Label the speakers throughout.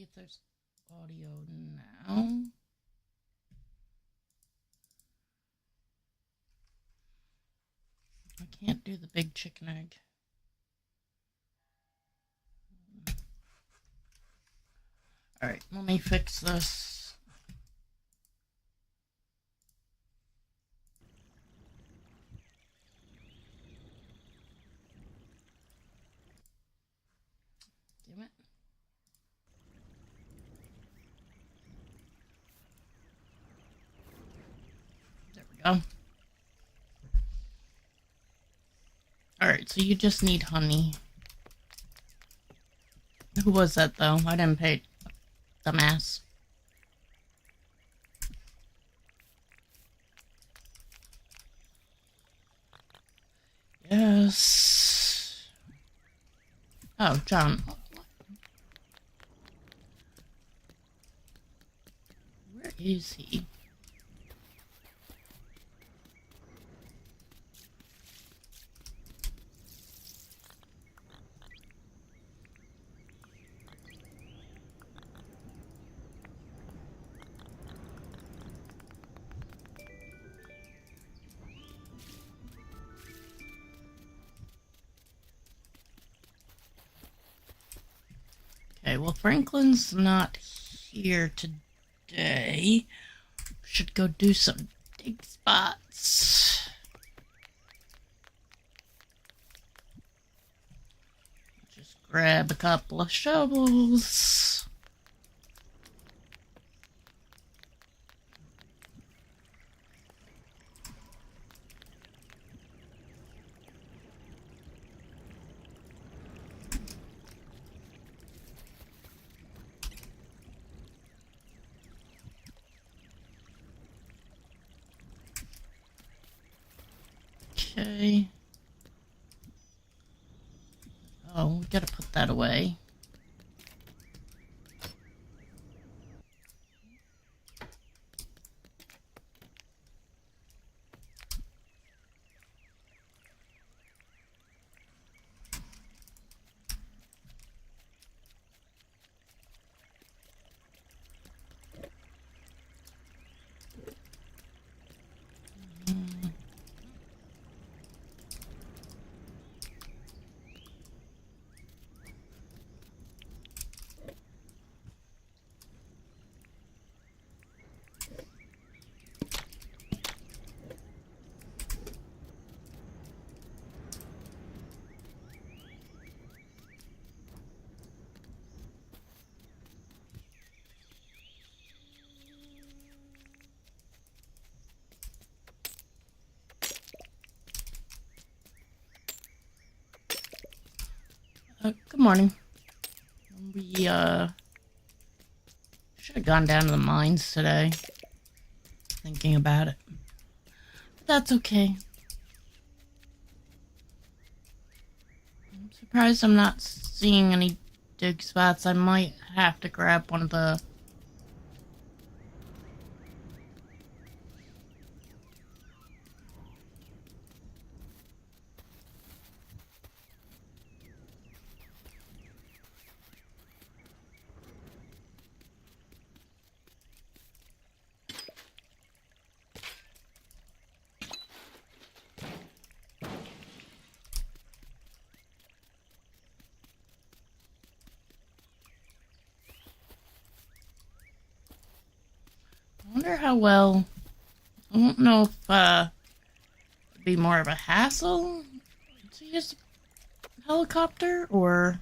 Speaker 1: see if there's audio now. I can't do the big chicken egg. Alright, let me fix this. Damn it. There we go. Alright, so you just need honey. Who was that, though? I didn't pay. Dumbass. Yes. Oh, John. Where is he? Okay, well, Franklyn's not here today. Should go do some dig spots. Just grab a couple of shovels. Okay. Oh, we gotta put that away. Good morning. We, should have gone down to the mines today. Thinking about it. But that's okay. I'm surprised I'm not seeing any dig spots. I might have to grab one of the... I wonder how well... I don't know if, it'd be more of a hassle to use a helicopter, or...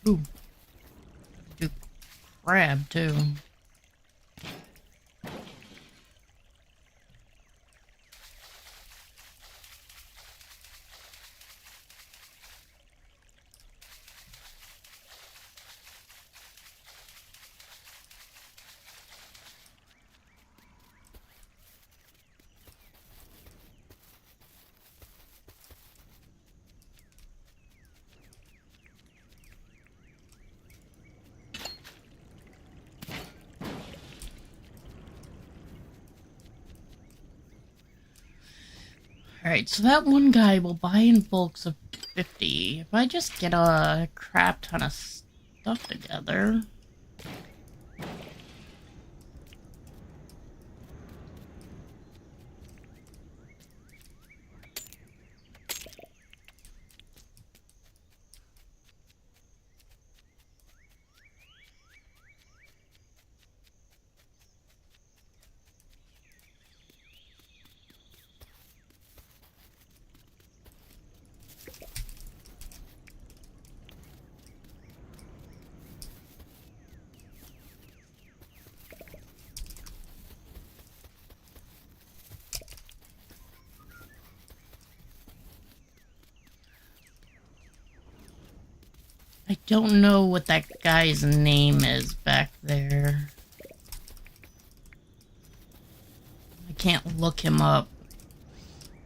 Speaker 1: Ooh. Do crab, too. Alright, so that one guy will buy in bulks of 50. If I just get a crap ton of stuff together... I don't know what that guy's name is back there. I can't look him up.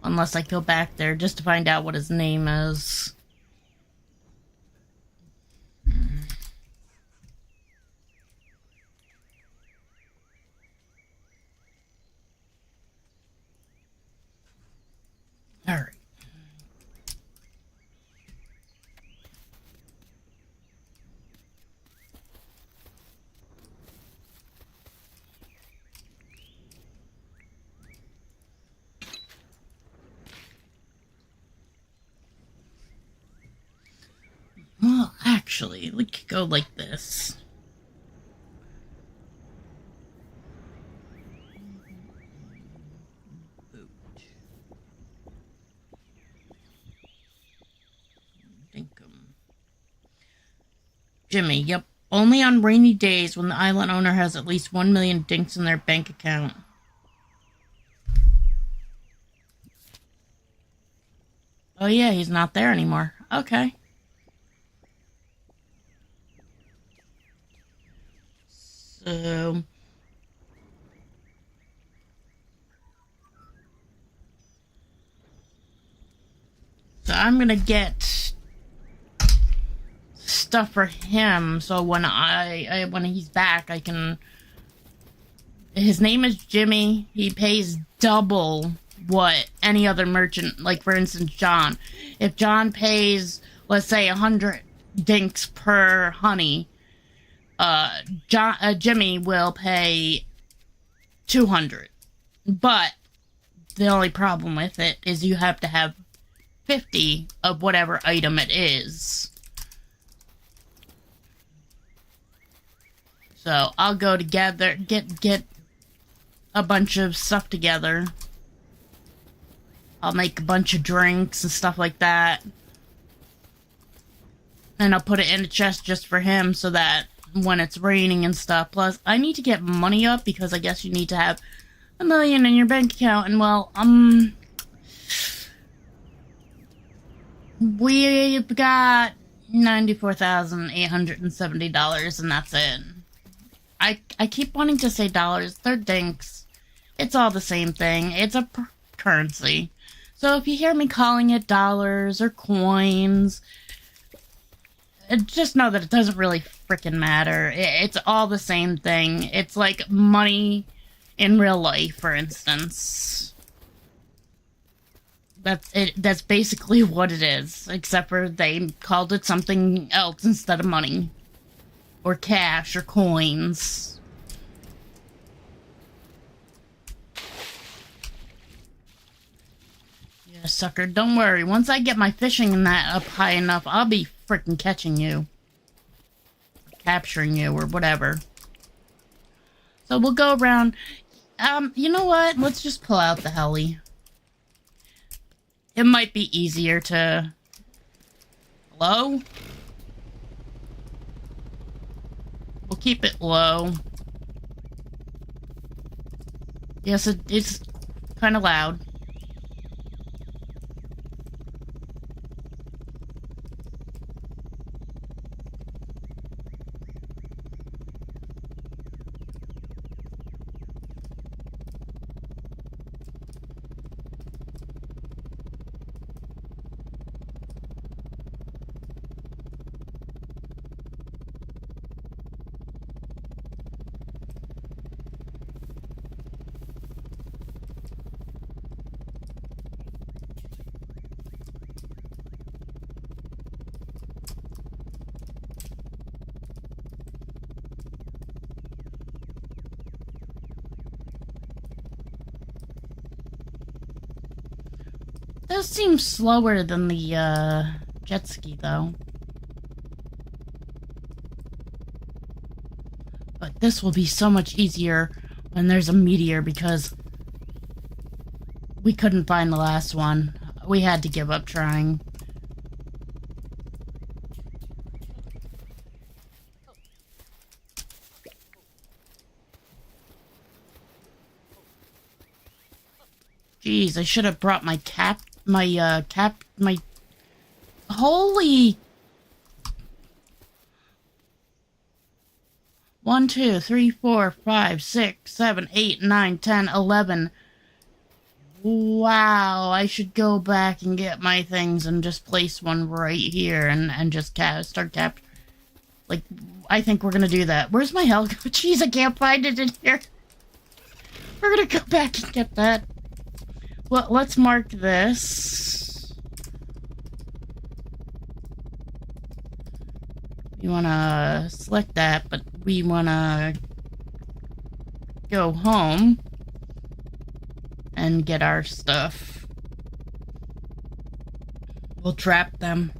Speaker 1: Unless I go back there just to find out what his name is. Alright. Well, actually, we could go like this. Dinkum. Jimmy, yep. Only on rainy days when the island owner has at least 1 million dinks in their bank account. Oh yeah, he's not there anymore. Okay. So I'm gonna get stuff for him, so when when he's back, I can... His name is Jimmy. He pays double what any other merchant, like for instance John. If John pays, let's say 100 dinks per honey, Jimmy will pay 200. But the only problem with it is you have to have 50 of whatever item it is. So I'll go together, get a bunch of stuff together. I'll make a bunch of drinks and stuff like that. And I'll put it in a chest just for him so that when it's raining and stuff. Plus, I need to get money up because I guess you need to have 1 million in your bank account. And well, we've got $94,870 and that's it. I keep wanting to say dollars. They're dinks. It's all the same thing. It's a currency. So if you hear me calling it dollars or coins, just know that it doesn't really frickin' matter. It's all the same thing. It's like money in real life, for instance. That's it. That's basically what it is, except for they called it something else instead of money. Or cash, or coins. Yeah, sucker, don't worry. Once I get my fishing in that up high enough, I'll be frickin' catching you. Capturing you, or whatever. So we'll go around. You know what? Let's just pull out the heli. It might be easier to... Hello? We'll keep it low. Yes, it's kind of loud. does seem slower than the jet ski, though. But this will be so much easier when there's a meteor, because we couldn't find the last one. We had to give up trying. Jeez, I should have brought my holy... 1, 2, 3, 4, 5, 6, 7, 8, 9, 10, 11. Wow, I should go back and get my things and just place one right here and just start cap. Like, I think we're gonna do that. Where's my hell? Jeez, I can't find it in here. We're gonna go back and get that. Well, let's mark this. You wanna select that, but we wanna go home and get our stuff. We'll trap them.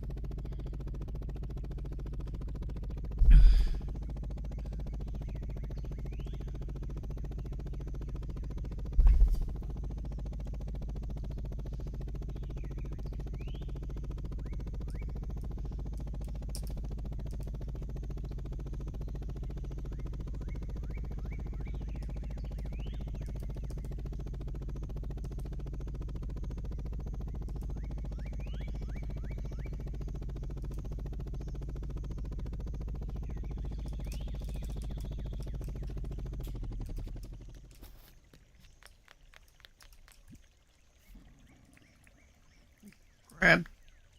Speaker 1: Grab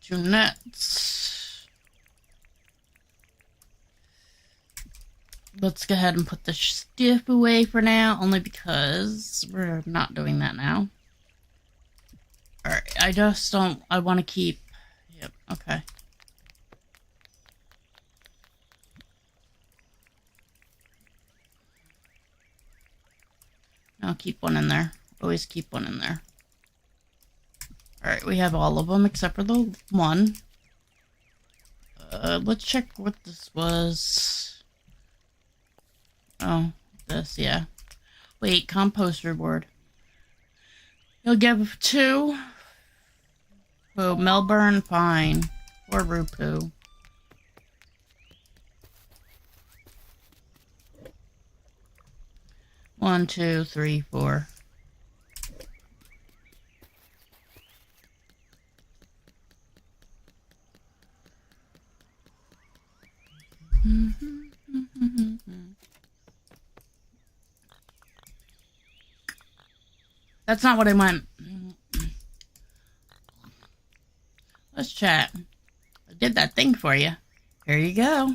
Speaker 1: 2 nets. Let's go ahead and put the stuff away for now, only because we're not doing that now. Alright, I want to keep... Yep, okay. I'll keep one in there. Always keep one in there. Alright, we have all of them except for the one. Let's check what this was. Oh, this, yeah. Wait, compost reward. You'll give 2. Oh, Melbourne, fine. Or Rupu. One, 2, 3, 4. That's not what I meant. Let's chat. I did that thing for you. Here you go.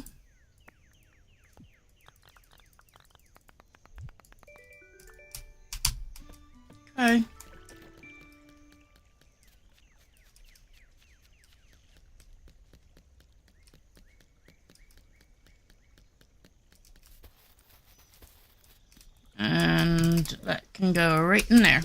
Speaker 1: Okay. And that can go right in there.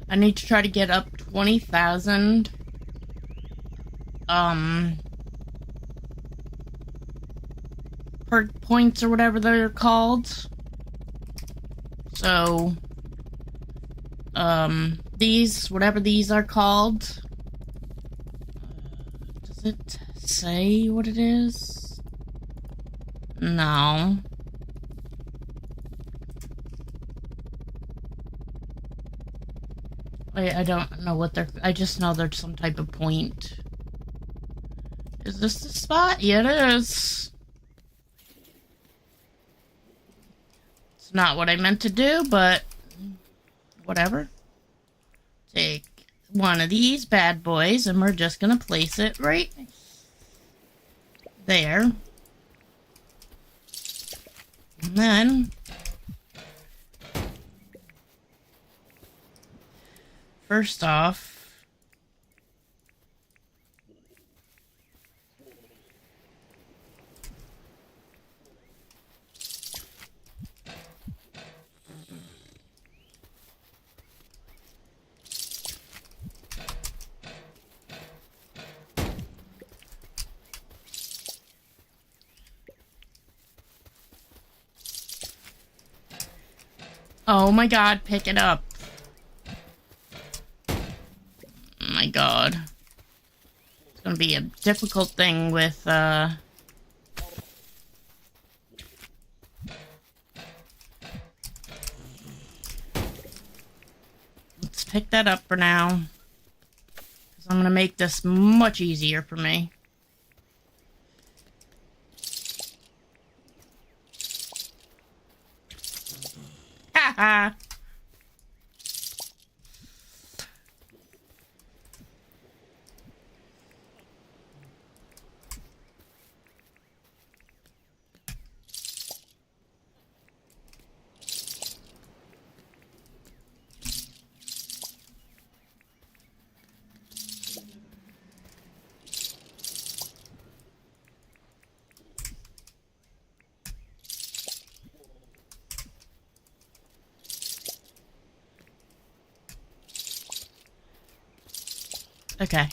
Speaker 1: I need to try to get up 20,000 perk points or whatever they're called. So these, whatever these are called, does it say what it is? No. I don't know what they're... I just know there's some type of point. Is this the spot? Yeah, it is. It's not what I meant to do, but... whatever. take one of these bad boys and we're just gonna place it right there. And then first off, oh my god, pick it up. Oh my god. It's gonna be a difficult thing with, let's pick that up for now. Because I'm gonna make this much easier for me. Haha! Okay.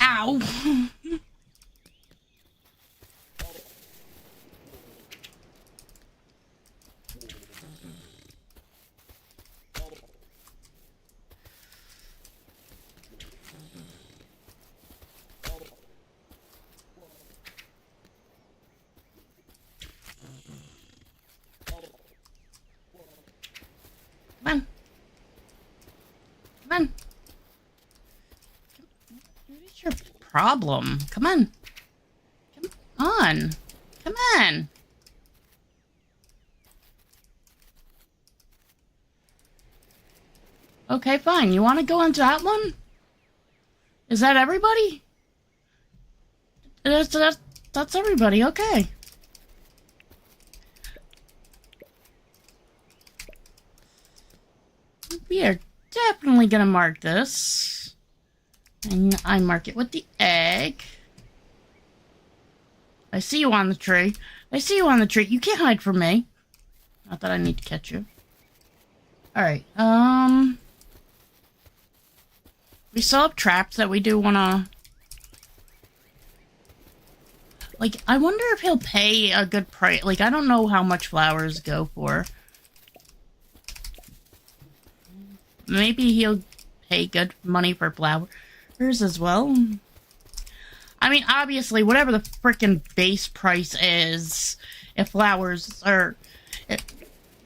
Speaker 1: Ow! Come on. Come on. What is your problem? Come on. Come on. Come on. Okay, fine. You want to go into that one? Is that everybody? That's everybody. Okay. We are definitely gonna mark this. And I mark it with the egg. I see you on the tree. I see you on the tree. You can't hide from me. Not that I need to catch you. Alright, we still have traps that we do wanna... Like, I wonder if he'll pay a good price. Like, I don't know how much flowers go for. Maybe he'll pay good money for flowers as well. I mean, obviously, whatever the frickin' base price is, if flowers are...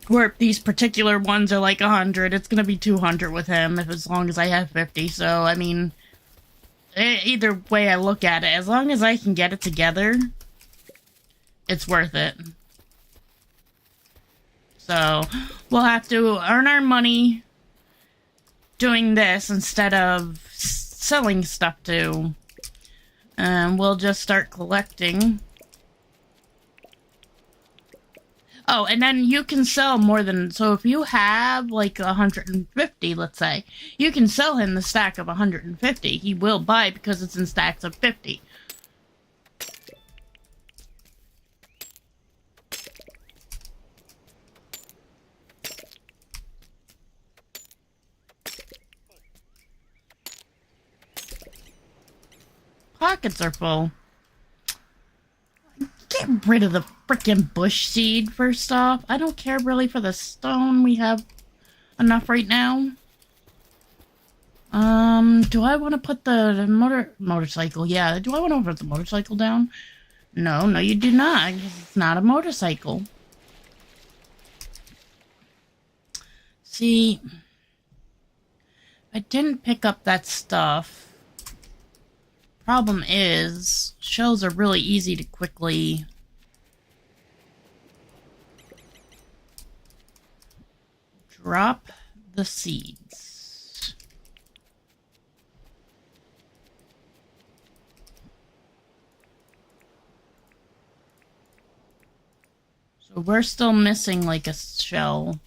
Speaker 1: Where these particular ones are like 100, it's gonna be 200 with him, as long as I have 50. So, I mean, either way I look at it, as long as I can get it together, it's worth it. So, we'll have to earn our money doing this instead of selling stuff too. And we'll just start collecting. Oh, and then you can sell more than... So if you have like 150, let's say, you can sell him the stack of 150. He will buy because it's in stacks of 50. Pockets are full. Get rid of the frickin' bush seed first off. I don't care really for the stone. We have enough right now. Do I want to put the motorcycle? Yeah, do I want to put the motorcycle down? No, you do not. It's not a motorcycle. See, I didn't pick up that stuff. Problem is, shells are really easy to quickly drop the seeds. So we're still missing like a shell.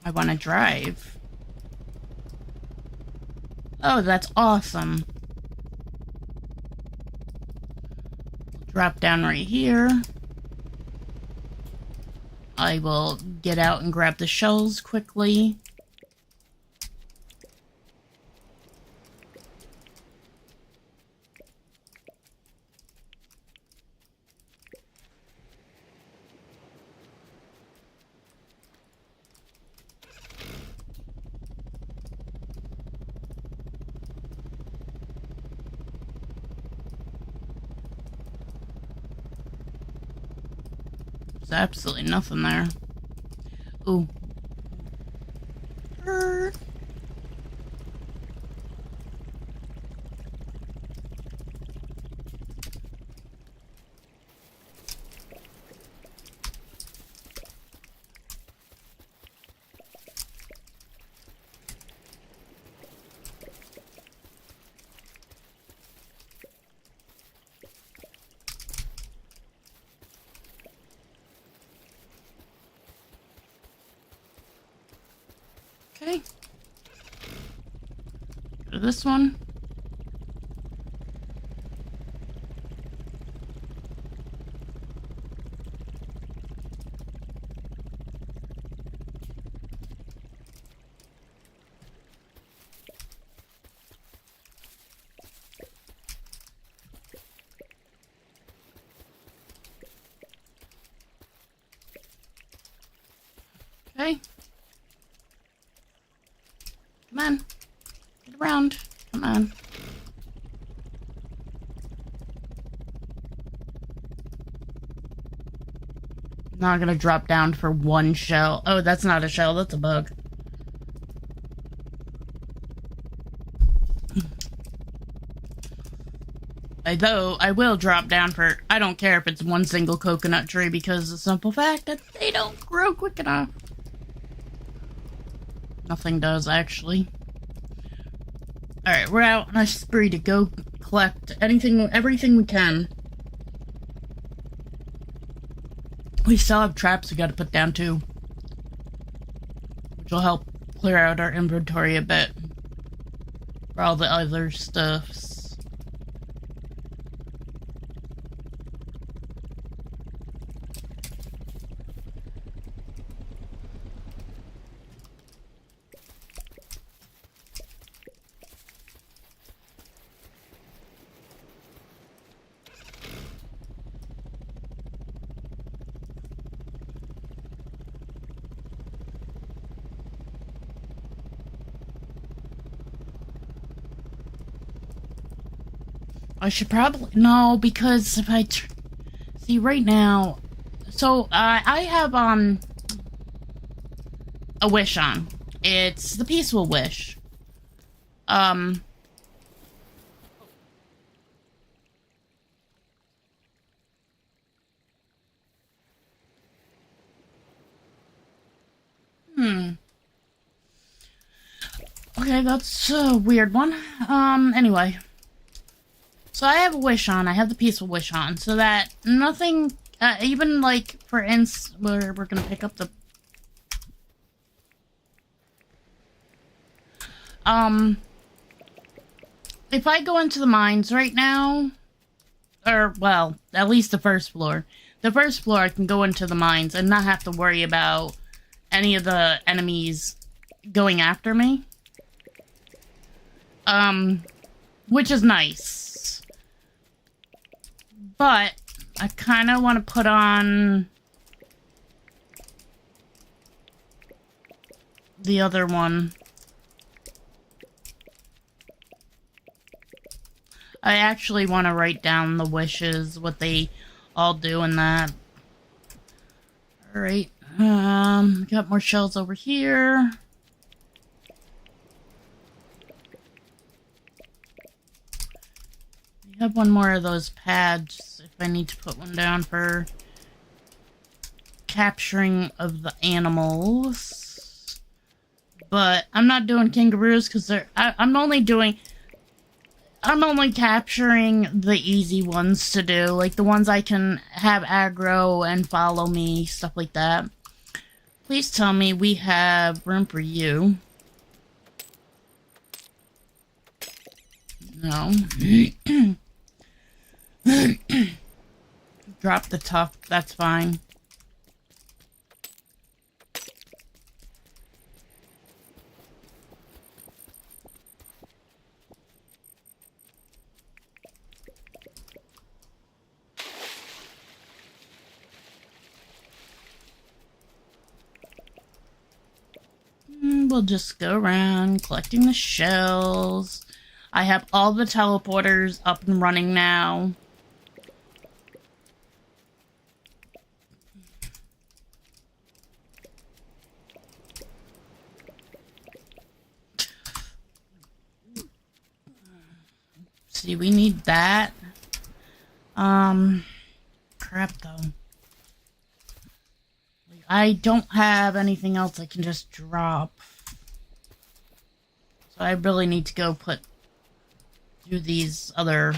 Speaker 1: I want to drive. Oh, that's awesome. Drop down right here. I will get out and grab the shells quickly. There's absolutely nothing there. Ooh. Okay. Go to this one. Okay. Come on. Get around. Come on. Not gonna drop down for one shell. Oh, that's not a shell, that's a bug. Though, I will drop down for... I don't care if it's one single coconut tree because of the simple fact that they don't grow quick enough. Nothing does, actually. Alright, we're out on a spree to go collect everything we can. We still have traps we gotta put down, too. Which will help clear out our inventory a bit. For all the other stuffs. I should probably... No, because if I... See, right now... So, I have, a wish on. It's the peaceful wish. Okay, that's a weird one. Anyway. So I have a wish on, I have the peaceful wish on, so that nothing, even like, for instance, we're gonna pick up the... If I go into the mines right now, or, well, at least the first floor I can go into the mines and not have to worry about any of the enemies going after me. which is nice. But I kind of want to put on the other one. I actually want to write down the wishes, what they all do in that. Alright, got more shells over here. We have one more of those pads if I need to put one down for capturing of the animals. But I'm not doing kangaroos because I'm only capturing the easy ones to do, like the ones I can have aggro and follow me, stuff like that. Please tell me we have room for you. No. Drop the tough, that's fine. We'll just go around collecting the shells. I have all the teleporters up and running now. See, we need that. Crap though. I don't have anything else I can just drop. So I really need to go do these other...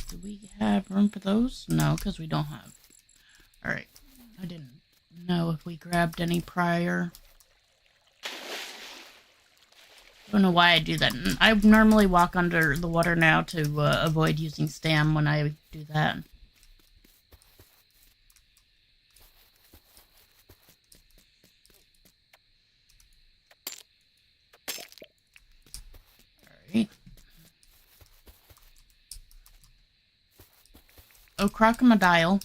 Speaker 1: Do we have room for those? No, because we don't have. Alright. I didn't know if we grabbed any prior. Don't know why I do that. I normally walk under the water now to avoid using stam when I do that. Alright. Oh, crocodile.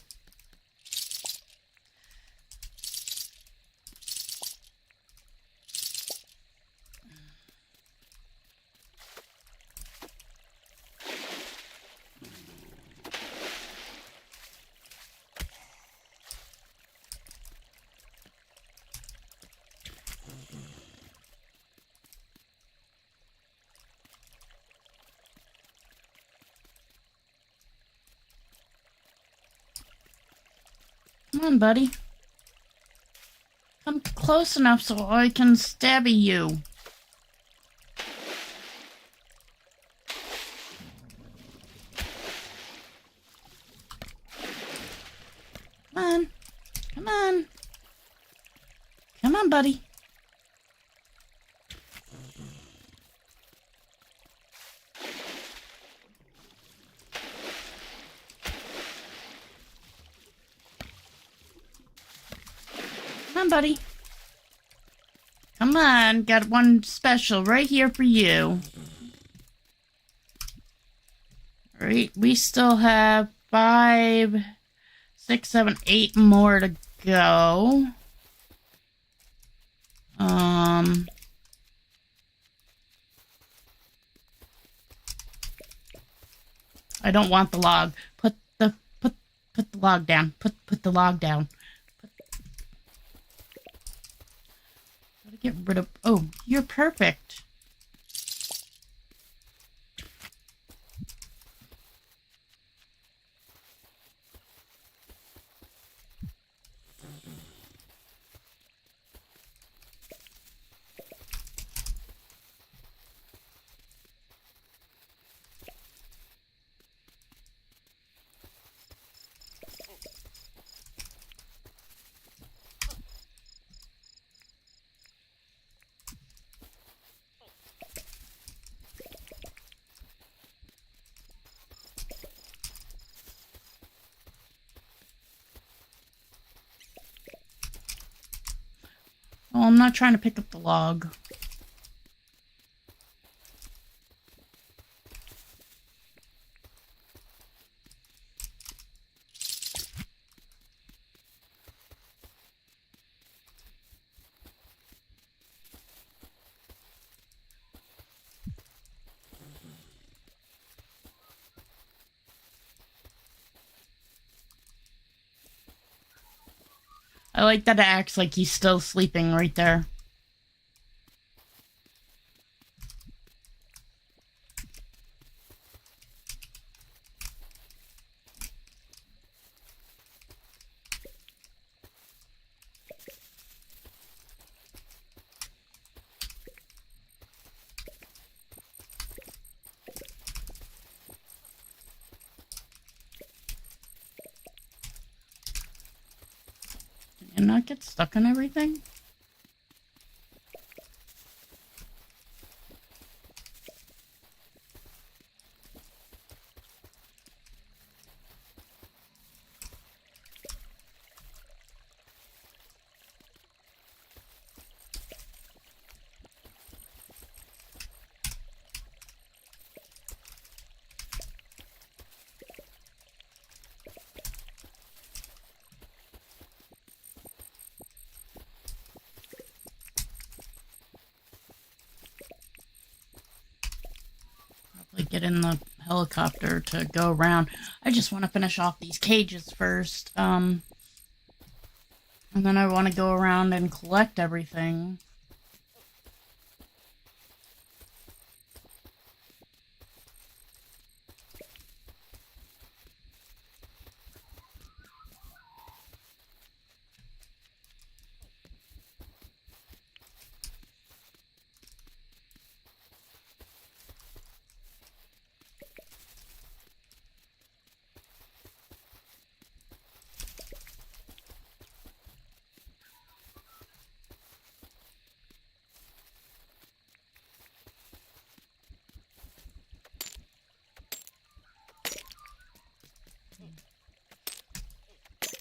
Speaker 1: Come on, buddy. Come close enough so I can stabby you. Come on. Come on. Come on, buddy. Come on, buddy. Come on, got one special right here for you. Alright, we still have 5, 6, 7, 8 more to go. I don't want the log. Put the log down. Put the log down. Gotta get rid of... Oh, you're perfect. Oh, I'm not trying to pick up the log. I like that it acts like he's still sleeping right there. And not get stuck on everything? Get in the helicopter to go around. I just want to finish off these cages first. And then I want to go around and collect everything.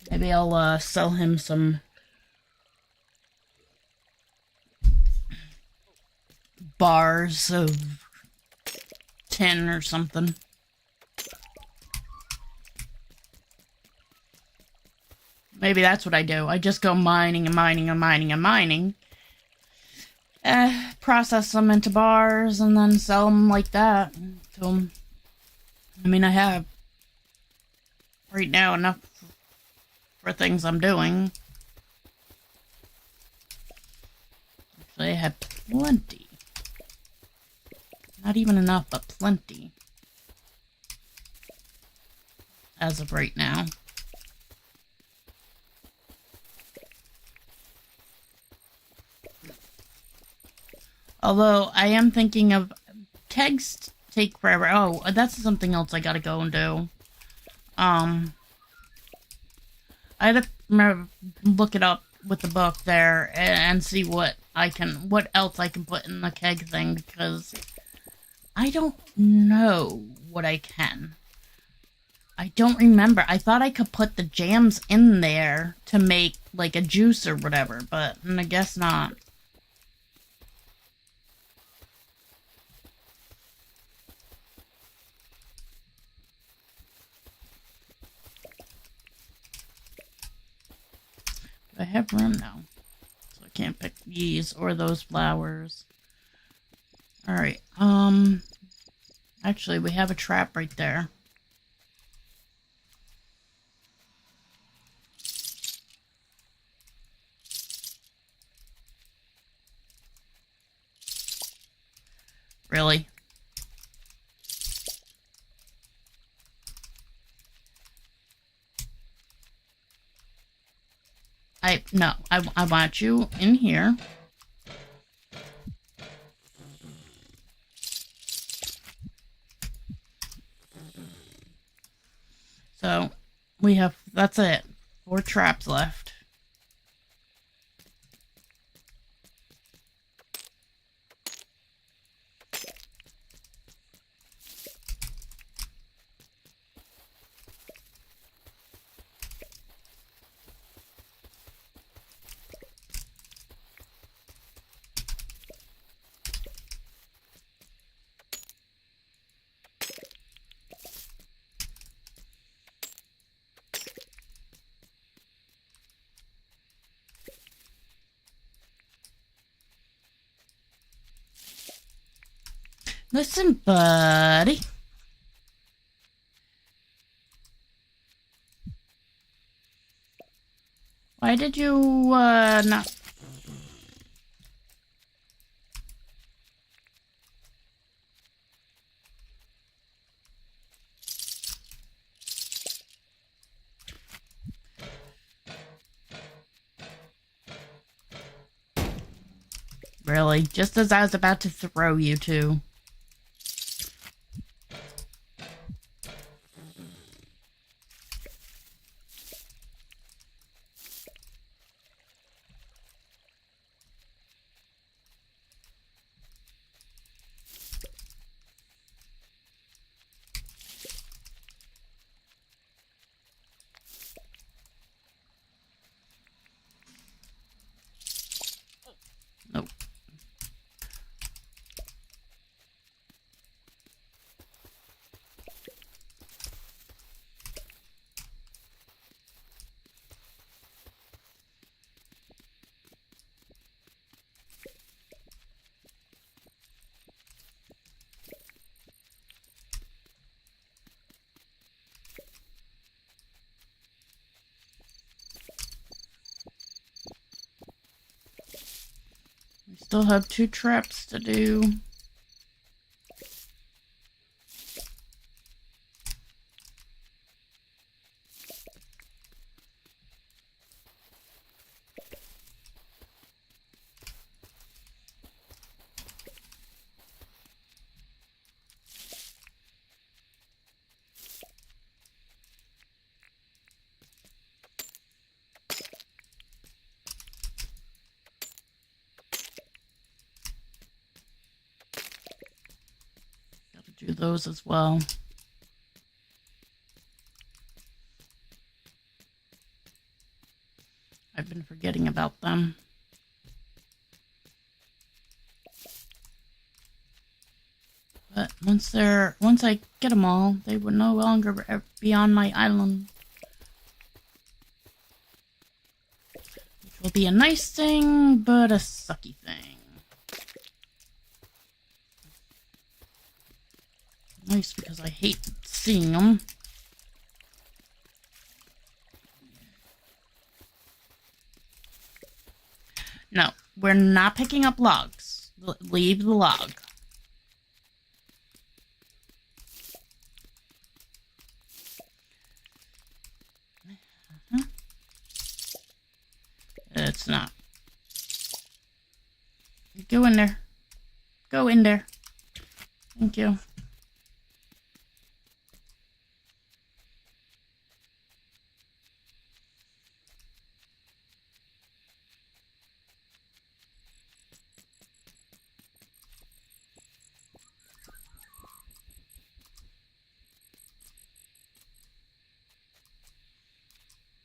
Speaker 1: Maybe I'll sell him some bars of tin or something. Maybe that's what I do. I just go mining and mining and mining and mining. Process them into bars and then sell them like that. So, I mean, I have right now enough for things I'm doing. Actually, I have plenty. Not even enough, but plenty. As of right now. Although, I am thinking of kegs take forever. Oh, that's something else I gotta go and do. I had to look it up with the book there and see what else I can put in the keg thing, because I don't know what I can. I don't remember. I thought I could put the jams in there to make like a juice or whatever, but I guess not. I have room now, so I can't pick these or those flowers. Alright, actually we have a trap right there. Really? No, I want you in here. So, that's it. 4 traps left. Listen, buddy. Why did you, not... Really? Just as I was about to throw you two. Nope. We still have 2 traps to do. Do those as well. I've been forgetting about them. But once I get them all, they will no longer be on my island. Which will be a nice thing, but a sucky thing. Nice because I hate seeing them. No, we're not picking up logs. Leave the log. It's not. Go in there. Go in there. Thank you.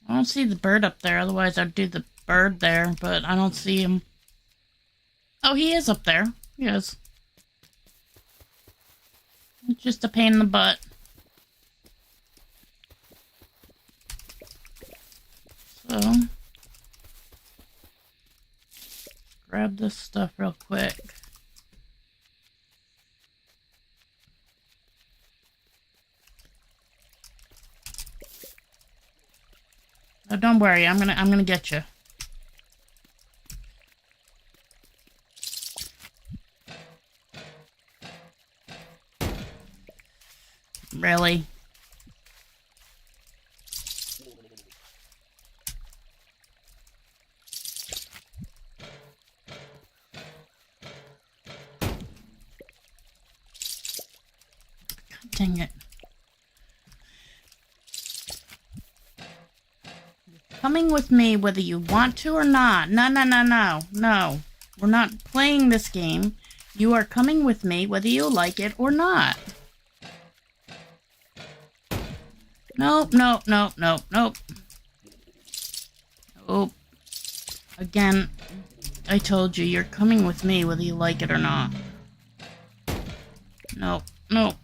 Speaker 1: I don't see the bird up there, otherwise I'd do the bird there, but I don't see him. Oh, he is up there. He is. It's just a pain in the butt. So, grab this stuff real quick. Oh, don't worry, I'm gonna get you. Really? God dang it. Coming with me whether you want to or not. No, no, no, no. No. We're not playing this game. You are coming with me whether you like it or not. Nope, nope, nope, nope, nope. Nope. Again, I told you, you're coming with me whether you like it or not. Nope, nope.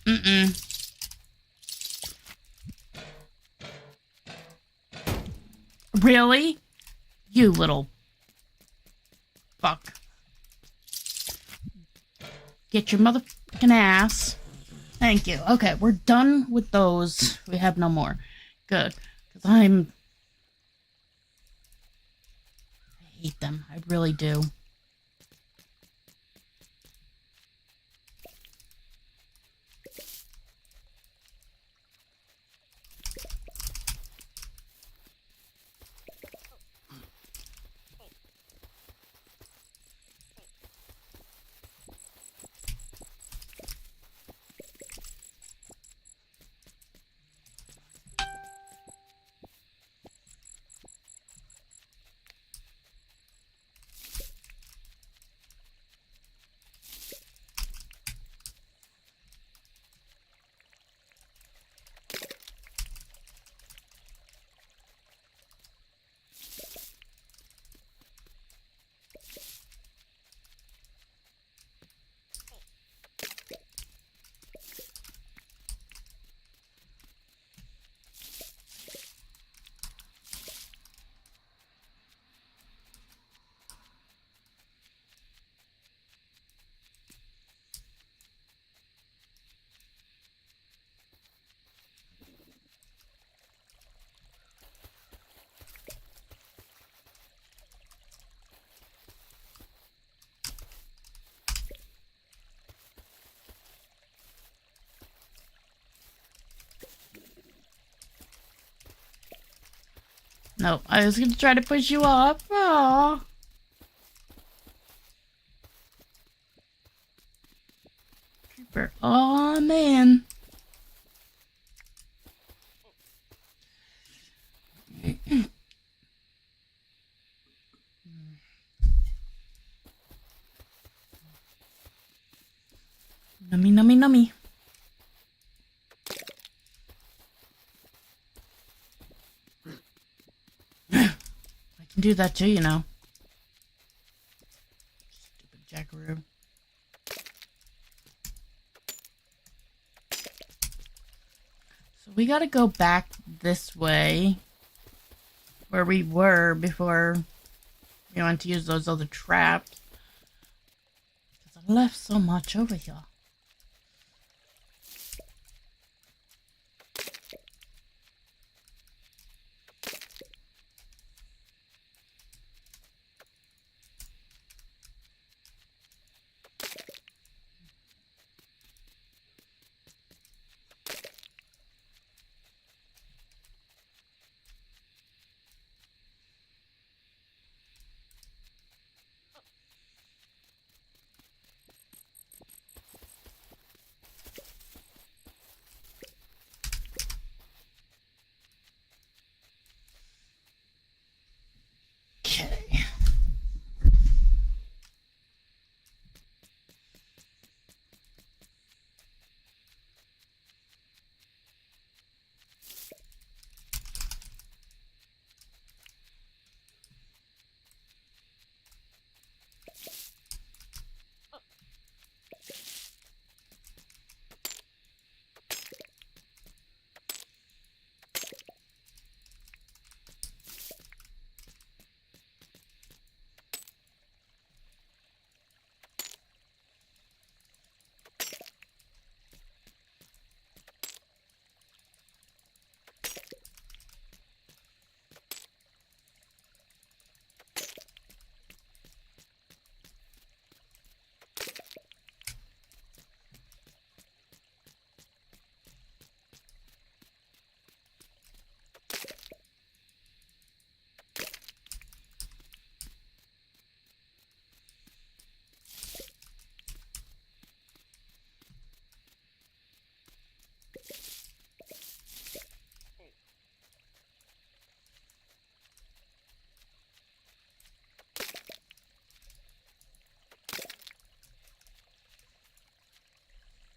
Speaker 1: Mm-mm. Really? You little fuck. Get your motherfucking ass. Thank you. Okay, we're done with those. We have no more. Good. Because I hate them. I really do. Nope, I was gonna try to push you off. Aww. Creeper. Oh man. Nummy, nummy, nummy. I can do that too, you know. Stupid jackaroo. So we gotta go back this way. Where we were before we went to use those other traps. Because I left so much over here. Okay.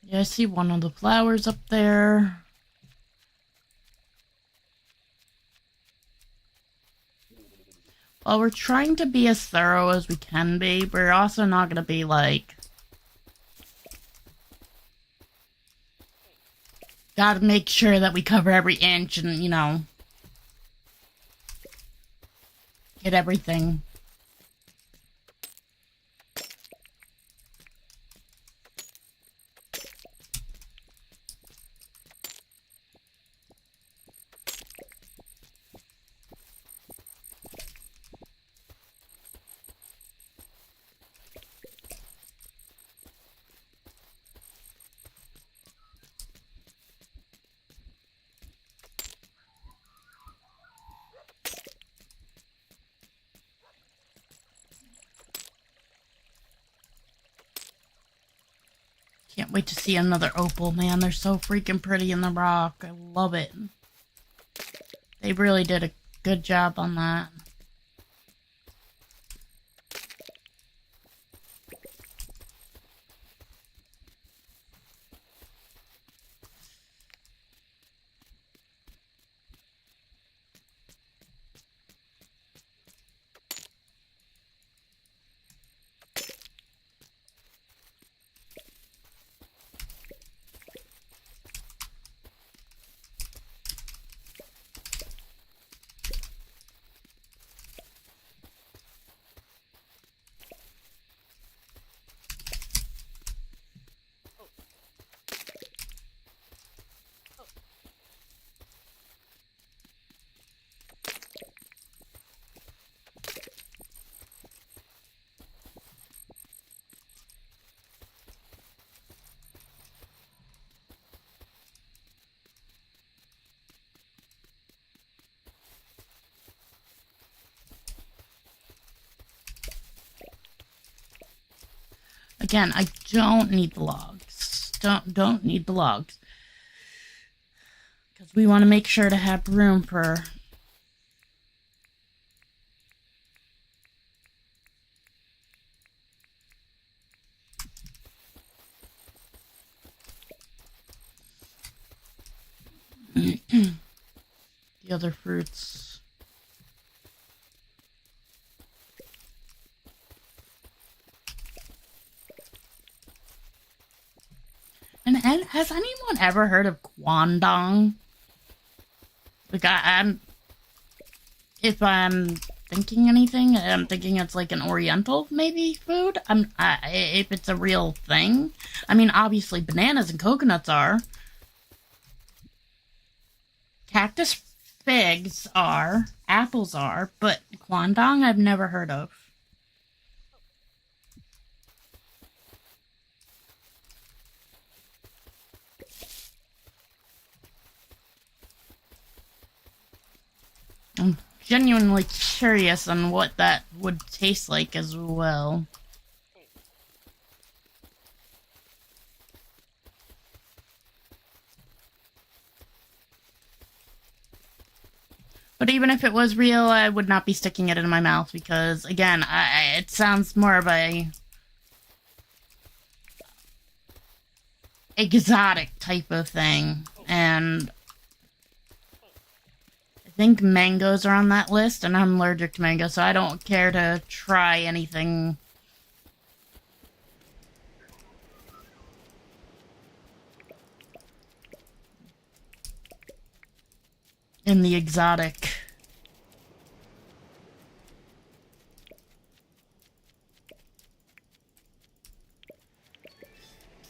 Speaker 1: Yeah, I see one of the flowers up there. Well, we're trying to be as thorough as we can be. We're also not going to be like... Gotta make sure that we cover every inch and, you know... Get everything. Can't wait to see another opal, man. They're so freaking pretty in the rock. I love it. They really did a good job on that. Again, I don't need the logs. Don't need the logs. Because we want to make sure to have room for... the other fruits. And has anyone ever heard of Kwandong? Like, if I'm thinking anything, I'm thinking it's like an Oriental, maybe, food? If it's a real thing. I mean, obviously, bananas and coconuts are. Cactus figs are. Apples are. But Kwandong, I've never heard of. I'm genuinely curious on what that would taste like as well. But even if it was real, I would not be sticking it in my mouth because, again, it sounds more of a exotic type of thing, and I think mangoes are on that list, and I'm allergic to mango, so I don't care to try anything. In the exotic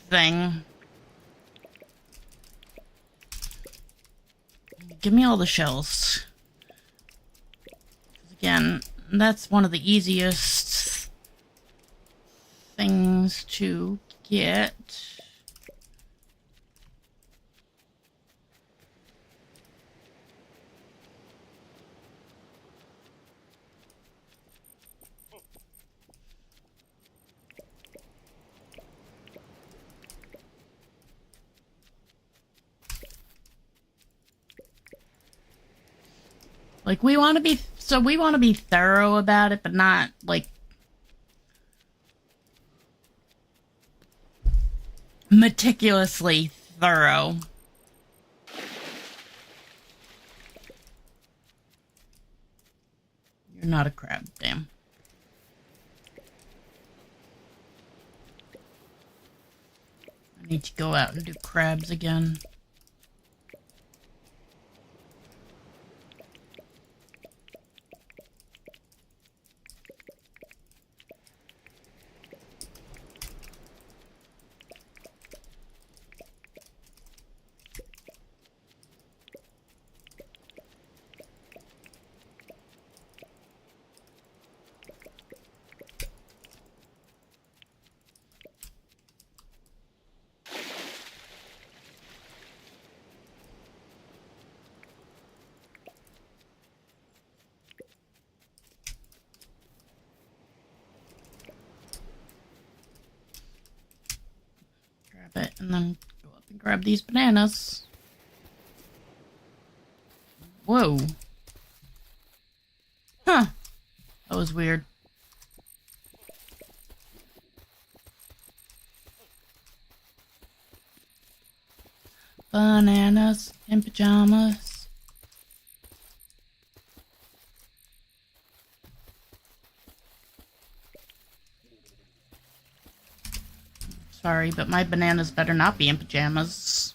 Speaker 1: thing. Give me all the shells. Again, that's one of the easiest things to get. Like, we want to be thorough about it, but not, like, meticulously thorough. You're not a crab, damn. I need to go out and do crabs again. Grab it and then go up and grab these bananas. Whoa. Huh. That was weird. Bananas in pajamas. Sorry, but my bananas better not be in pajamas.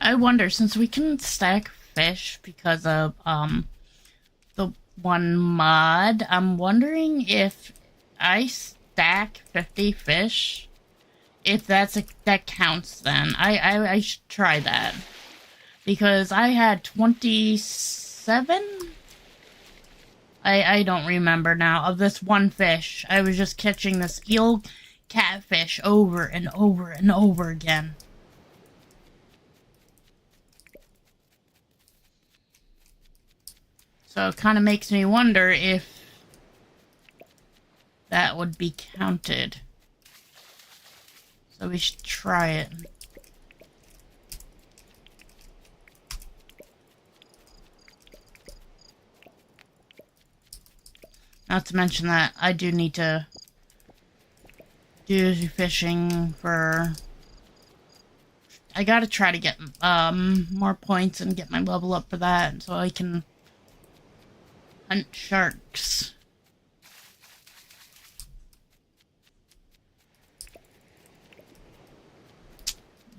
Speaker 1: I wonder, since we can stack fish because of the one mod, I'm wondering if I stack 50 fish, if that counts then. I should try that. Because I had 27? I don't remember now, of this one fish. I was just catching this eel catfish over and over and over again. So it kind of makes me wonder if that would be counted. So we should try it. Not to mention that I do need to do fishing for... I gotta try to get more points and get my level up for that so I can hunt sharks.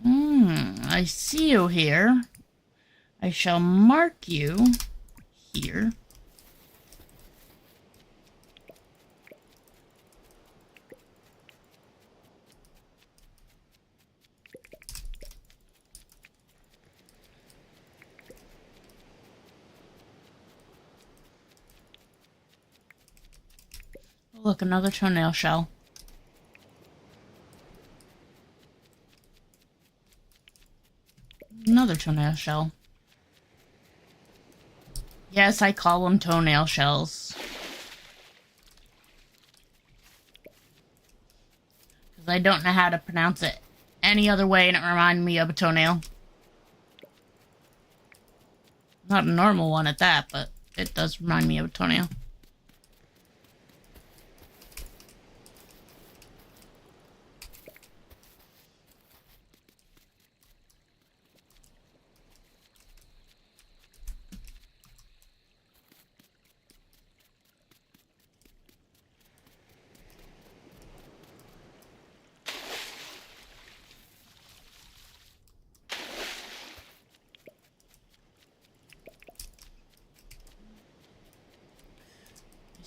Speaker 1: I see you here. I shall mark you here. Look, another toenail shell. Another toenail shell. Yes, I call them toenail shells. Because I don't know how to pronounce it any other way and it reminded me of a toenail. Not a normal one at that, but it does remind me of a toenail.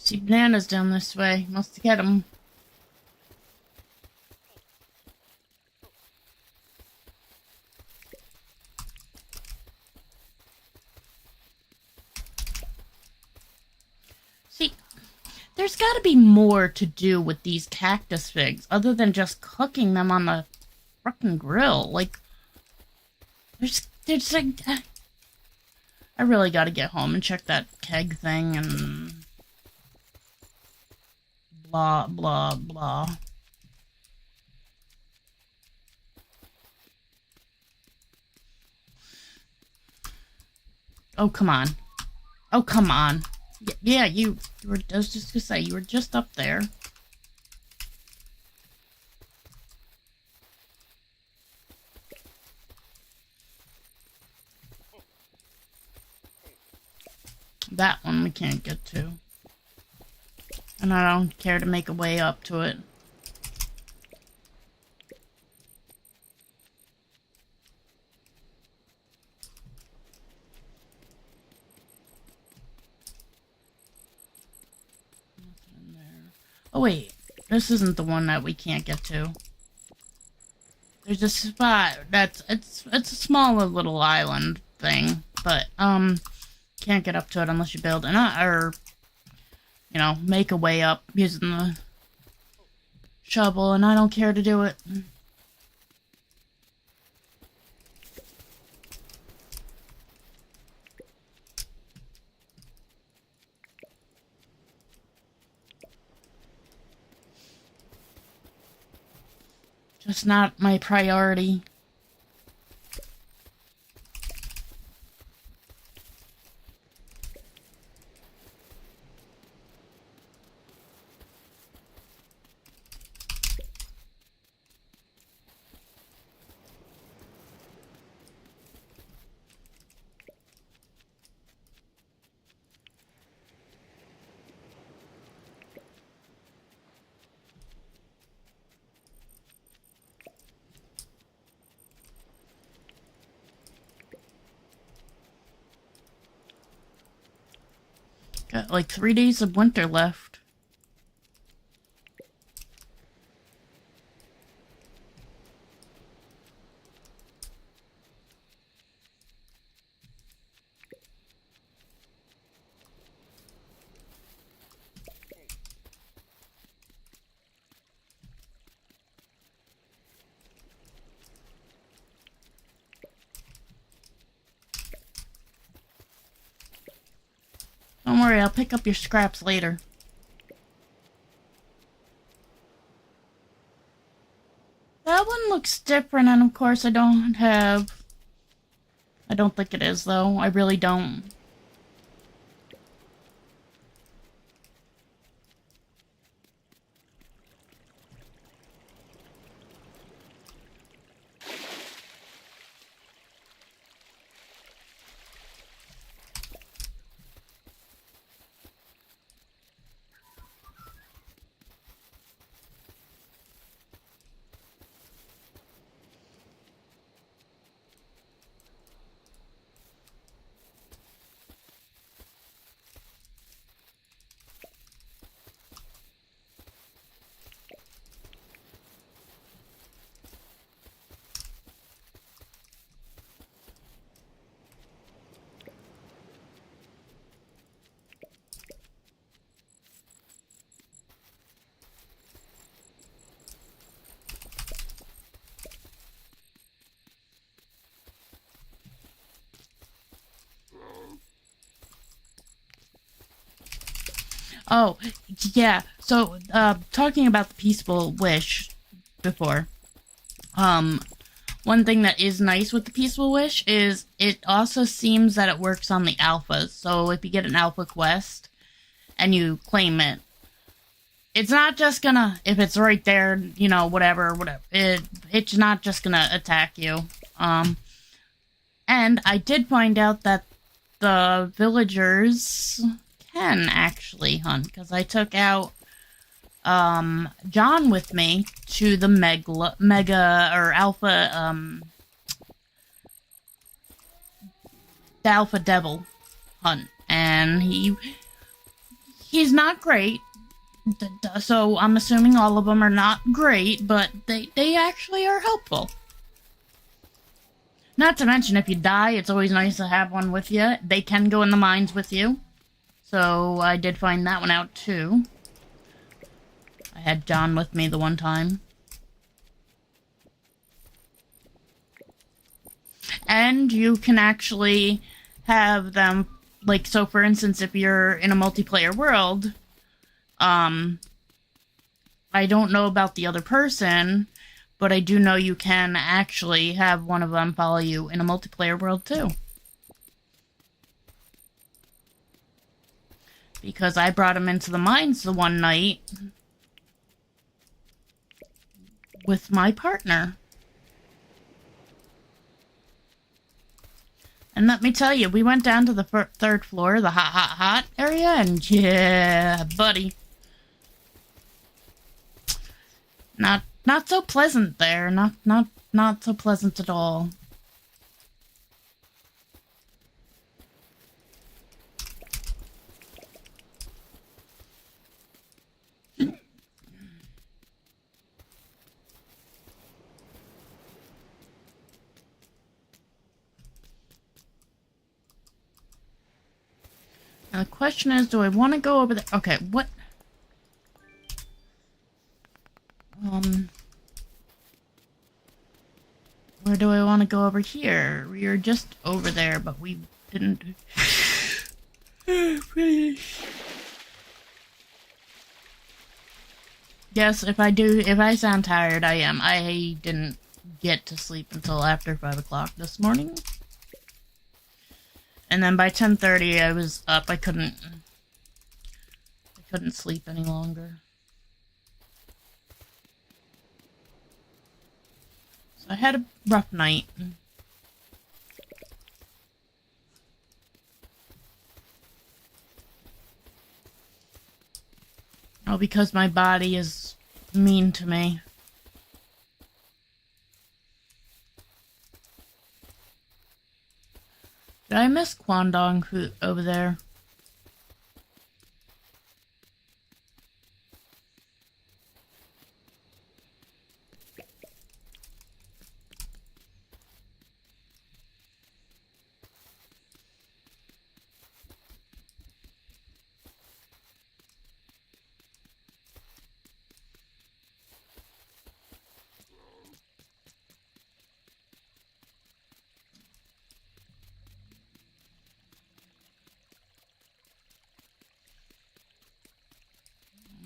Speaker 1: See bananas down this way. Must get them. See, there's got to be more to do with these cactus figs other than just cooking them on the frickin' grill. Like, there's like, I really got to get home and check that keg thing and blah, blah, blah. Oh, come on. Oh, come on. Yeah, you were, I was just gonna say, you were just up there. That one we can't get to. And I don't care to make a way up to it. Nothing in there. Oh wait, this isn't the one that we can't get to. There's a spot that's it's a smaller little island thing, but can't get up to it unless you build or you know, make a way up using the shovel, and I don't care to do it. Just not my priority. Got like 3 days of winter left. Don't worry, I'll pick up your scraps later. That one looks different, and of course I don't think it is, though. I really don't. Oh, yeah. So, talking about the Peaceful Wish before, one thing that is nice with the Peaceful Wish is it also seems that it works on the alphas. So if you get an alpha quest and you claim it, it's not just gonna, if it's right there, you know, whatever, it's not just gonna attack you. And I did find out that the villagers can actually hunt, because I took out John with me to the mega or alpha the alpha devil hunt, and he's not great, so I'm assuming all of them are not great, but they actually are helpful. Not to mention, if you die, it's always nice to have one with you. They can go in the mines with you. So I did find that one out too. I had John with me the one time. And you can actually have them, like, so for instance, if you're in a multiplayer world, I don't know about the other person, but I do know you can actually have one of them follow you in a multiplayer world too. Because I brought him into the mines the one night with my partner. And let me tell you, we went down to the third floor, the hot area, and yeah, buddy. Not so pleasant there. Not so pleasant at all. Now the question is, do I want to go over there? Okay, what? Where do I want to go over here? We are just over there, but we didn't... Yes, if I sound tired, I am. I didn't get to sleep until after 5 o'clock this morning. And then by 10:30 I was up. I couldn't sleep any longer. So I had a rough night. Oh, because my body is mean to me. Did I miss Kwandong over there?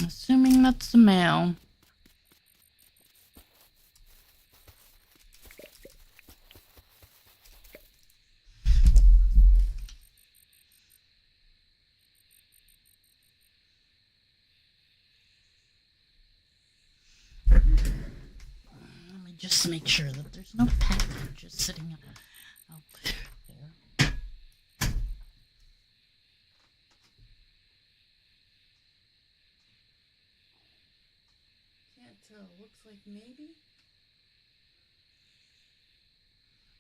Speaker 1: Assuming that's the male. Let me just make sure that there's no packages sitting out there. Looks like maybe.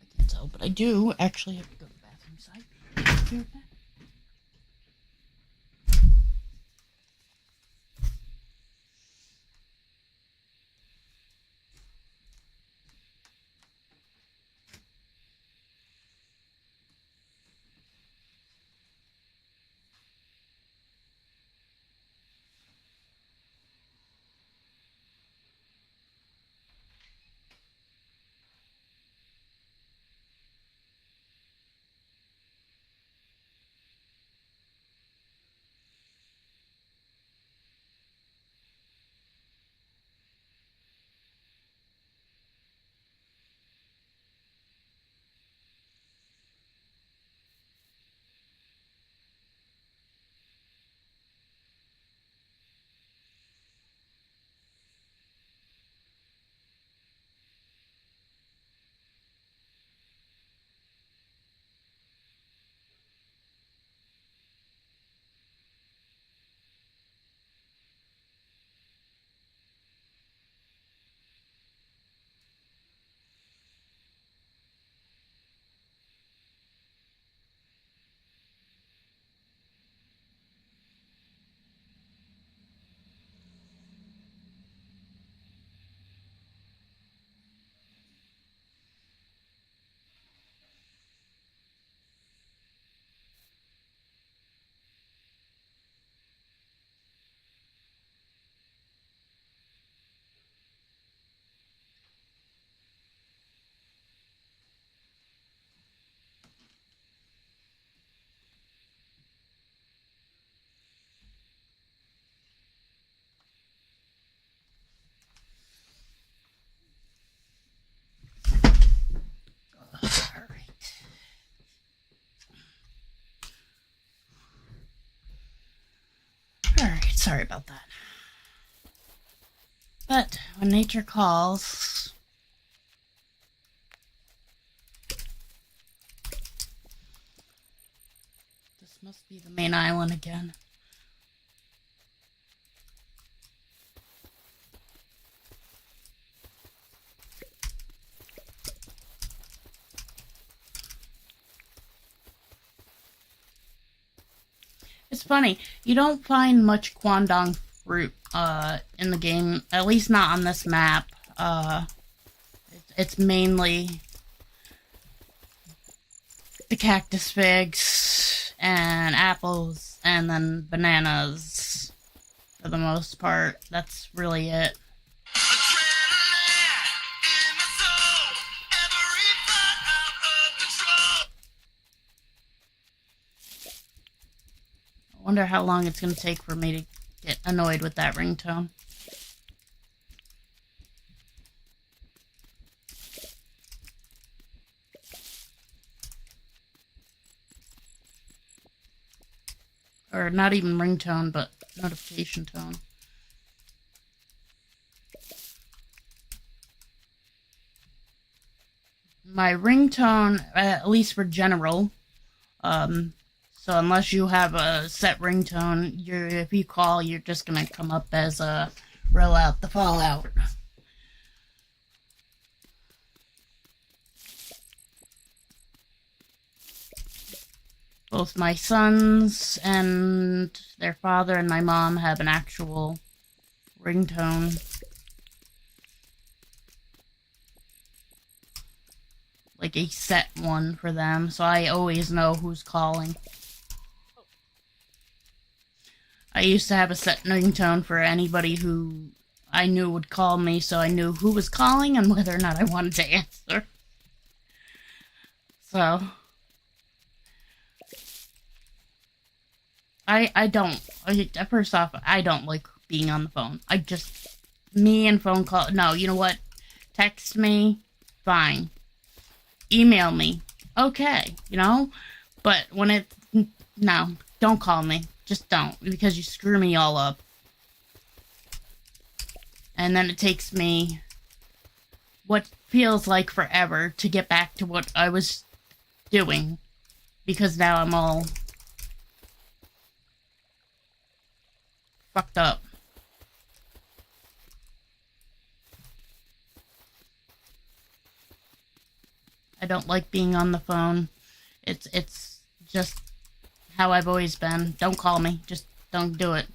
Speaker 1: I can't tell, but I do actually have to go to the bathroom side. Okay. Alright, sorry about that. But when nature calls... This must be the main island again. It's funny, you don't find much Kwandong fruit in the game, at least not on this map. It's mainly the cactus figs and apples and then bananas for the most part. That's really it. I wonder how long it's going to take for me to get annoyed with that ringtone. Or not even ringtone, but notification tone. My ringtone, at least for general, so unless you have a set ringtone, if you call, you're just gonna come up as a roll out the fallout. Both my sons and their father and my mom have an actual ringtone. Like a set one for them, so I always know who's calling. I used to have a set ringtone for anybody who I knew would call me, so I knew who was calling and whether or not I wanted to answer. So... first off, I don't like being on the phone. Me and phone call, no, you know what? Text me, fine. Email me, okay, you know? But no, don't call me. Just don't, because you screw me all up. And then it takes me what feels like forever to get back to what I was doing. Because now I'm all fucked up. I don't like being on the phone. It's just how I've always been. Don't call me. Just don't do it.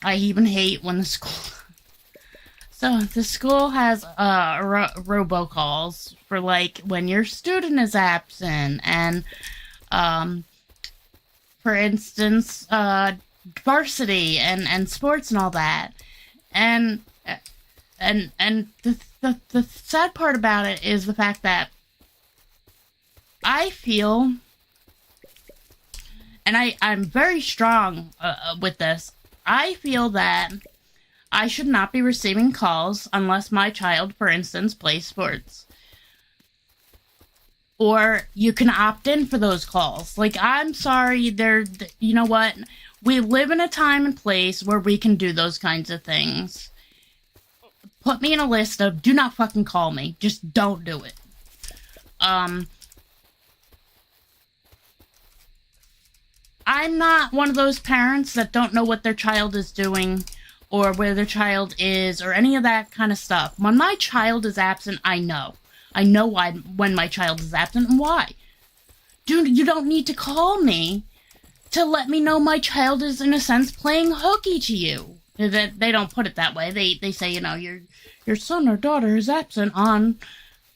Speaker 1: I even hate when the school... So, the school has robocalls for, like, when your student is absent, and, for instance, varsity and sports and all that. And the sad part about it is the fact that I feel... And I'm very strong with this. I feel that I should not be receiving calls unless my child, for instance, plays sports. Or you can opt in for those calls. Like, I'm sorry, you know what? We live in a time and place where we can do those kinds of things. Put me in a list of do not fucking call me. Just don't do it. I'm not one of those parents that don't know what their child is doing or where their child is or any of that kind of stuff. When my child is absent, I know. I know when my child is absent and why. Dude, you don't need to call me to let me know my child is, in a sense, playing hooky to you. They don't put it that way. They say, you know, your son or daughter is absent on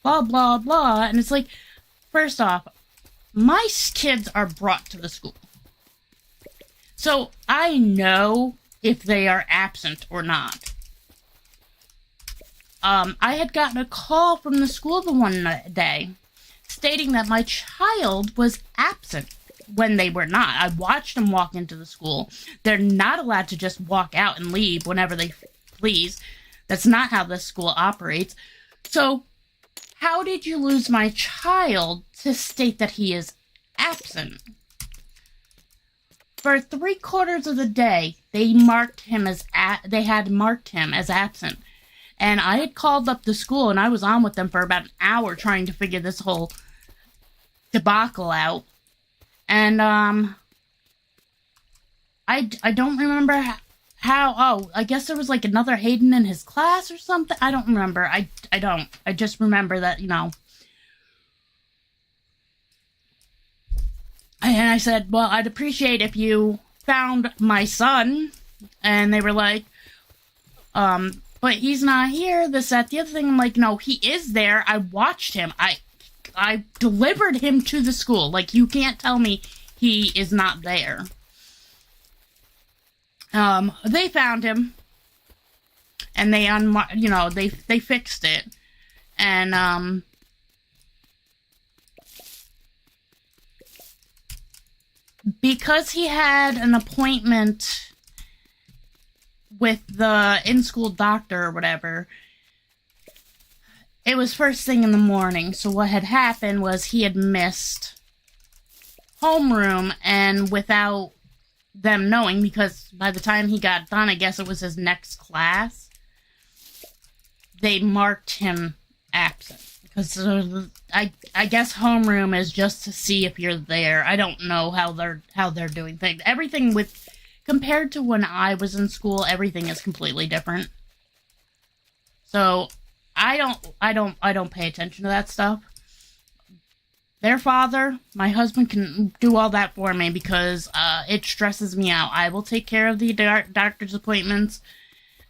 Speaker 1: blah, blah, blah. And it's like, first off, my kids are brought to the school. So I know if they are absent or not. I had gotten a call from the school the one day stating that my child was absent when they were not. I watched them walk into the school. They're not allowed to just walk out and leave whenever they please. That's not how this school operates. So, how did you lose my child to state that he is absent? for 3/4 of the day, they had marked him as absent. And I had called up the school, and I was on with them for about an hour trying to figure this whole debacle out. And, I don't remember how, I guess there was, like, another Hayden in his class or something. I don't remember. I don't. I just remember that, you know. And I said, well, I'd appreciate if you found my son. And they were like, but he's not here, this, that, the other thing. I'm like, no, he is there. I watched him. I delivered him to the school. Like, you can't tell me he is not there. They found him. And they they fixed it. And, because he had an appointment with the in-school doctor or whatever, it was first thing in the morning. So what had happened was he had missed homeroom, and without them knowing, because by the time he got done, I guess it was his next class, they marked him absent. Because I guess homeroom is just to see if you're there. I don't know how they're doing things. Everything compared to when I was in school, everything is completely different. So I don't pay attention to that stuff. Their father, my husband, can do all that for me because it stresses me out. I will take care of the doctor's appointments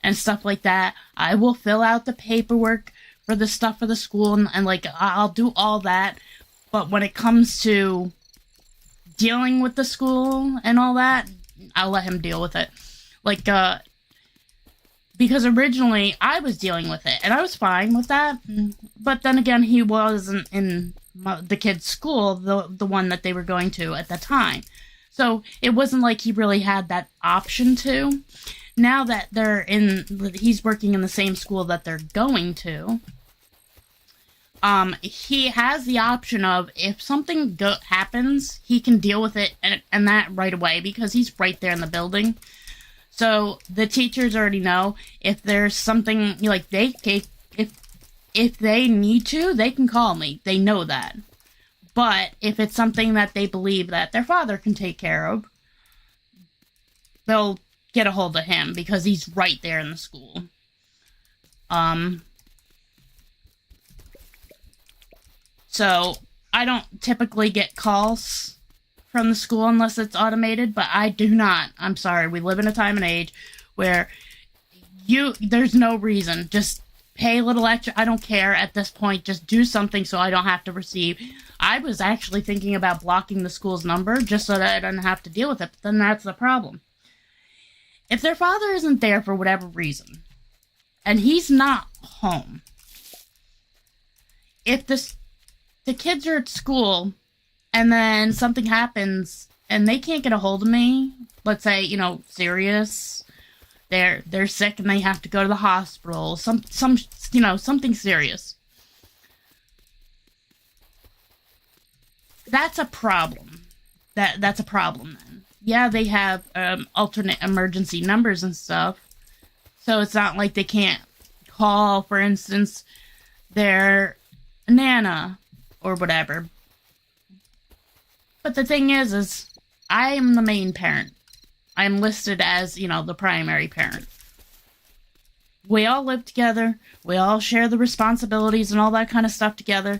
Speaker 1: and stuff like that. I will fill out the paperwork for the stuff for the school, and like, I'll do all that. But when it comes to dealing with the school and all that, I'll let him deal with it. Like, because originally I was dealing with it, and I was fine with that. But then again, he wasn't in the kid's school, the one that they were going to at the time. So it wasn't like he really had that option to. Now that he's working in the same school that they're going to, he has the option of, if something happens, he can deal with it and that right away, because he's right there in the building. So the teachers already know if there's something, like, if they need to, they can call me. They know that. But if it's something that they believe that their father can take care of, they'll get a hold of him because he's right there in the school. So I don't typically get calls from the school unless it's automated, but I do not. I'm sorry. We live in a time and age where there's no reason. Just pay a little extra. I don't care at this point. Just do something so I don't have to receive. I was actually thinking about blocking the school's number just so that I don't have to deal with it. But then that's the problem. If their father isn't there for whatever reason, and he's not home, if the kids are at school and then something happens and they can't get a hold of me, let's say, serious, they're sick and they have to go to the hospital, something serious, that's a problem. That's a problem then. Yeah, they have alternate emergency numbers and stuff, so it's not like they can't call, for instance, their Nana or whatever. But the thing is I am the main parent. I'm listed as, the primary parent. We all live together. We all share the responsibilities and all that kind of stuff together.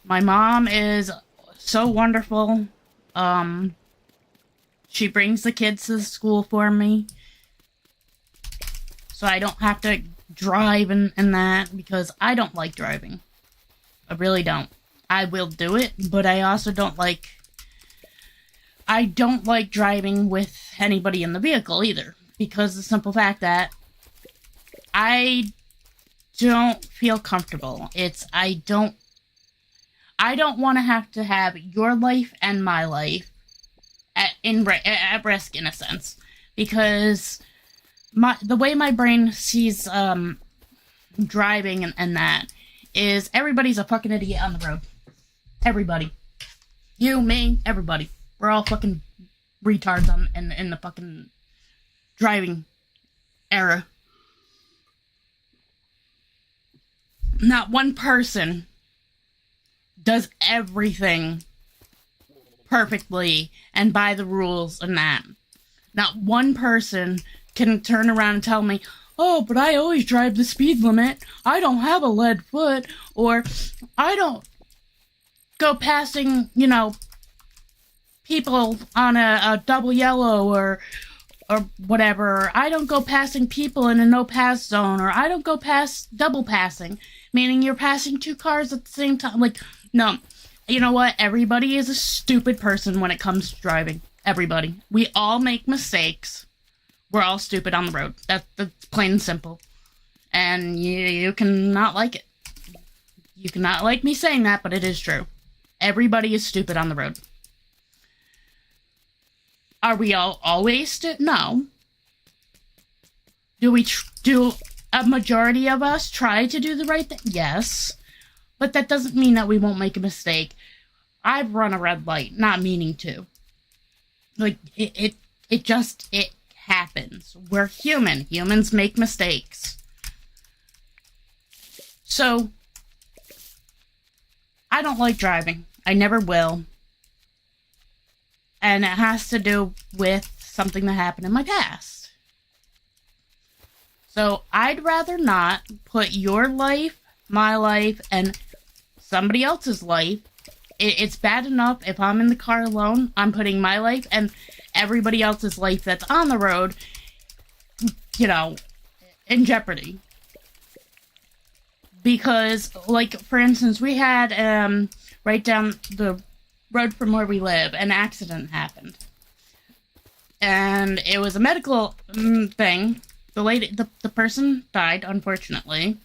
Speaker 1: My mom is so wonderful. She brings the kids to the school for me, so I don't have to drive and that, because I don't like driving. I really don't. I will do it, but I also don't like driving with anybody in the vehicle either, because the simple fact that I don't feel comfortable. I don't want to have your life and my life at risk, in a sense, because the way my brain sees driving and that is, everybody's a fucking idiot on the road. Everybody. You, me, everybody. We're all fucking retards in the fucking driving era. Not one person does everything perfectly and by the rules and that. Not one person can turn around and tell me, oh, but I always drive the speed limit. I don't have a lead foot. Or I don't go passing, people on a double yellow or whatever. I don't go passing people in a no-pass zone. Or I don't go past double passing, meaning you're passing two cars at the same time. Like, no. You know what? Everybody is a stupid person when it comes to driving. Everybody. We all make mistakes. We're all stupid on the road. That's plain and simple. And you cannot like it. You cannot like me saying that, but it is true. Everybody is stupid on the road. Are we all always stupid? No. Do a majority of us try to do the right thing? Yes. But that doesn't mean that we won't make a mistake. I've run a red light, not meaning to. Like, it happens. We're human. Humans make mistakes. So, I don't like driving. I never will. And it has to do with something that happened in my past. So, I'd rather not put your life, my life, and somebody else's life. It's bad enough if I'm in the car alone, I'm putting my life and everybody else's life that's on the road, in jeopardy. Because, like, for instance, we had, right down the road from where we live, an accident happened. And it was a medical thing. The person died, unfortunately.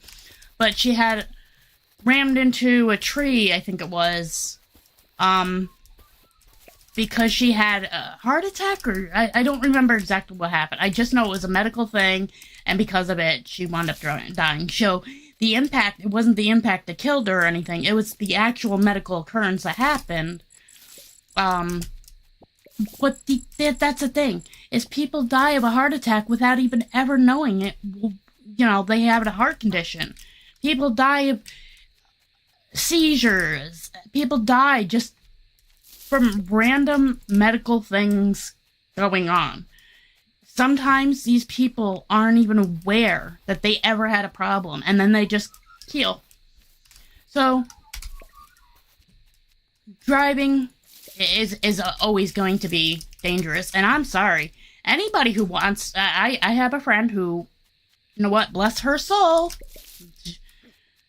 Speaker 1: But she had rammed into a tree, I think it was, because she had a heart attack, or I don't remember exactly what happened. I just know it was a medical thing, and because of it, she wound up dying. So the impact, it wasn't the impact that killed her or anything, it was the actual medical occurrence that happened. But that's the thing, is people die of a heart attack without even ever knowing it. They have a heart condition. People die of seizures. People die just from random medical things going on. Sometimes these people aren't even aware that they ever had a problem, and then they just heal. So, driving is always going to be dangerous, and I'm sorry. Anybody who wants... I have a friend who, bless her soul,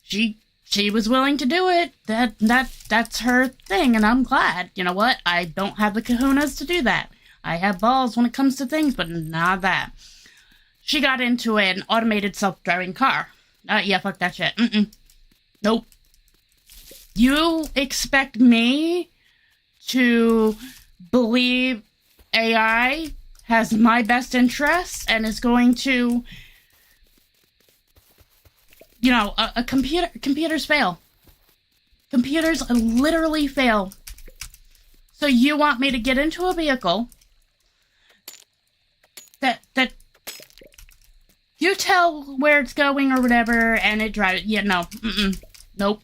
Speaker 1: she was willing to do it. That's her thing, and I'm glad. You know what? I don't have the kahunas to do that. I have balls when it comes to things, but not that. She got into an automated self-driving car. Yeah, fuck that shit. Nope. You expect me to believe AI has my best interests and is going to... computers fail. Computers literally fail. So you want me to get into a vehicle that you tell where it's going or whatever, and it drives... Yeah, no. Nope.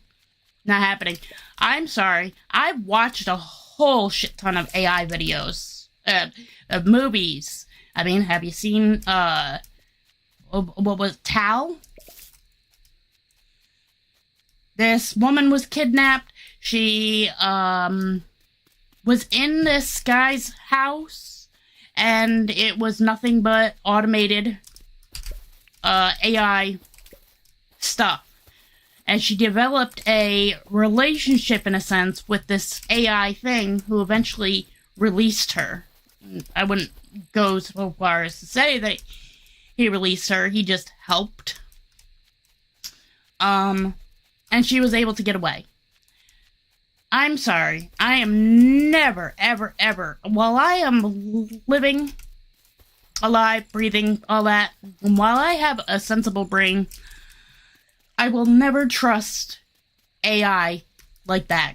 Speaker 1: Not happening. I'm sorry. I've watched a whole shit ton of AI videos. Of movies. I mean, have you seen, what was it, Tal? This woman was kidnapped. She, was in this guy's house, and it was nothing but automated, AI stuff. And she developed a relationship, in a sense, with this AI thing who eventually released her. I wouldn't go so far as to say that he released her. He just helped. And she was able to get away. I'm sorry. I am never, ever, ever, while I am living, alive, breathing, all that, and while I have a sensible brain, I will never trust AI like that.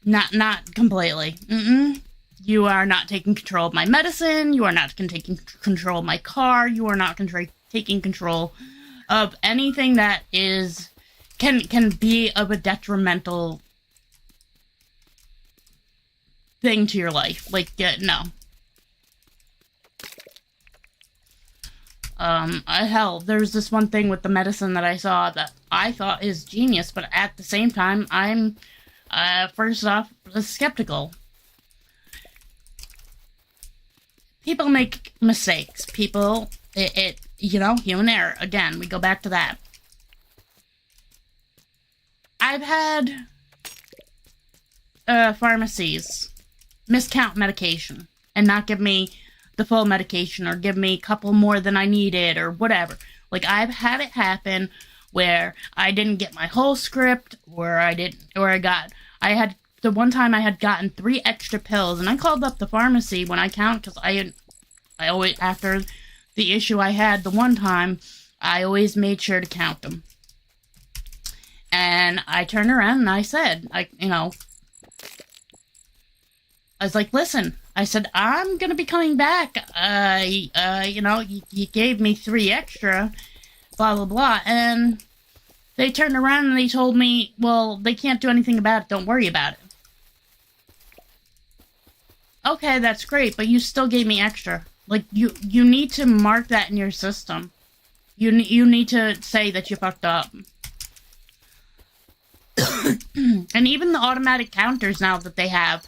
Speaker 1: Not completely. You are not taking control of my medicine. You are not taking control of my car. You are not taking control of anything that can be of a detrimental thing to your life. Like, no. Hell, there's this one thing with the medicine that I saw that I thought is genius, but at the same time, I'm, first off, skeptical. People make mistakes. People, human error. Again, we go back to that. I've had, pharmacies miscount medication and not give me the full medication or give me a couple more than I needed or whatever. Like, I've had it happen where I didn't get my whole script, I had the one time I had gotten 3 extra pills, and I called up the pharmacy when I count, because I always, after the issue I had the one time, I always made sure to count them. And I turned around and I said, I was like, listen, I said, I'm gonna be coming back, you gave me 3 extra, blah, blah, blah, and they turned around and they told me, well, they can't do anything about it, don't worry about it. Okay, that's great, but you still gave me extra. Like, you need to mark that in your system. You need to say that you fucked up. And even the automatic counters now that they have,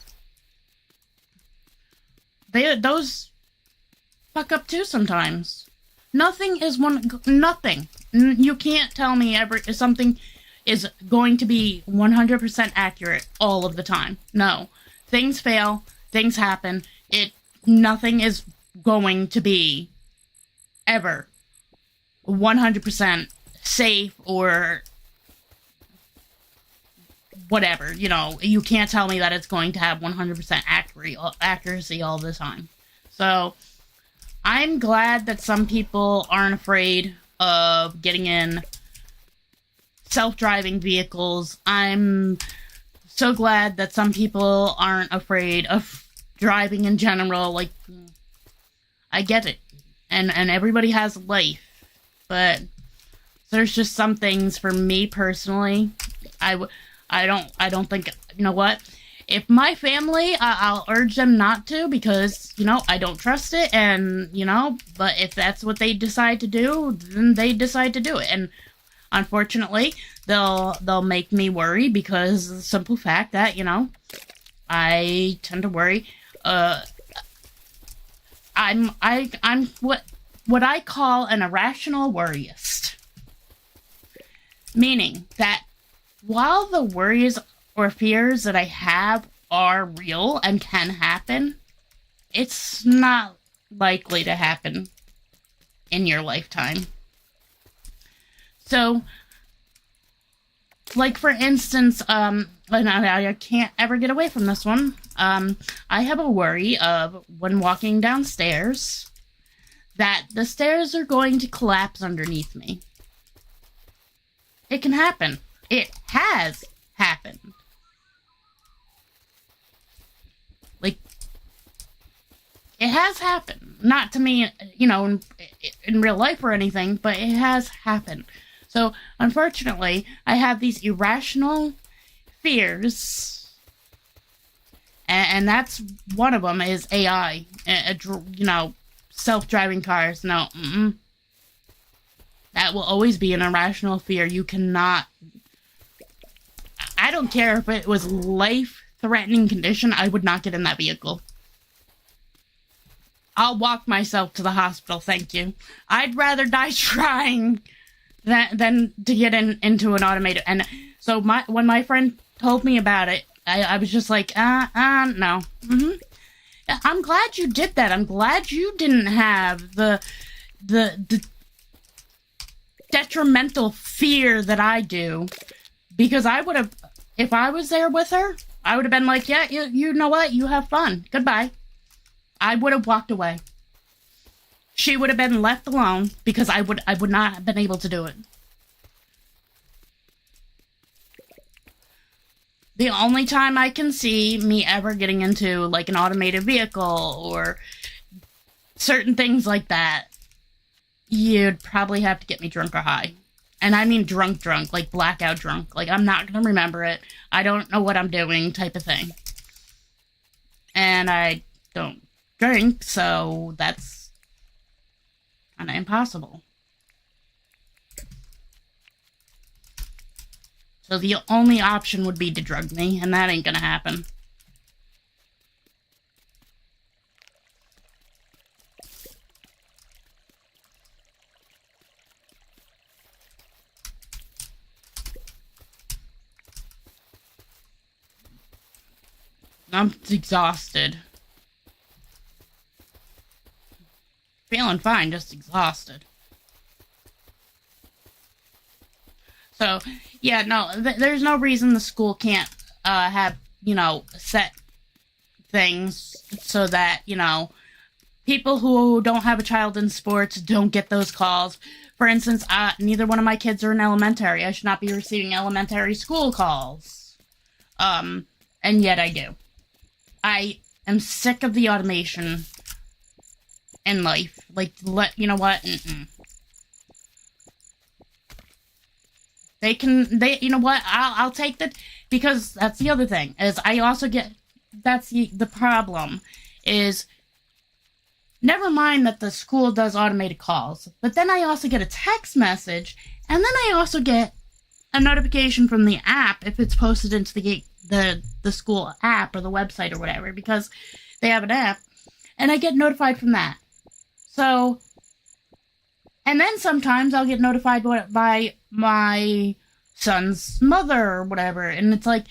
Speaker 1: those fuck up too sometimes. Nothing. You can't tell me something is going to be 100% accurate all of the time. No. Things fail. Things happen. Nothing is going to be ever 100% safe or whatever. You can't tell me that it's going to have 100% accuracy all the time. So, I'm glad that some people aren't afraid of getting in self-driving vehicles. I'm so glad that some people aren't afraid of driving in general. Like, I get it. And everybody has life. But there's just some things for me personally, I don't think, you know what? If my family, I'll urge them not to, because, I don't trust it, and, but if that's what they decide to do, then they decide to do it. And unfortunately, they'll make me worry, because of the simple fact that, I tend to worry. I'm what I call an irrational worryist. Meaning that while the worries or fears that I have are real and can happen, it's not likely to happen in your lifetime. So, like, for instance, and I can't ever get away from this one. I have a worry of, when walking downstairs, that the stairs are going to collapse underneath me. It can happen. It has happened. Like, it has happened. Not to me, in real life or anything, but it has happened. So, unfortunately, I have these irrational fears, and that's one of them is AI, self-driving cars. No, that will always be an irrational fear. You cannot, I don't care if it was life-threatening condition, I would not get in that vehicle. I'll walk myself to the hospital, thank you. I'd rather die trying than to get into an automated. And so when my friend told me about it, I was just like, no. I'm glad you did that. I'm glad you didn't have the detrimental fear that I do, because I would have, if I was there with her, I would have been like, yeah, you know what? You have fun. Goodbye. I would have walked away. She would have been left alone, because I would not have been able to do it. The only time I can see me ever getting into, like, an automated vehicle or certain things like that, you'd probably have to get me drunk or high. And I mean drunk, like blackout drunk. Like, I'm not going to remember it. I don't know what I'm doing type of thing. And I don't drink, so that's kind of impossible. So the only option would be to drug me, and that ain't going to happen. I'm exhausted. Feeling fine, just exhausted. So, yeah, no, there's no reason the school can't have, set things so that, people who don't have a child in sports don't get those calls. For instance, neither one of my kids are in elementary. I should not be receiving elementary school calls. And yet I do. I am sick of the automation in life. Like, you know what? You know what? I'll take that, because that's the other thing, is I also get, that's the problem, is, never mind that the school does automated calls, but then I also get a text message, and then I also get a notification from the app if it's posted into the school app or the website or whatever, because they have an app, and I get notified from that. So, and then sometimes I'll get notified by my son's mother or whatever, and it's like,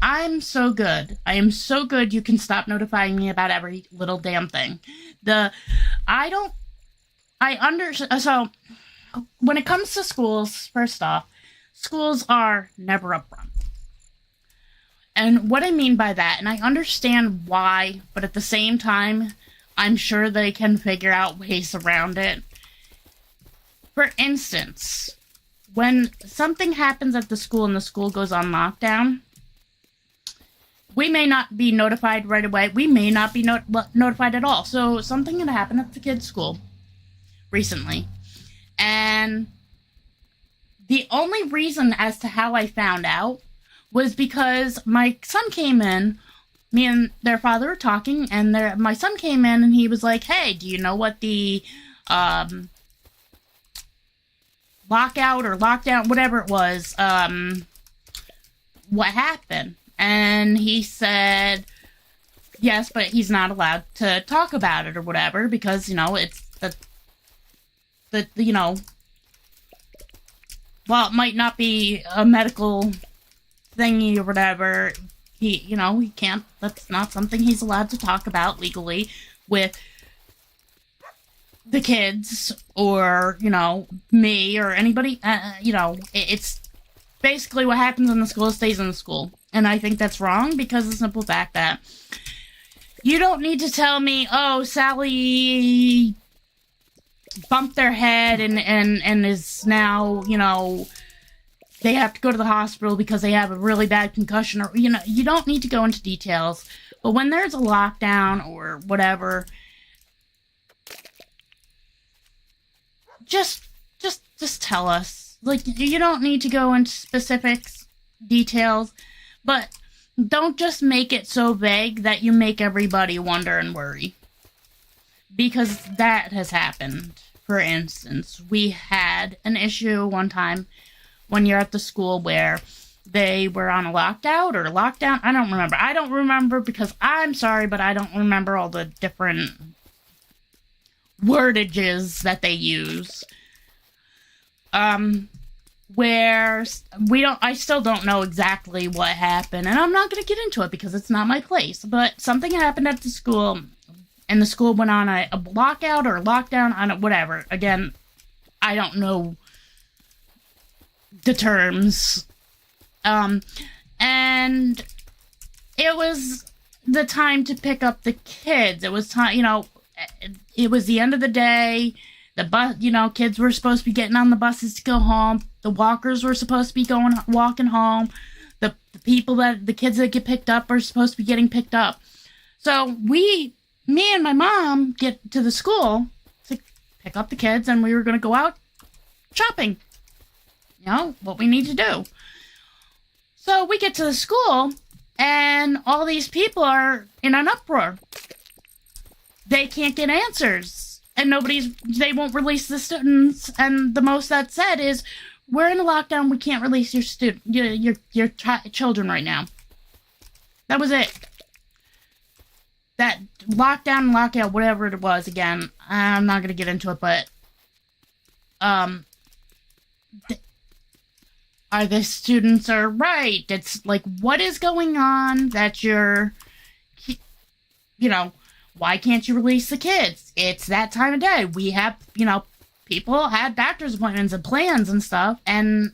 Speaker 1: I'm so good. I am so good, you can stop notifying me about every little damn thing. So, when it comes to schools, first off, schools are never upfront. And what I mean by that, and I understand why, but at the same time, I'm sure they can figure out ways around it. For instance, when something happens at the school and the school goes on lockdown, we may not be notified right away. We may not be notified at all. So something had happened at the kids' school recently. And the only reason as to how I found out was because my son came in, me and their father were talking, and my son came in and he was like, hey, do you know what the lockout or lockdown, whatever it was, what happened? And he said, yes, but he's not allowed to talk about it or whatever, because, it's while it might not be a medical thingy or whatever, he can't, that's not something he's allowed to talk about legally with the kids or, me or anybody, it's basically what happens in the school stays in the school. And I think that's wrong, because of the simple fact that you don't need to tell me, oh, Sally bumped their head and is now, they have to go to the hospital because they have a really bad concussion, or, you don't need to go into details. But when there's a lockdown or whatever, just tell us. Like, you don't need to go into specifics, details, but don't just make it so vague that you make everybody wonder and worry. Because that has happened. For instance, we had an issue one time when you're at the school where they were on a lockdown. I don't remember because I'm sorry, but I don't remember all the different wordages that they use. Where I still don't know exactly what happened, and I'm not going to get into it because it's not my place, but something happened at the school, and the school went on a lockout or lockdown on it, whatever. Again, I don't know the terms. And it was the time to pick up the kids. It was time, it was the end of the day. The bus, kids were supposed to be getting on the buses to go home. The walkers were supposed to be walking home. The people the kids that get picked up are supposed to be getting picked up. So me and my mom get to the school to pick up the kids, and we were going to go out shopping. You know, what we need to do. So we get to the school, and all these people are in an uproar. They can't get answers, and they won't release the students, and the most that's said is, we're in a lockdown, we can't release your children right now. That was it. That lockdown, lockout, whatever it was, again, I'm not going to get into it, but, the students are right. It's like, what is going on that why can't you release the kids? It's that time of day. We have, people had doctor's appointments and plans and stuff, and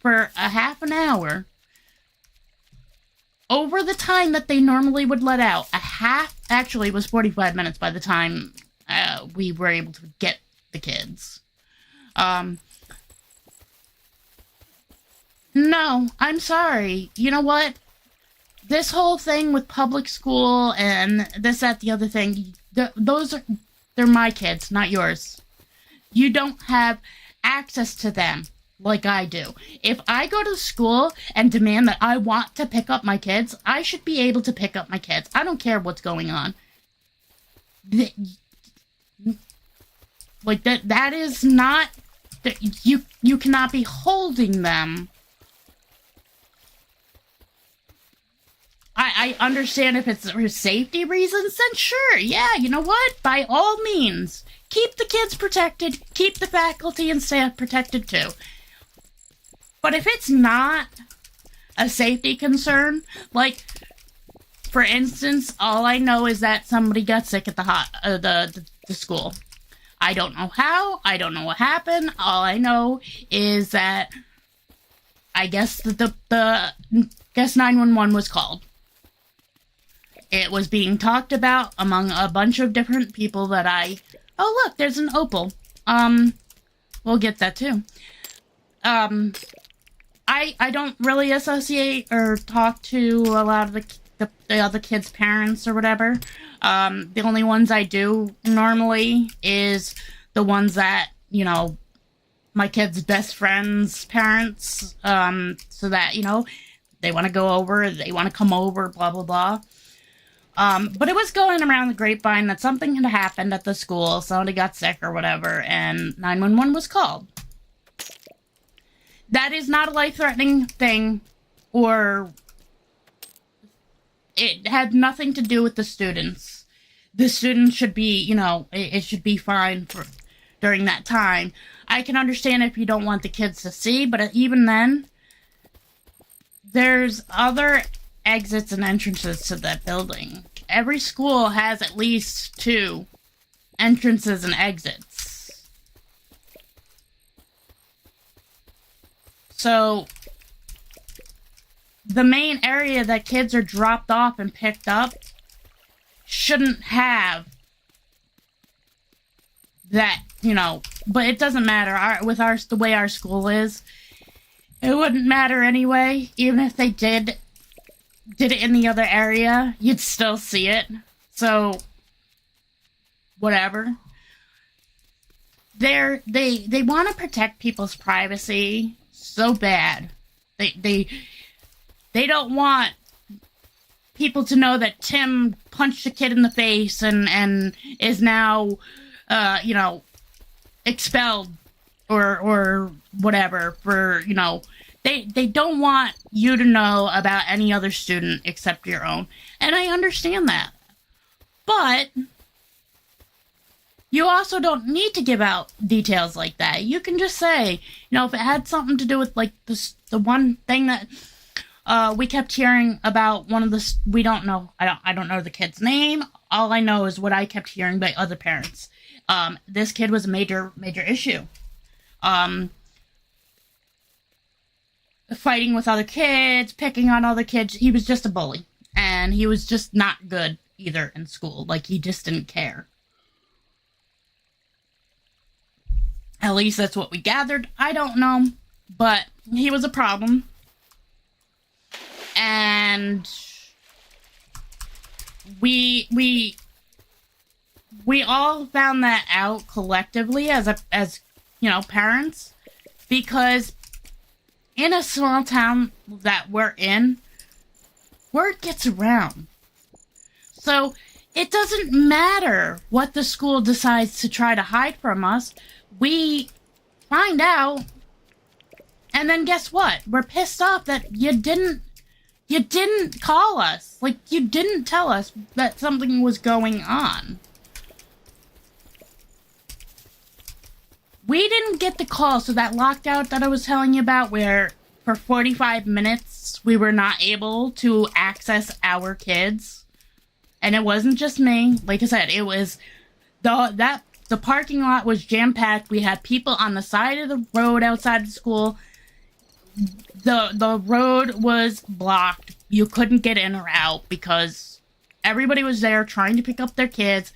Speaker 1: for a half an hour, over the time that they normally would let out, actually it was 45 minutes by the time we were able to get the kids. No, I'm sorry. You know what? This whole thing with public school and this, that, the other thing, they're my kids, not yours. You don't have access to them like I do. If I go to school and demand that I want to pick up my kids, I should be able to pick up my kids. I don't care what's going on. Like, that is not... You cannot be holding them. I understand if it's for safety reasons, then sure, yeah, you know what? By all means, keep the kids protected, keep the faculty and staff protected too. But if it's not a safety concern, like, for instance, all I know is that somebody got sick at the school. I don't know how, I don't know what happened, all I know is that I guess the 911 was called. It was being talked about among a bunch of different people that oh look, there's an opal. We'll get that too. I don't really associate or talk to a lot of the other kids' parents or whatever. The only ones I do normally is the ones that, my kids' best friends' parents, so that, they want to go over, they want to come over, blah, blah, blah. But it was going around the grapevine that something had happened at the school, somebody got sick or whatever, and 911 was called. That is not a life-threatening thing, or it had nothing to do with the students. The students should be, it should be fine during that time. I can understand if you don't want the kids to see, but even then, there's other exits and entrances to that building. Every school has at least 2 entrances and exits. So, the main area that kids are dropped off and picked up shouldn't have that, but it doesn't matter. The way our school is, it wouldn't matter anyway. Even if they did it in the other area, you'd still see it. So, whatever. They want to protect people's privacy so bad. They don't want people to know that Tim punched a kid in the face and is now, expelled or whatever for, They don't want you to know about any other student except your own. And I understand that. But you also don't need to give out details like that. You can just say, if it had something to do with, like, the one thing that we kept hearing about one of the... We don't know. I don't know the kid's name. All I know is what I kept hearing by other parents. This kid was a major issue. Fighting with other kids, picking on other kids. He was just a bully. And he was just not good either in school. Like, he just didn't care. At least that's what we gathered. I don't know. But he was a problem. and we all found that out collectively as parents, because in a small town that we're in, word gets around. So it doesn't matter what the school decides to try to hide from us. We find out, and then guess what? We're pissed off that you didn't call us. Like, you didn't tell us that something was going on. We didn't get the call, so that lockout that I was telling you about, where for 45 minutes we were not able to access our kids. And it wasn't just me. Like I said, it was the parking lot was jam-packed. We had people on the side of the road outside the school. The road was blocked. You couldn't get in or out because everybody was there trying to pick up their kids,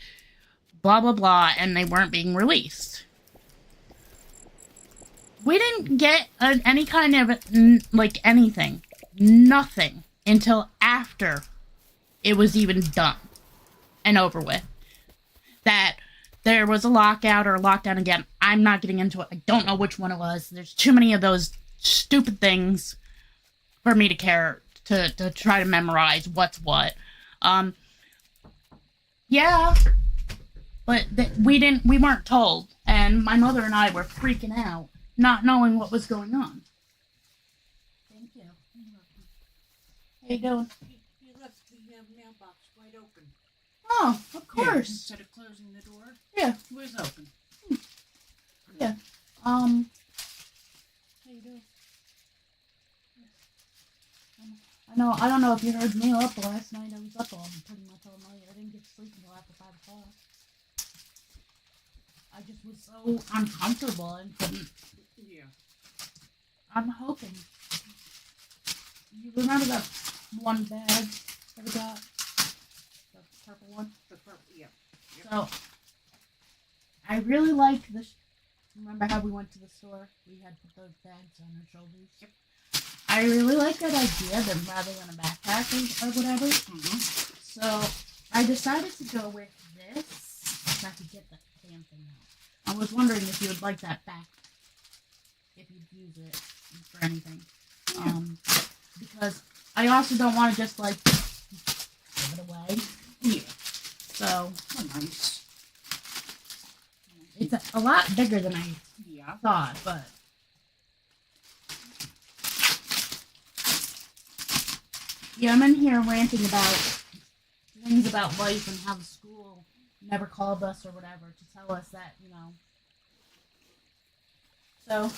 Speaker 1: blah, blah, blah, and they weren't being released. We didn't get any kind of, anything. Nothing. Until after it was even done and over with. That there was a lockout or a lockdown again. I'm not getting into it. I don't know which one it was. There's too many of those stupid things for me to care to try to memorize what's what. Yeah, but we weren't told, and my mother and I were freaking out, not knowing what was going on. Thank you. How you doing?
Speaker 2: You left the mailbox wide open.
Speaker 1: Oh, of course.
Speaker 2: Yeah, instead of closing the door,
Speaker 1: Yeah.
Speaker 2: it was open.
Speaker 1: Yeah. How you doing? I don't know if you heard me up last night. I was up pretty much all night. I didn't get to sleep until after 5 o'clock. I just was so uncomfortable and couldn't.
Speaker 2: Yeah.
Speaker 1: I'm hoping. You remember that one bag that we got? The purple one?
Speaker 2: The purple, yeah. Yep.
Speaker 1: So, I really like this. Remember how we went to the store? We had put those bags on our shoulders?
Speaker 2: Yep.
Speaker 1: I really like that idea, that rather than a backpack or whatever.
Speaker 2: Mm-hmm.
Speaker 1: So, I decided to go with this. If I could get the damn thing out. I was wondering if you would like that back. If you'd use it for anything.
Speaker 2: Yeah.
Speaker 1: Because I also don't want to just, give it away.
Speaker 2: Yeah.
Speaker 1: So,
Speaker 2: Oh, nice.
Speaker 1: it's a lot bigger than I
Speaker 2: Yeah.
Speaker 1: thought, but... Yeah, I'm in here ranting about things about life and how the school never called us or whatever to tell us that, So,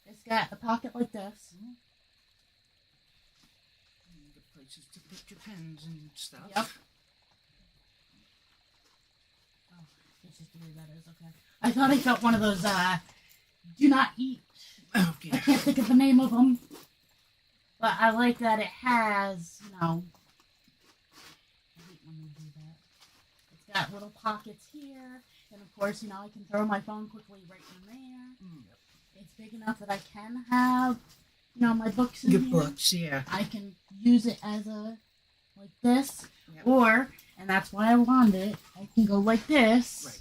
Speaker 1: it's got a pocket like this.
Speaker 2: The places to put your pens and stuff.
Speaker 1: Yep. Oh, it's just the way that is, okay. I thought I felt one of those, do not eat.
Speaker 2: Oh,
Speaker 1: I
Speaker 2: yeah.
Speaker 1: can't think of the name of them. But I like that it has, I hate when they do that. It's got little pockets here. And of course, I can throw my phone quickly right in there.
Speaker 2: Mm.
Speaker 1: It's big enough that I can have, my books in
Speaker 2: Your
Speaker 1: here.
Speaker 2: books, yeah.
Speaker 1: I can use it as like this.
Speaker 2: Yep.
Speaker 1: Or, and that's why I wanted it, I can go like this.
Speaker 2: Right.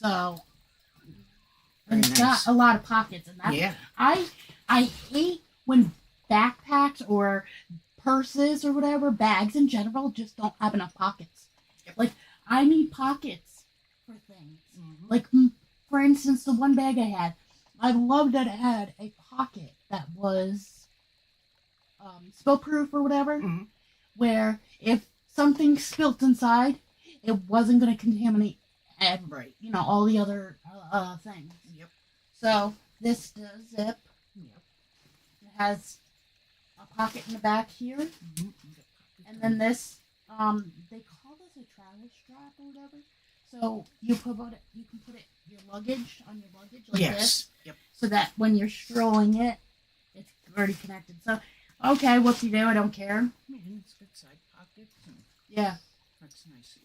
Speaker 1: So,
Speaker 2: Very
Speaker 1: it's
Speaker 2: nice.
Speaker 1: got a lot of pockets. And
Speaker 2: Yeah.
Speaker 1: I hate when backpacks or purses or whatever, bags in general, just don't have enough pockets.
Speaker 2: Yep.
Speaker 1: Like, I need pockets for things.
Speaker 2: Mm-hmm.
Speaker 1: Like, for instance, the one bag I had, I loved that it had a pocket that was spill-proof or whatever,
Speaker 2: Mm-hmm.
Speaker 1: where if something spilt inside, it wasn't going to contaminate
Speaker 2: Right.
Speaker 1: all the other things.
Speaker 2: Yep.
Speaker 1: So, this does zip.
Speaker 2: Yep.
Speaker 1: It has a pocket in the back here.
Speaker 2: Mm-hmm.
Speaker 1: And then this, they call this a travel strap or whatever. So you can put your luggage on your luggage like
Speaker 2: Yes.
Speaker 1: this.
Speaker 2: Yep.
Speaker 1: So that when you're strolling it, it's already connected. So, okay, whoopsie-doo, I don't care.
Speaker 2: Yeah, it's good side pockets. And
Speaker 1: Yeah.
Speaker 2: that's nice.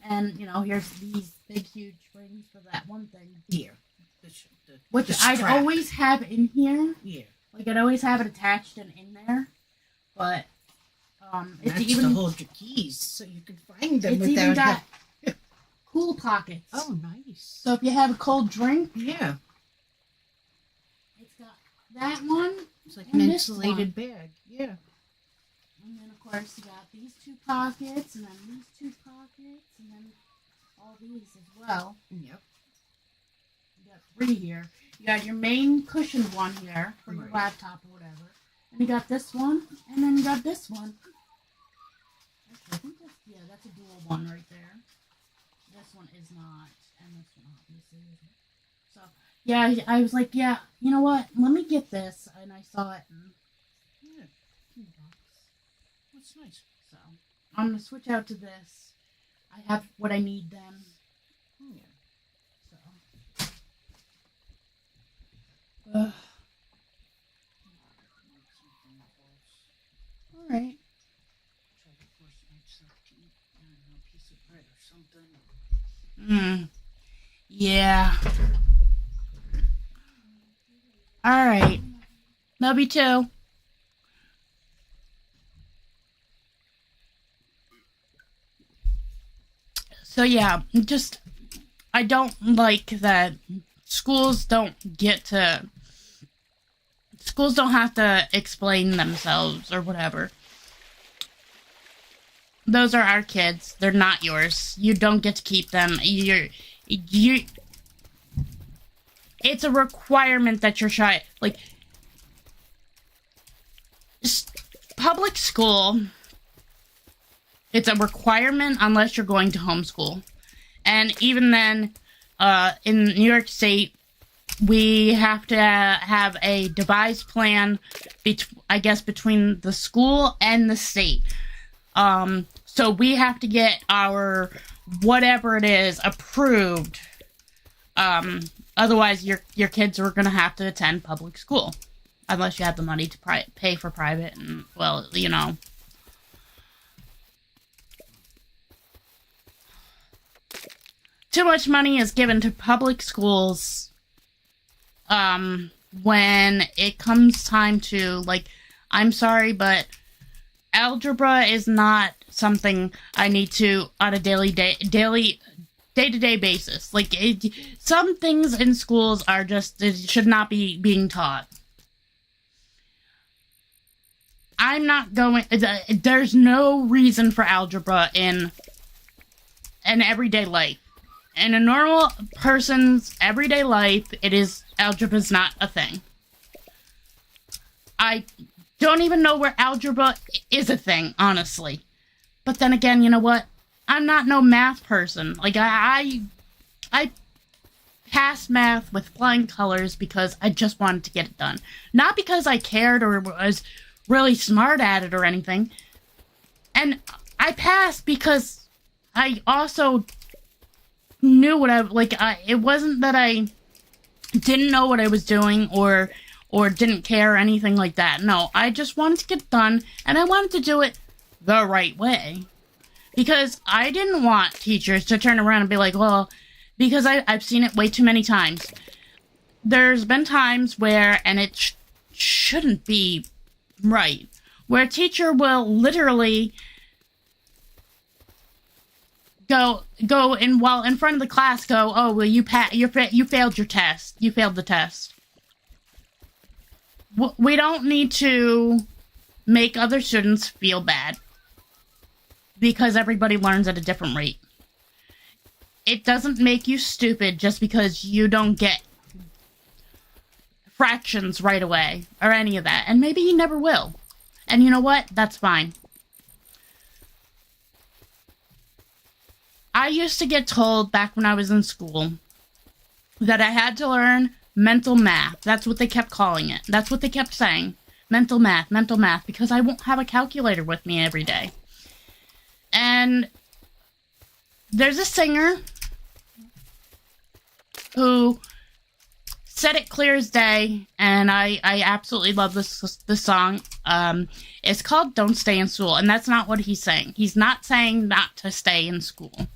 Speaker 1: And, here's these big, huge springs for that one thing.
Speaker 2: Yeah.
Speaker 1: Which
Speaker 2: the
Speaker 1: I'd
Speaker 2: strap.
Speaker 1: always have in here.
Speaker 2: Yeah.
Speaker 1: Like, I'd always have it attached and in there. But it's
Speaker 2: That's
Speaker 1: even
Speaker 2: to hold your keys so you can find them
Speaker 1: it's even
Speaker 2: without.
Speaker 1: got cool pockets.
Speaker 2: Oh, nice.
Speaker 1: So if you have a cold drink,
Speaker 2: Yeah,
Speaker 1: it's got that one.
Speaker 2: it's like
Speaker 1: And
Speaker 2: an
Speaker 1: this
Speaker 2: insulated bag. Yeah.
Speaker 1: And then, of course, you got these two pockets, and then these two pockets, and then all these as well.
Speaker 2: Yep.
Speaker 1: You got three here. You got your main cushioned one here for your
Speaker 2: Right.
Speaker 1: laptop or whatever. And you got this one, and then you got this one. Actually, I think that's a dual one right there. This one is not, and this one obviously isn't. So, yeah, I was like, yeah, you know what? Let me get this. And I saw it, and
Speaker 2: Yeah,
Speaker 1: $2.
Speaker 2: that's nice.
Speaker 1: So I'm gonna switch out to this. I have what I need then.
Speaker 2: Yeah.
Speaker 1: So. All right.
Speaker 2: Try to force myself to eat, I don't know, a piece of bread or something.
Speaker 1: Yeah. All right. Love you too. So yeah, just I don't like that schools don't have to explain themselves or whatever. Those are our kids. They're not yours. You don't get to keep them. It's a requirement that your child, like, public school, it's a requirement unless you're going to homeschool. And even then, in New York State, we have to have a devised plan, between the school and the state. So we have to get our whatever it is approved. Otherwise, your kids are going to have to attend public school, unless you have the money to pay for private. And well, you know. Too much money is given to public schools when it comes time to, like, I'm sorry, but algebra is not something I need to on a day-to-day basis. Like, some things in schools are just, it should not be being taught. I'm not going, there's no reason for algebra in an everyday life. In a normal person's everyday life, algebra is not a thing. I don't even know where algebra is a thing, honestly. But then again, you know what? I'm not no math person. Like, I passed math with flying colors because I just wanted to get it done. Not because I cared or was really smart at it or anything. And I passed because I also knew what it wasn't that I didn't know what I was doing or didn't care or anything like that. No, I just wanted to get it done, and I wanted to do it the right way. Because I didn't want teachers to turn around and be like, well, because I've seen it way too many times. There's been times where, and it shouldn't be right, where a teacher will literally go and while in front of the class go, oh, well, you failed your test. You failed the test. We don't need to make other students feel bad because everybody learns at a different rate. It doesn't make you stupid just because you don't get fractions right away or any of that. And maybe you never will. And you know what? That's fine. I used to get told back when I was in school that I had to learn mental math. That's what they kept calling it. That's what they kept saying. Mental math, because I won't have a calculator with me every day. And there's a singer who said it clear as day, and I absolutely love this song. It's called Don't Stay in School, and that's not what he's saying. He's not saying not to stay in school.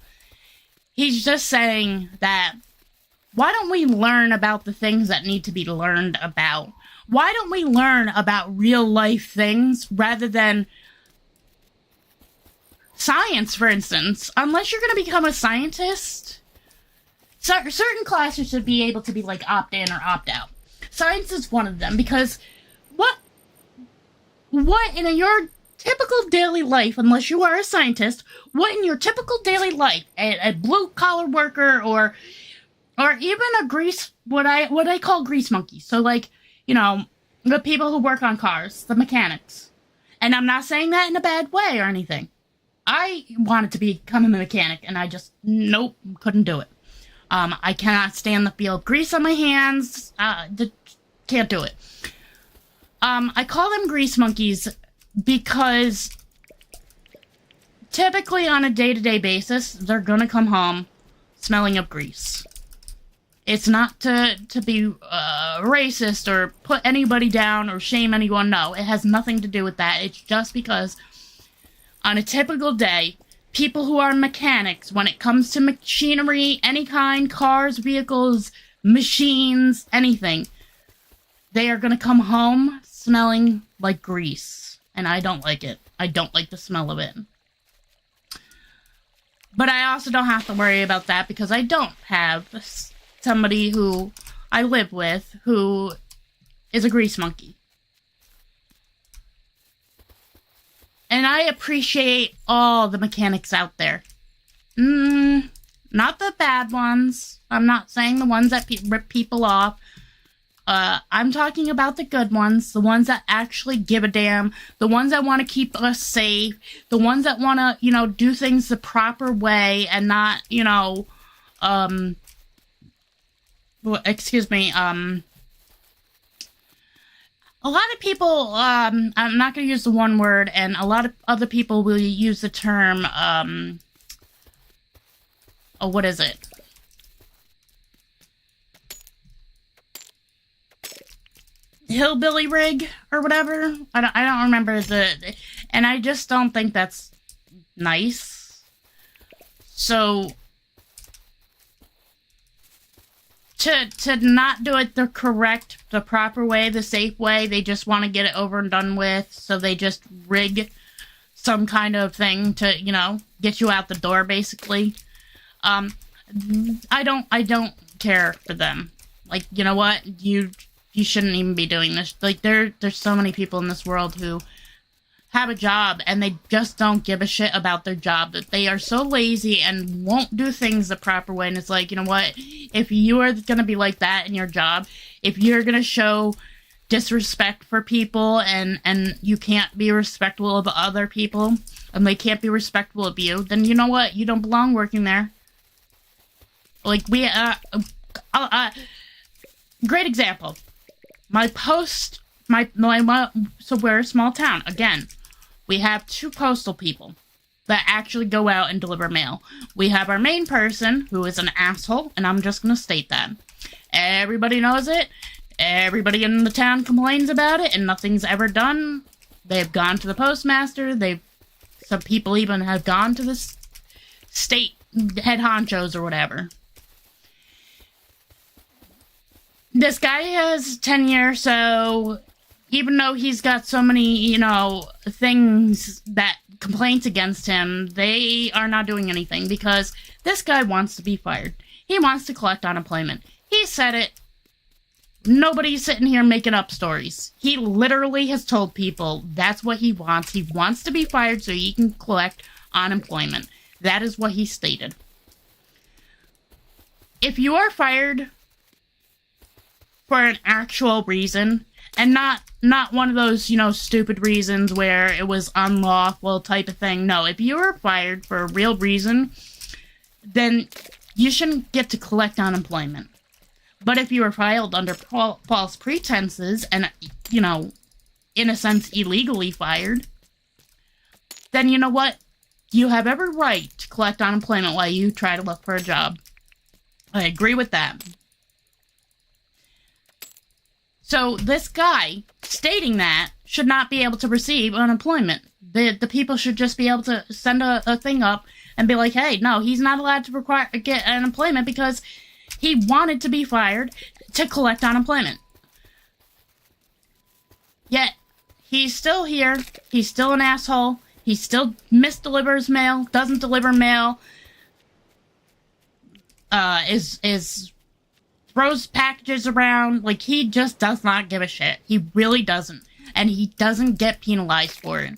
Speaker 1: He's just saying that, why don't we learn about the things that need to be learned about? Why don't we learn about real life things rather than science, for instance? Unless you're going to become a scientist, certain classes should be able to be like opt in or opt out. Science is one of them, because what in your typical daily life, unless you are a scientist, what in your typical daily life, a blue collar worker or even a what I call grease monkey. So like, you know, the people who work on cars, the mechanics. And I'm not saying that in a bad way or anything. I wanted to become a mechanic, and I just, nope, couldn't do it. I cannot stand the feel of grease on my hands. Can't do it. I call them grease monkeys because typically on a day-to-day basis, they're gonna come home smelling of grease. It's not to be racist or put anybody down or shame anyone. No, it has nothing to do with that. It's just because on a typical day, people who are mechanics, when it comes to machinery, any kind, cars, vehicles, machines, anything, they are going to come home smelling like grease. And I don't like it. I don't like the smell of it. But I also don't have to worry about that because I don't have somebody who I live with who is a grease monkey. And I appreciate all the mechanics out there. Not the bad ones. I'm not saying the ones that rip people off. I'm talking about the good ones. The ones that actually give a damn. The ones that want to keep us safe. The ones that want to, you know, do things the proper way and not, you know, a lot of people, I'm not going to use the one word, and a lot of other people will use the term, what is it? Hillbilly rig, or whatever? I don't remember and I just don't think that's nice. So, to not do it the proper way, the safe way, they just want to get it over and done with, so they just rig some kind of thing to, you know, get you out the door, basically. I don't care for them. Like, you know what? You shouldn't even be doing this. Like, there's so many people in this world who have a job and they just don't give a shit about their job, that they are so lazy and won't do things the proper way. And it's like, you know what, if you are gonna be like that in your job, if you're gonna show disrespect for people and you can't be respectful of other people and they can't be respectful of you, then you know what, you don't belong working there. Like, great example, so we're a small town. Again, we have 2 postal people that actually go out and deliver mail. We have our main person, who is an asshole, and I'm just going to state that. Everybody knows it. Everybody in the town complains about it, and nothing's ever done. They've gone to the postmaster. Some people even have gone to the state head honchos or whatever. This guy has tenure, so even though he's got so many, you know, complaints against him, they are not doing anything because this guy wants to be fired. He wants to collect unemployment. He said it. Nobody's sitting here making up stories. He literally has told people that's what he wants. He wants to be fired so he can collect unemployment. That is what he stated. If you are fired for an actual reason, and not one of those, you know, stupid reasons where it was unlawful type of thing. No, if you were fired for a real reason, then you shouldn't get to collect unemployment. But if you were fired under false pretenses and, you know, in a sense illegally fired, then you know what? You have every right to collect unemployment while you try to look for a job. I agree with that. So this guy stating that should not be able to receive unemployment. The people should just be able to send a thing up and be like, hey, no, he's not allowed to get unemployment because he wanted to be fired to collect unemployment. Yet, he's still here. He's still an asshole. He still misdelivers mail, doesn't deliver mail, is throws packages around. Like, he just does not give a shit. He really doesn't. And he doesn't get penalized for it.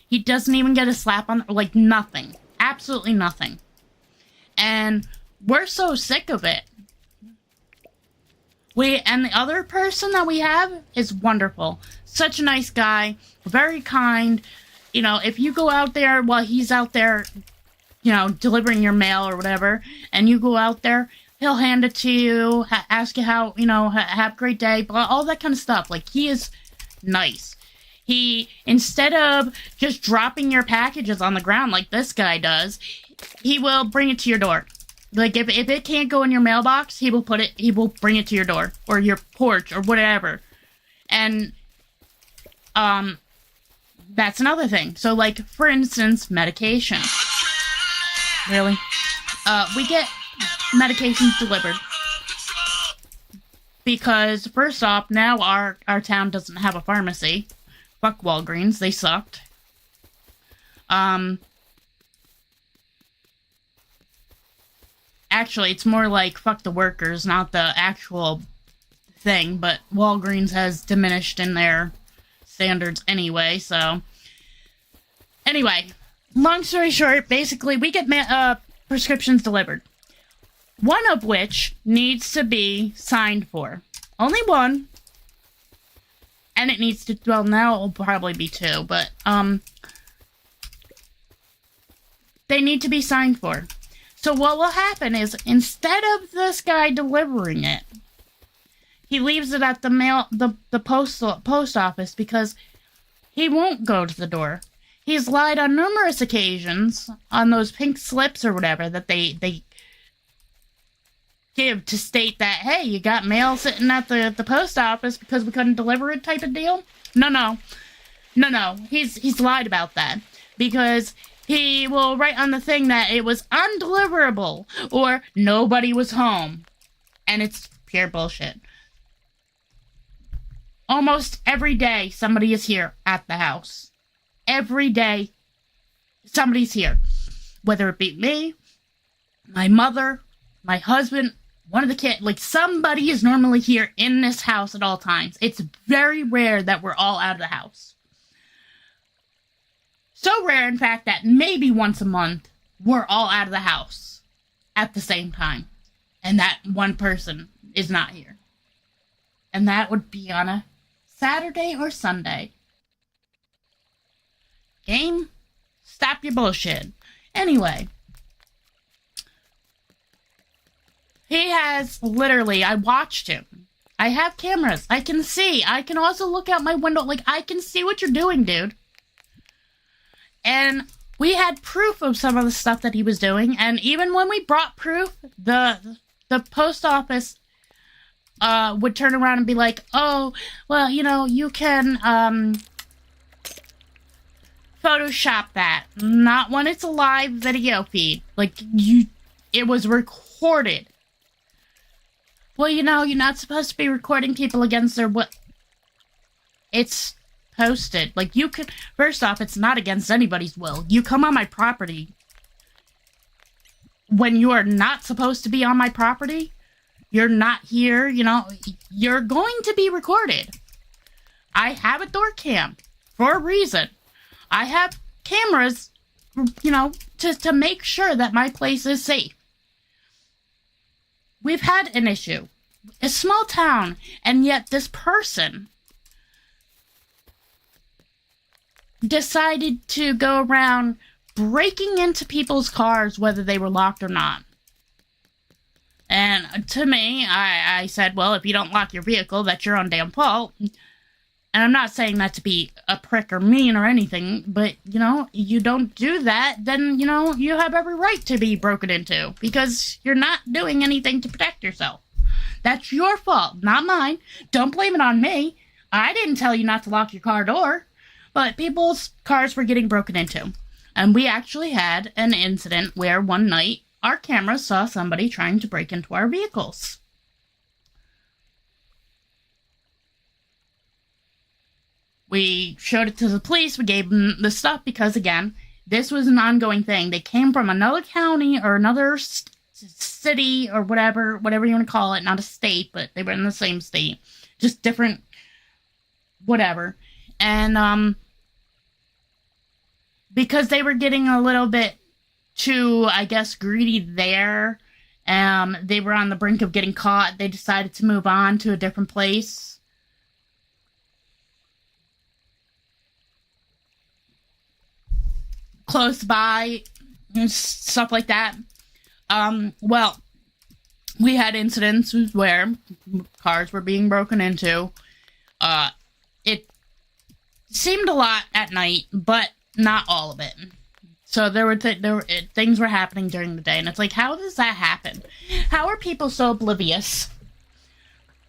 Speaker 1: He doesn't even get a slap on, like, nothing. Absolutely nothing. And we're so sick of it. And the other person that we have is wonderful. Such a nice guy. Very kind. You know, if you go out there while he's out there, you know, delivering your mail or whatever, and you go out there, he'll hand it to you, ask you how, you know, have a great day, blah, all that kind of stuff. Like, he is nice. He, instead of just dropping your packages on the ground like this guy does, he will bring it to your door. Like, if it can't go in your mailbox, he will bring it to your door, or your porch, or whatever. And, that's another thing. So, like, for instance, medication. Really? We get medications delivered. Because, first off, now our town doesn't have a pharmacy. Fuck Walgreens, they sucked. Actually, it's more like fuck the workers, not the actual thing, but Walgreens has diminished in their standards anyway, so. Anyway, long story short, basically, we get prescriptions delivered. One of which needs to be signed for. Only one. And it needs to, well, now it will probably be two, but, they need to be signed for. So what will happen is, instead of this guy delivering it, he leaves it at the post office because he won't go to the door. He's lied on numerous occasions on those pink slips or whatever that they give to state that, hey, you got mail sitting at the post office because we couldn't deliver it type of deal. No. He's lied about that because he will write on the thing that it was undeliverable or nobody was home. And it's pure bullshit. Almost every day, somebody is here at the house. Every day, somebody's here. Whether it be me, my mother, my husband, one of the kids. Like, somebody is normally here in this house at all times. It's very rare that we're all out of the house. So rare, in fact, that maybe once a month, we're all out of the house at the same time. And that one person is not here. And that would be on a Saturday or Sunday. Game, stop your bullshit. Anyway. He has literally, I watched him. I have cameras. I can see. I can also look out my window. Like, I can see what you're doing, dude. And we had proof of some of the stuff that he was doing. And even when we brought proof, the post office would turn around and be like, oh, well, you know, you can Photoshop that. Not when it's a live video feed. Like, it was recorded. Well, you know, you're not supposed to be recording people against their what? It's posted. Like, you could, first off, it's not against anybody's will. You come on my property when you are not supposed to be on my property. You're not here, you know, you're going to be recorded. I have a door cam for a reason. I have cameras, you know, to make sure that my place is safe. We've had an issue. A small town, and yet this person decided to go around breaking into people's cars, whether they were locked or not. And to me, I said, well, if you don't lock your vehicle, that's your own damn fault. And I'm not saying that to be a prick or mean or anything, but, you know, you don't do that, then, you know, you have every right to be broken into, because you're not doing anything to protect yourself. That's your fault, not mine. Don't blame it on me. I didn't tell you not to lock your car door, but people's cars were getting broken into. And we actually had an incident where one night our camera saw somebody trying to break into our vehicles. We showed it to the police. We gave them the stuff because, again, this was an ongoing thing. They came from another county or another city or whatever you want to call it. Not a state, but they were in the same state. Just different whatever. And because they were getting a little bit too, I guess, greedy there, they were on the brink of getting caught. They decided to move on to a different place. Close by, and stuff like that. Well, we had incidents where cars were being broken into. It seemed a lot at night, but not all of it. So there were things were happening during the day, and it's like, how does that happen? How are people so oblivious?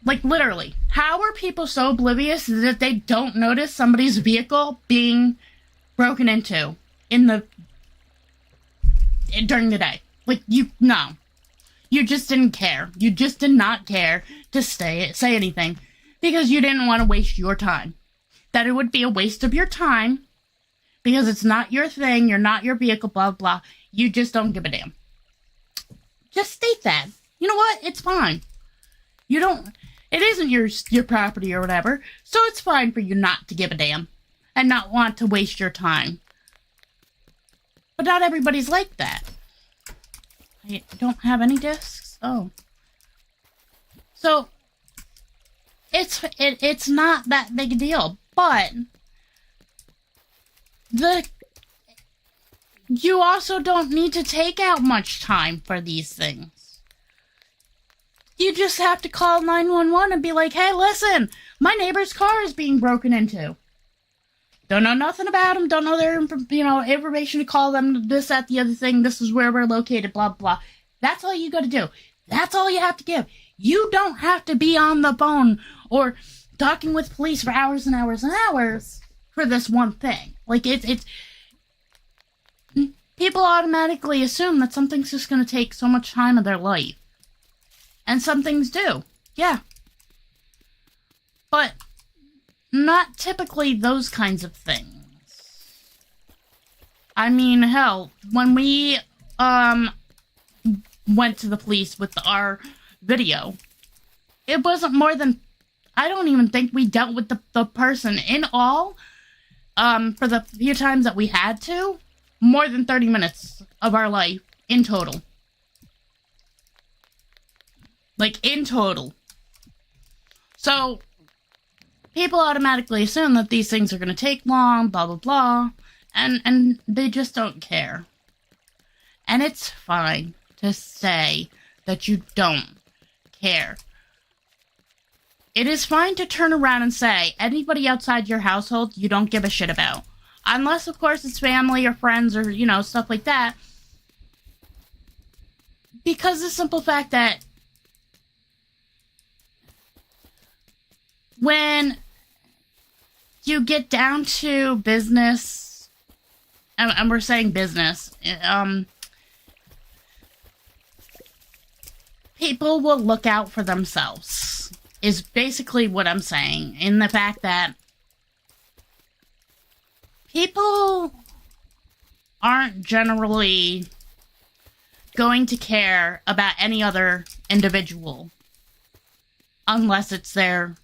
Speaker 1: Like, literally, how are people so oblivious that they don't notice somebody's vehicle being broken into during the day? Like, no. You just didn't care. You just did not care to say anything because you didn't want to waste your time. That it would be a waste of your time because it's not your thing, you're not your vehicle, blah, blah. You just don't give a damn. Just state that. You know what? It's fine. It isn't your property or whatever, so it's fine for you not to give a damn and not want to waste your time. But not everybody's like that. I don't have any discs? Oh. So, it's not that big a deal, but you also don't need to take out much time for these things. You just have to call 911 and be like, hey, listen, my neighbor's car is being broken into. Don't know nothing about them, don't know their information to call them, this, that, the other thing, this is where we're located, blah, blah. That's all you gotta do. That's all you have to give. You don't have to be on the phone or talking with police for hours and hours and hours for this one thing. Like, it's people automatically assume that something's just gonna take so much time of their life. And some things do. Yeah. But not typically those kinds of things. I mean, hell, when we went to the police with our video, it wasn't more than, I don't even think we dealt with the person in all, for the few times that we had to, more than 30 minutes of our life in total. Like, in total. So, people automatically assume that these things are going to take long, blah, blah, blah, and they just don't care. And it's fine to say that you don't care. It is fine to turn around and say, anybody outside your household you don't give a shit about. Unless, of course, it's family or friends or, stuff like that. Because the simple fact that when you get down to business, and we're saying business, people will look out for themselves, is basically what I'm saying, in the fact that people aren't generally going to care about any other individual unless it's their...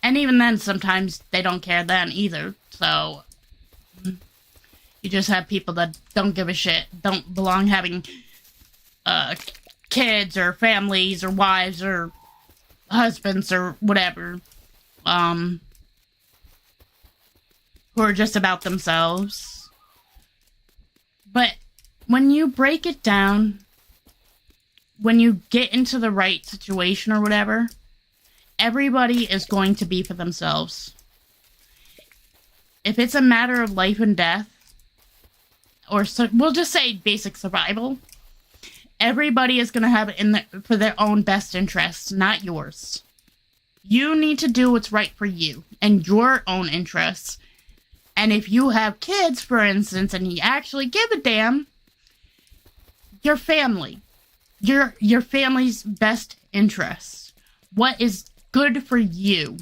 Speaker 1: And even then, sometimes they don't care then either. So, you just have people that don't give a shit, don't belong having kids or families or wives or husbands or whatever, who are just about themselves. But when you break it down, when you get into the right situation or whatever, everybody is going to be for themselves. If it's a matter of life and death, or we'll just say basic survival, everybody is going to have it for their own best interests, not yours. You need to do what's right for you and your own interests. And if you have kids, for instance, and you actually give a damn, your family, your family's best interests, what is good for you,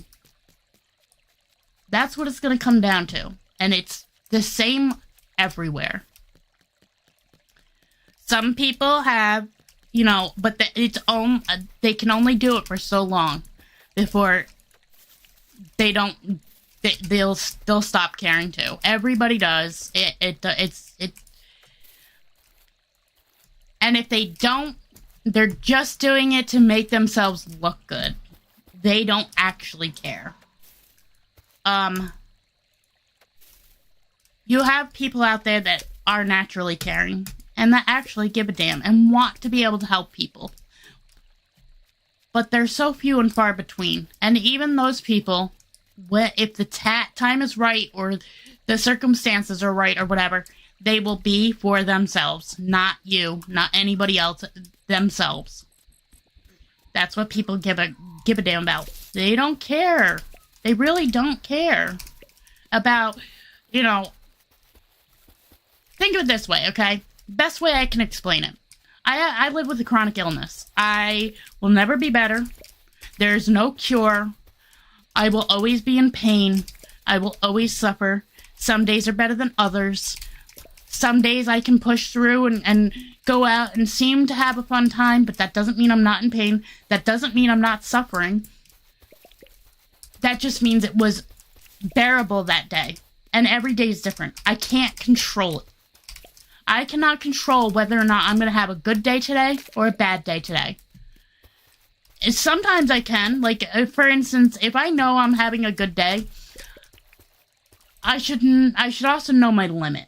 Speaker 1: That's what it's going to come down to. And it's the same everywhere. Some people have, but they can only do it for so long before they'll stop caring too. Everybody does. And if they don't, they're just doing it to make themselves look good. They don't actually care. You have people out there that are naturally caring and that actually give a damn and want to be able to help people. But they're so few and far between. And even those people, if the time is right or the circumstances are right or whatever, they will be for themselves. Not you, not anybody else, themselves. That's what people give a damn about. They don't care. They really don't care about, think of it this way, okay? Best way I can explain it. I live with a chronic illness. I will never be better. There's no cure. I will always be in pain. I will always suffer. Some days are better than others. Some days I can push through and go out and seem to have a fun time, but that doesn't mean I'm not in pain. That doesn't mean I'm not suffering. That just means it was bearable that day. And every day is different. I can't control it. I cannot control whether or not I'm going to have a good day today or a bad day today. Sometimes I can. Like, for instance, if I know I'm having a good day, I should also know my limit.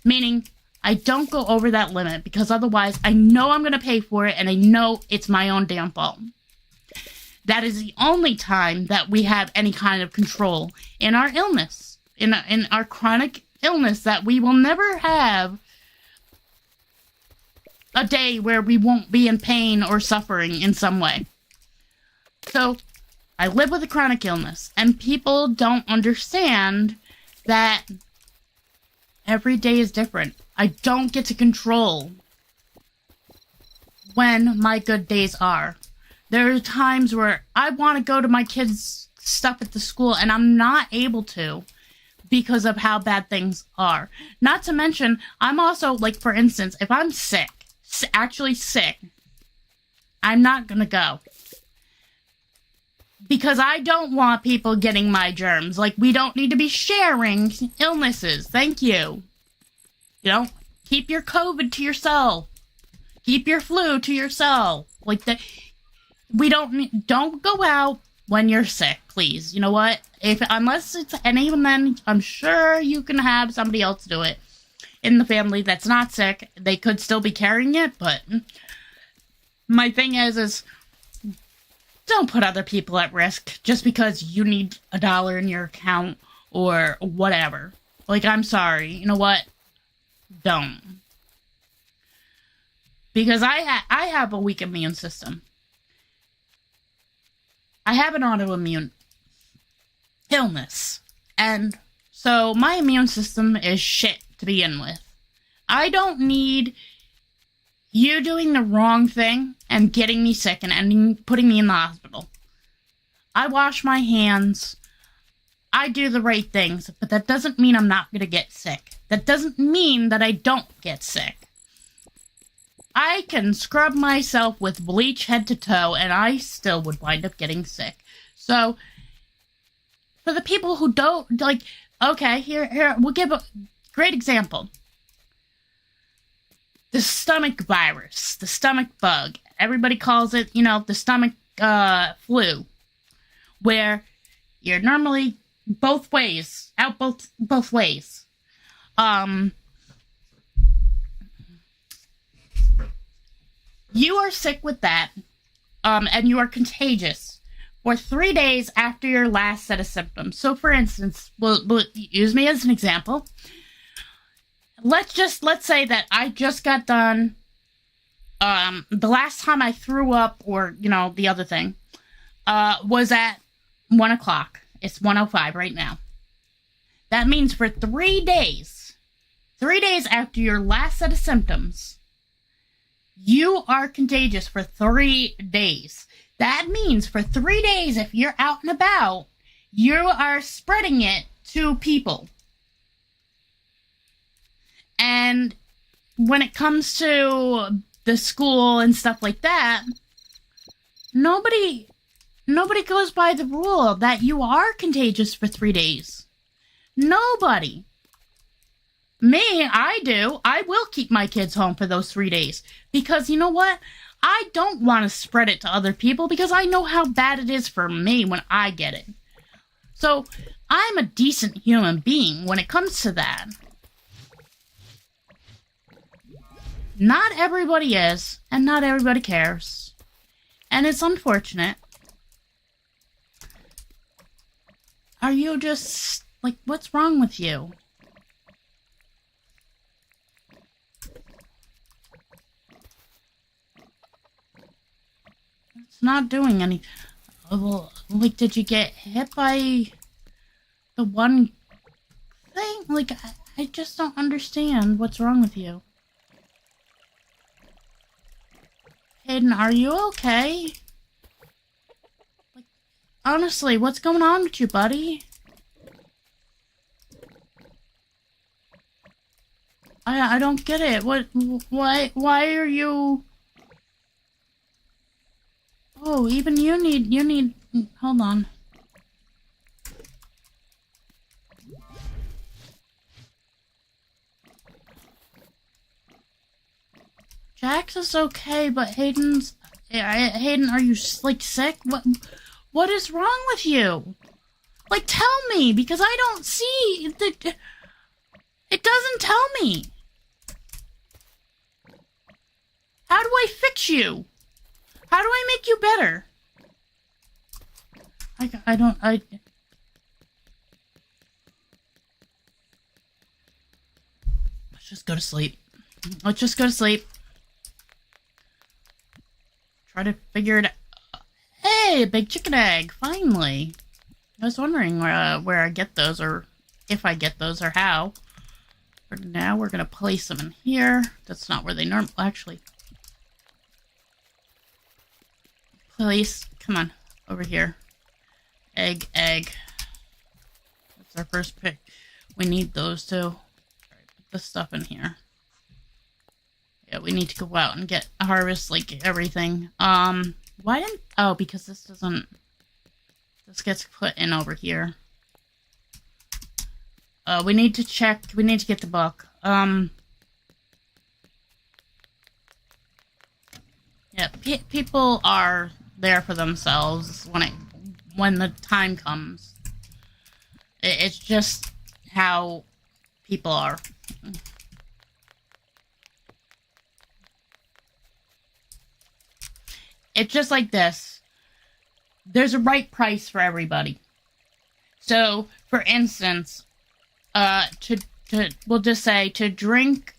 Speaker 1: Meaning, I don't go over that limit because otherwise I know I'm going to pay for it and I know it's my own damn fault. That is the only time that we have any kind of control in our illness, in our chronic illness, that we will never have a day where we won't be in pain or suffering in some way. So, I live with a chronic illness, and people don't understand that every day is different. I don't get to control when my good days are. There are times where I want to go to my kids' stuff at the school, and I'm not able to because of how bad things are. Not to mention, I'm also, like, for instance, if I'm actually sick, I'm not gonna go. Because I don't want people getting my germs. Like, we don't need to be sharing illnesses. Thank you. Keep your COVID to yourself. Keep your flu to yourself. Like, don't go out when you're sick, please. You know what? Unless it's even then, I'm sure you can have somebody else do it in the family that's not sick. They could still be carrying it, but my thing is don't put other people at risk just because you need $1 in your account or whatever. Like, I'm sorry. You know what? Don't. Because I have a weak immune system. I have an autoimmune illness. And so my immune system is shit to begin with. I don't need you doing the wrong thing and getting me sick and putting me in the hospital. I wash my hands. I do the right things, but that doesn't mean I'm not going to get sick. That doesn't mean that I don't get sick. I can scrub myself with bleach head to toe, and I still would wind up getting sick. So, for the people who don't, like, okay, here, we'll give a great example. The stomach virus, the stomach bug. Everybody calls it, the stomach flu, where you're normally both ways. You are sick with that, and you are contagious for 3 days after your last set of symptoms. So, for instance, we'll use me as an example. Let's say that I just got done, the last time I threw up, or, the other thing, was at 1 o'clock. It's 1:05 right now. That means for 3 days after your last set of symptoms, you are contagious for 3 days. That means for 3 days, if you're out and about, You are spreading it to people. And when it comes to the school and stuff like that, nobody goes by the rule that you are contagious for 3 days. Nobody. Me, I do. I will keep my kids home for those 3 days. Because you know what? I don't want to spread it to other people because I know how bad it is for me when I get it. So, I'm a decent human being when it comes to that. Not everybody is, and not everybody cares. And it's unfortunate. Are you just, like, what's wrong with you? It's not doing any... Well, like, did you get hit by the one thing? Like, I just don't understand what's wrong with you. Hayden, are you okay? Like, honestly, what's going on with you, buddy? I don't get it. Why are you... Oh, even you need, hold on. Jax is okay, but Hayden, are you, like, sick? What is wrong with you? Like, tell me, because I don't see, it doesn't tell me. How do I fix you? How do I make you better? Let's just go to sleep. Let's just go to sleep. Try to figure it out. Hey, a big chicken egg, finally. I was wondering where I get those, or if I get those, or how. For now, we're gonna place them in here. That's not where they normally, actually. Place, come on, over here. Egg. That's our first pick. We need those too. Alright, put this stuff in here. Yeah, we need to go out and get harvest, like, everything. Why didn't, oh, because this doesn't, this gets put in over here. We need to check, we need to get the book. Yeah, people are there for themselves when the time comes. It's just how people are. It's just like this. There's a right price for everybody. So, for instance, we'll just say to drink,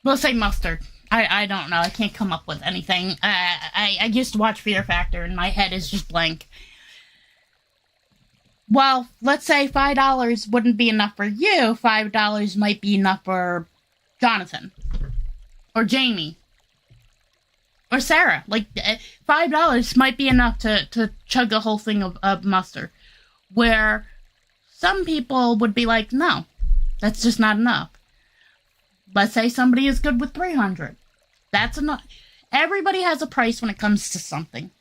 Speaker 1: we'll say mustard. I don't know. I can't come up with anything. I used to watch Fear Factor and my head is just blank. Well, let's say $5 wouldn't be enough for you. $5 might be enough for Jonathan. Or Jamie. Or Sarah. Like, $5 might be enough to chug a whole thing of mustard. Where some people would be like, no, that's just not enough. Let's say somebody is good with 300. That's enough. Everybody has a price when it comes to something.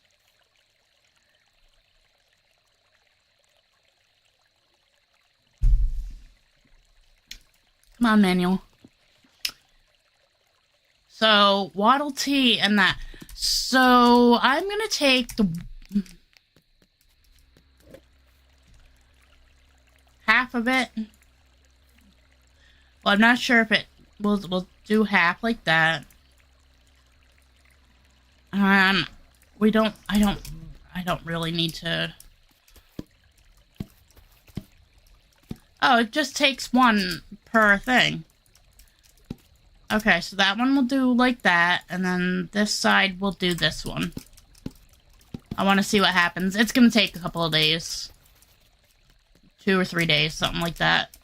Speaker 1: Come on, Manuel. So, Waddle Tea and that. So, I'm gonna take the half of it. Well, I'm not sure if we'll do half like that. I don't really need to. Oh, it just takes one per thing. Okay, so that one will do like that, and then this side will do this one. I want to see what happens. It's gonna take a couple of days. 2 or 3 days, something like that.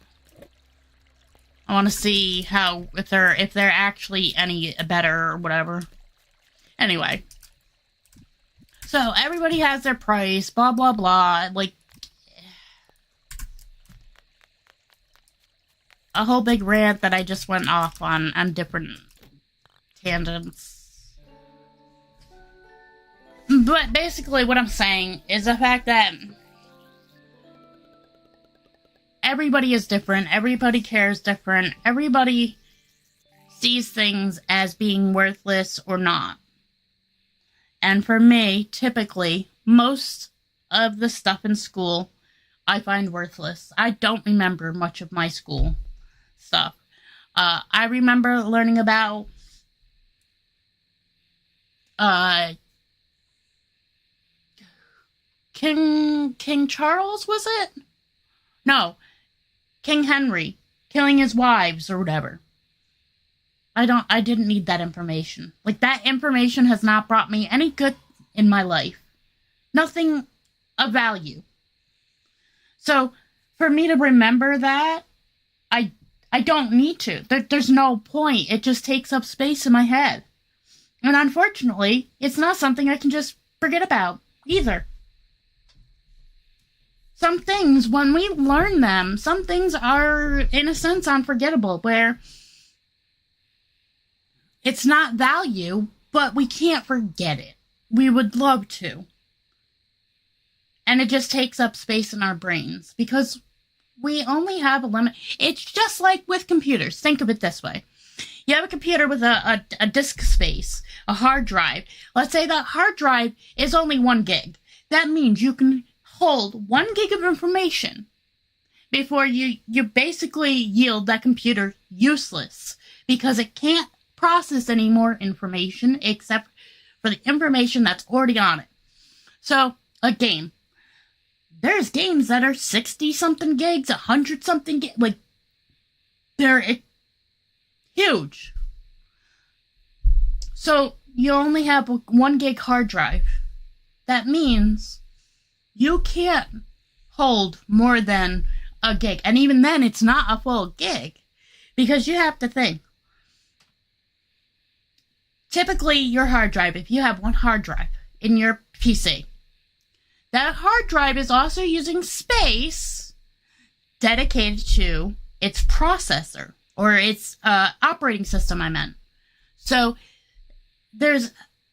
Speaker 1: I want to see how if they're actually any better or whatever. Anyway, so everybody has their price, blah blah blah. Like a whole big rant that I just went off on different tangents. But basically, what I'm saying is the fact that everybody is different, everybody cares different, everybody sees things as being worthless or not. And for me, typically, most of the stuff in school I find worthless. I don't remember much of my school stuff. I remember learning about King Charles, was it? No. King Henry killing his wives or whatever. I didn't need that information. Like, that information has not brought me any good in my life. Nothing of value. So, for me to remember that, I don't need to. There's no point. It just takes up space in my head. And unfortunately, it's not something I can just forget about either. Some things, when we learn them, some things are, in a sense, unforgettable, where it's not value, but we can't forget it. We would love to. And it just takes up space in our brains, because we only have a limit. It's just like with computers. Think of it this way. You have a computer with a disk space, a hard drive. Let's say that hard drive is only 1 gig. That means you can hold 1 gig of information before you basically yield that computer useless, because it can't process any more information except for the information that's already on it. So, a game. There's games that are 60-something gigs, 100-something gigs. Like, they're huge. So, you only have a 1 gig hard drive. That means you can't hold more than a gig. And even then, it's not a full gig. Because you have to think. Typically, your hard drive, if you have 1 hard drive in your PC, that hard drive is also using space dedicated to its processor, or its operating system, I meant. So, there's,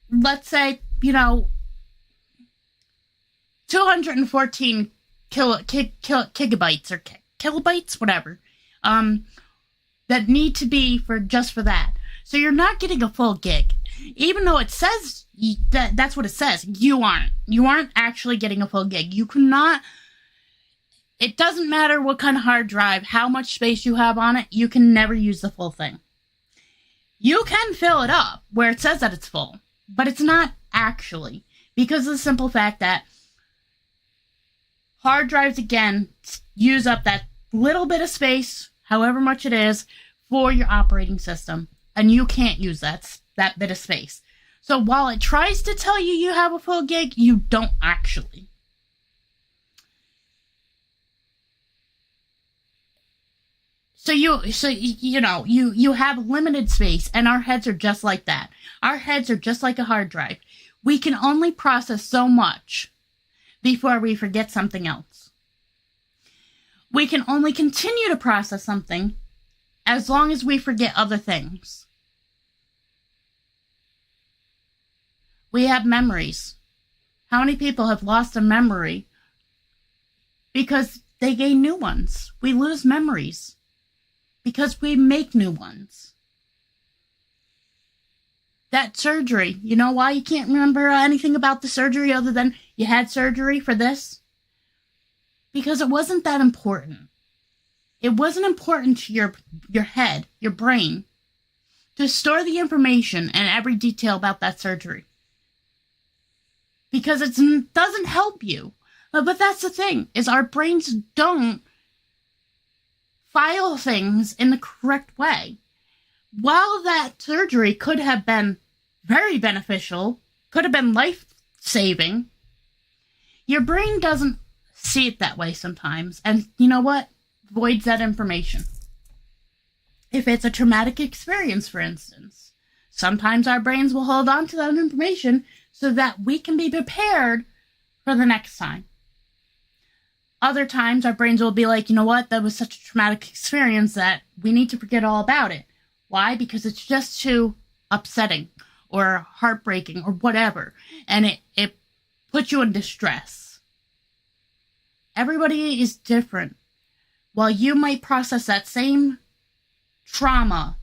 Speaker 1: let's say, 214 gigabytes or kilobytes, whatever, that need to be for that. So you're not getting a full gig. Even though it says that's what it says, you aren't. You aren't actually getting a full gig. You cannot. It doesn't matter what kind of hard drive, how much space you have on it, you can never use the full thing. You can fill it up where it says that it's full, but it's not actually, because of the simple fact that hard drives, again, use up that little bit of space, however much it is, for your operating system. And you can't use that bit of space. So while it tries to tell you you have a full gig, you don't actually. So you have limited space, and our heads are just like that. Our heads are just like a hard drive. We can only process so much before we forget something else. We can only continue to process something as long as we forget other things. We have memories. How many people have lost a memory because they gain new ones? We lose memories because we make new ones. That surgery, you know why you can't remember anything about the surgery other than you had surgery for this? Because it wasn't that important. It wasn't important to your head, your brain, to store the information and every detail about that surgery. Because it doesn't help you. But that's the thing, is our brains don't file things in the correct way. While that surgery could have been very beneficial, could have been life-saving, your brain doesn't see it that way sometimes. And you know what? Voids that information. if it's a traumatic experience, for instance. Sometimes our brains will hold on to that information so that we can be prepared for the next time. Other times, our brains will be like, you know what, that was such a traumatic experience that we need to forget all about it. Why? Because it's just too upsetting or heartbreaking or whatever, and it puts you in distress. Everybody is different. While you might process that same trauma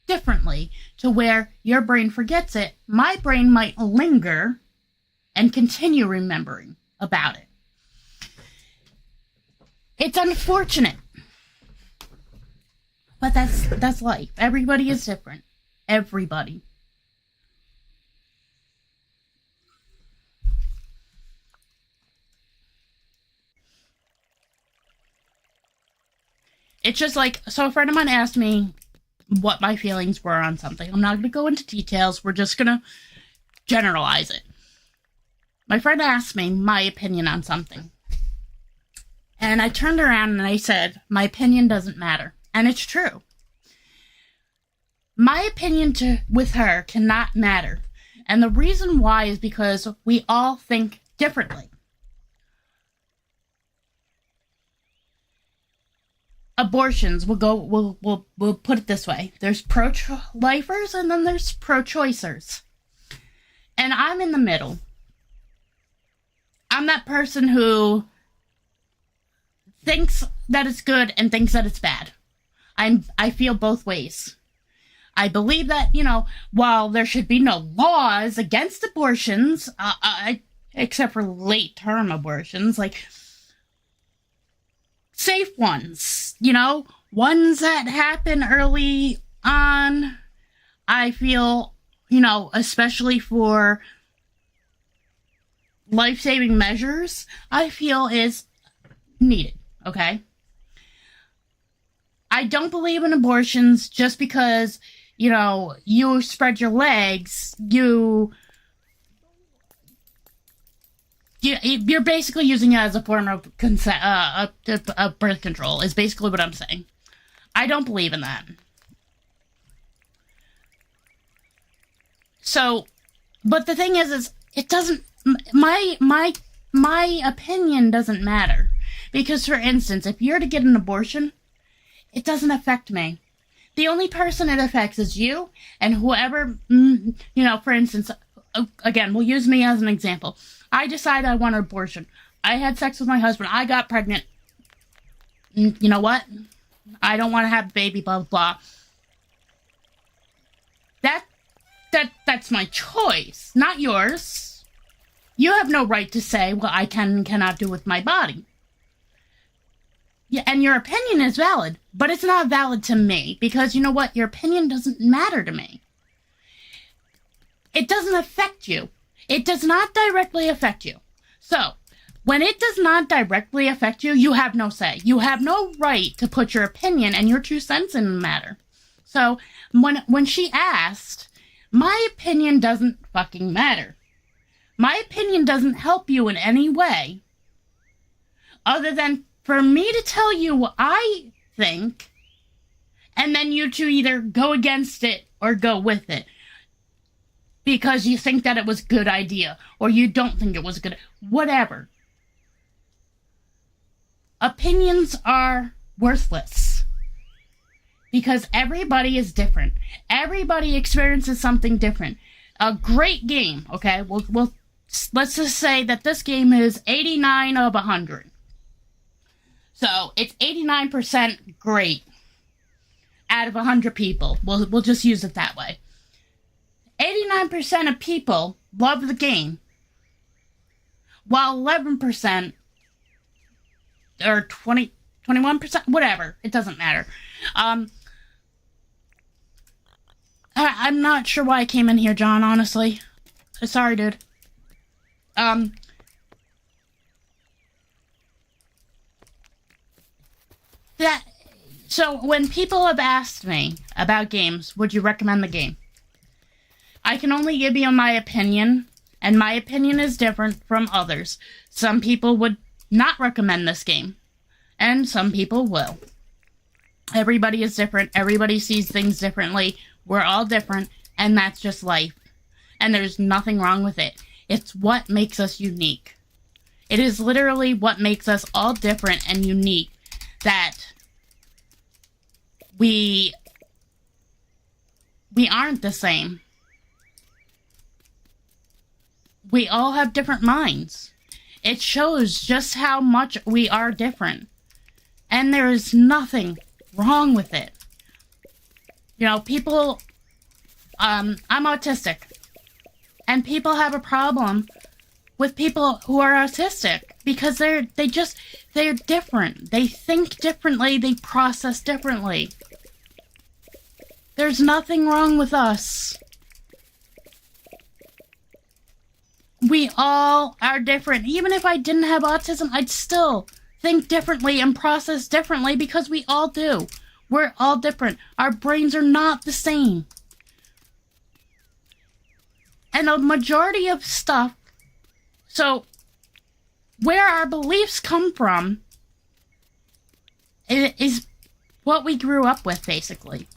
Speaker 1: differently to where your brain forgets it, my brain might linger and continue remembering about it. It's unfortunate, but that's life. Everybody is different. Everybody. It's just like, so a friend of mine asked me what my feelings were on something. I'm not going to go into details. We're just going to generalize it. My friend asked me my opinion on something. And I turned around and I said, my opinion doesn't matter. And it's true. My opinion with her cannot matter. And the reason why is because we all think differently. Abortions, we'll put it this way. There's pro-lifers and then there's pro-choicers. And I'm in the middle. I'm that person who thinks that it's good and thinks that it's bad. I feel both ways. I believe that, while there should be no laws against abortions, except for late-term abortions, like safe ones, ones that happen early on, I feel, especially for life-saving measures, I feel is needed, okay? I don't believe in abortions just because, you spread your legs, you're basically using it as a form of consent, of birth control, is basically what I'm saying. I don't believe in that. So, but the thing is it doesn't, my opinion doesn't matter. Because, for instance, if you're to get an abortion, it doesn't affect me. The only person it affects is you and whoever, for instance, again, we'll use me as an example. I decide I want an abortion. I had sex with my husband. I got pregnant. You know what? I don't want to have a baby, blah, blah, blah. That's my choice, not yours. You have no right to say, well, I can and cannot do with my body. Yeah, and your opinion is valid, but it's not valid to me, because you know what? Your opinion doesn't matter to me. It doesn't affect you. It does not directly affect you. So, when it does not directly affect you, you have no say. You have no right to put your opinion and your 2 cents in the matter. So, when she asked, my opinion doesn't fucking matter. My opinion doesn't help you in any way, other than for me to tell you what I think, and then you to either go against it or go with it. Because you think that it was a good idea, or you don't think it was good, whatever. Opinions are worthless. Because everybody is different. Everybody experiences something different. A great game, okay? Let's just say that this game is 89 of 100. So, it's 89% great out of 100 people. We'll just use it that way. 89% of people love the game, while 11% or 21%, whatever, it doesn't matter. I'm not sure why I came in here, John, honestly. Sorry, dude. So when people have asked me about games, would you recommend the game? I can only give you my opinion, and my opinion is different from others. Some people would not recommend this game, and some people will. Everybody is different. Everybody sees things differently. We're all different, and that's just life. And there's nothing wrong with it. It's what makes us unique. It is literally what makes us all different and unique, that we aren't the same. We all have different minds. It shows just how much we are different. And there is nothing wrong with it. You know, people, I'm autistic. And people have a problem with people who are autistic because they're different. They think differently, they process differently. There's nothing wrong with us. We all are different. Even if I didn't have autism, I'd still think differently and process differently because we all do. We're all different. Our brains are not the same. And a majority of stuff, so where our beliefs come from is what we grew up with, basically.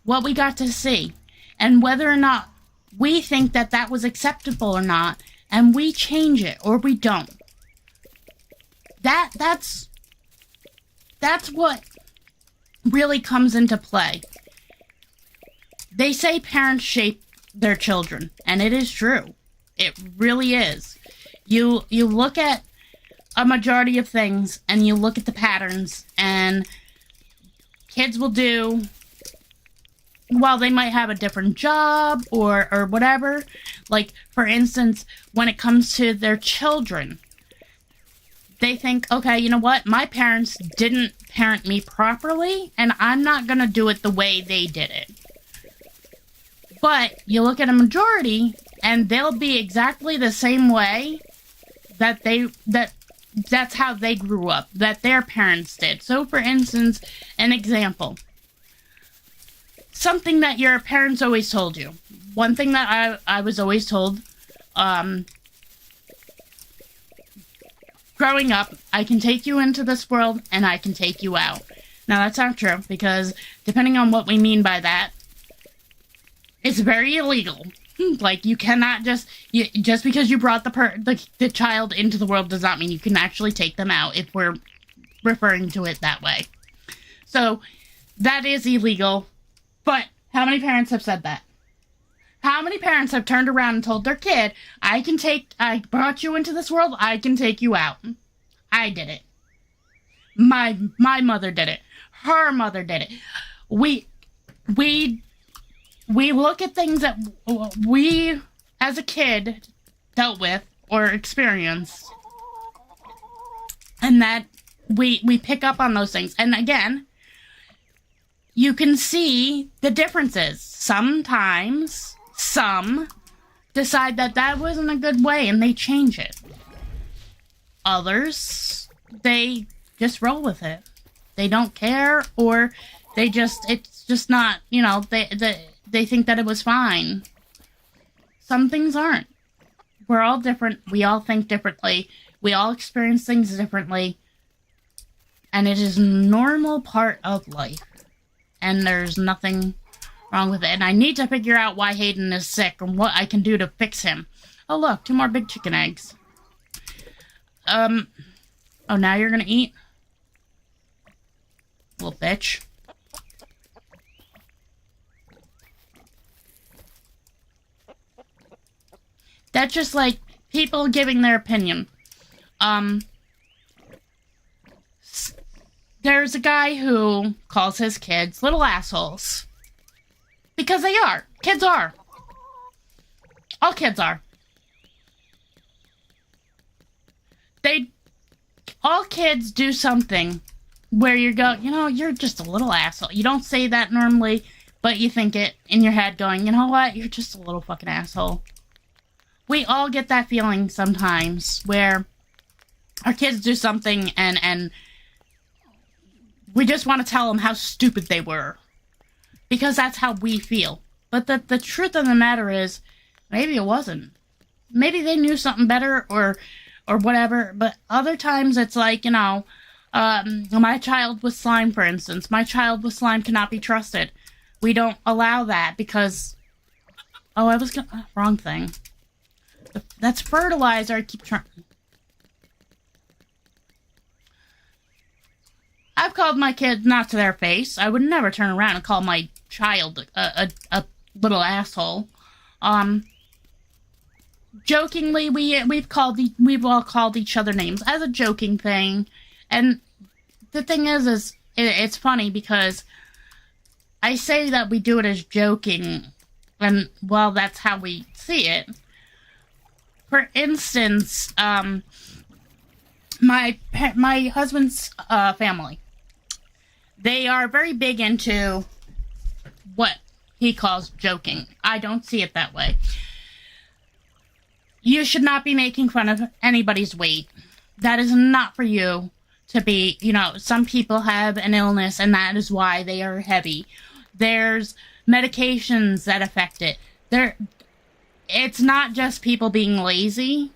Speaker 1: What we got to see. And whether or not we think that that was acceptable or not, and we change it or we don't. That's what really comes into play. They say parents shape their children, and it is true. It really is. You look at a majority of things, and you look at the patterns, and kids will do, well, they might have a different job or whatever. Like, for instance, when it comes to their children, they think, okay, you know what? My parents didn't parent me properly, and I'm not going to do it the way they did it. But you look at a majority, and they'll be exactly the same way that's how they grew up, that their parents did. So, for instance, an example. Something that your parents always told you. One thing that I was always told, growing up, I can take you into this world and I can take you out. Now, that's not true, because depending on what we mean by that, it's very illegal. Like, you cannot just because you brought the child into the world does not mean you can actually take them out, if we're referring to it that way. So, that is illegal. But how many parents have said that? How many parents have turned around and told their kid, I brought you into this world, I can take you out? I did it. My mother did it. Her mother did it. We look at things that we, as a kid, dealt with or experienced, and that we pick up on those things. And again, you can see the differences. Sometimes, some decide that wasn't a good way and they change it. Others, they just roll with it. They don't care, or it's just not, they think that it was fine. Some things aren't. We're all different. We all think differently. We all experience things differently. And it is a normal part of life. And there's nothing wrong with it. And I need to figure out why Hayden is sick and what I can do to fix him. Oh, look, 2 more big chicken eggs. Oh, now you're gonna eat? Little bitch. That's just like people giving their opinion. There's a guy who calls his kids little assholes. Because they are. Kids are. All kids are. All kids do something where you go, you're just a little asshole. You don't say that normally, but you think it in your head going, you know what? You're just a little fucking asshole. We all get that feeling sometimes where our kids do something and we just want to tell them how stupid they were. Because that's how we feel. But the truth of the matter is, maybe it wasn't. Maybe they knew something better or whatever. But other times it's like, My child with slime, for instance. My child with slime cannot be trusted. We don't allow that because... Oh, I was gonna... wrong thing. That's fertilizer. I keep trying... I've called my kids not to their face. I would never turn around and call my child a little asshole. Jokingly, we've all called each other names as a joking thing. And the thing is it's funny because I say that we do it as joking, and, well, that's how we see it. For instance, my husband's family, they are very big into what he calls joking. I don't see it that way. You should not be making fun of anybody's weight. That is not for you to be, some people have an illness and that is why they are heavy. There's medications that affect it. It's not just people being lazy.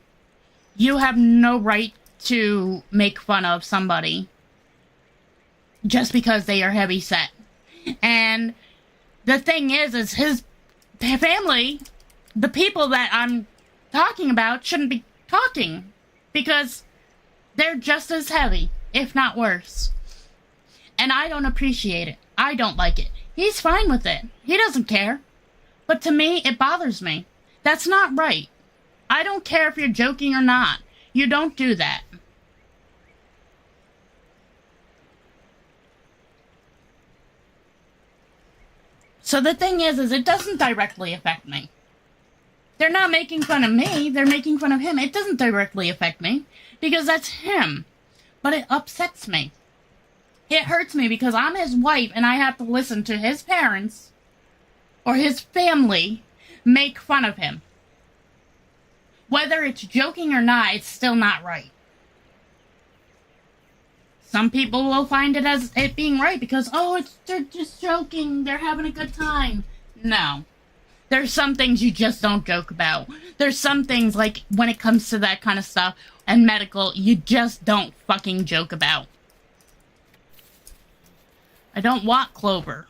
Speaker 1: You have no right to make fun of somebody just because they are heavy set. And the thing is his family, the people that I'm talking about, shouldn't be talking because they're just as heavy, if not worse. And I don't appreciate it. I don't like it. He's fine with it. He doesn't care. But to me, it bothers me. That's not right. I don't care if you're joking or not. You don't do that. So the thing is it doesn't directly affect me. They're not making fun of me, they're making fun of him. It doesn't directly affect me, because that's him. But it upsets me. It hurts me because I'm his wife and I have to listen to his parents or his family make fun of him. Whether it's joking or not, it's still not right. Some people will find it as it being right because, they're just joking, they're having a good time. No. There's some things you just don't joke about. There's some things, like, when it comes to that kind of stuff and medical, you just don't fucking joke about. I don't want Clover.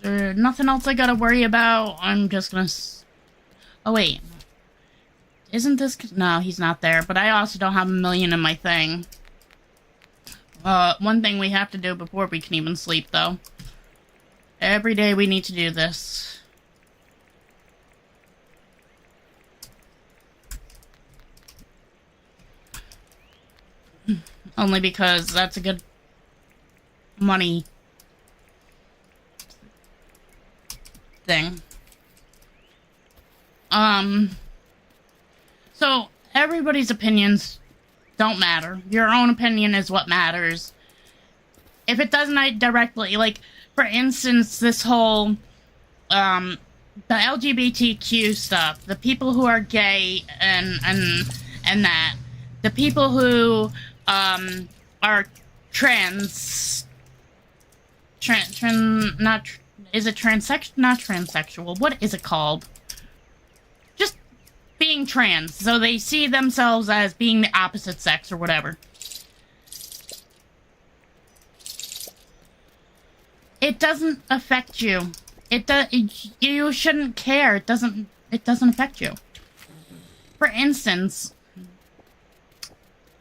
Speaker 1: There's nothing else I gotta worry about. I'm just gonna... Oh, wait. Isn't this... No, he's not there. But I also don't have a million in my thing. One thing we have to do before we can even sleep, though. Every day we need to do this. Only because that's a good money thing. So everybody's opinions don't matter. Your own opinion is what matters. If it doesn't directly, like, for instance, this whole, the LGBTQ stuff, the people who are gay and that, the people who, are is it not transsexual? What is it called? Just being trans. So they see themselves as being the opposite sex or whatever. It doesn't affect you. You shouldn't care. It doesn't affect you. For instance,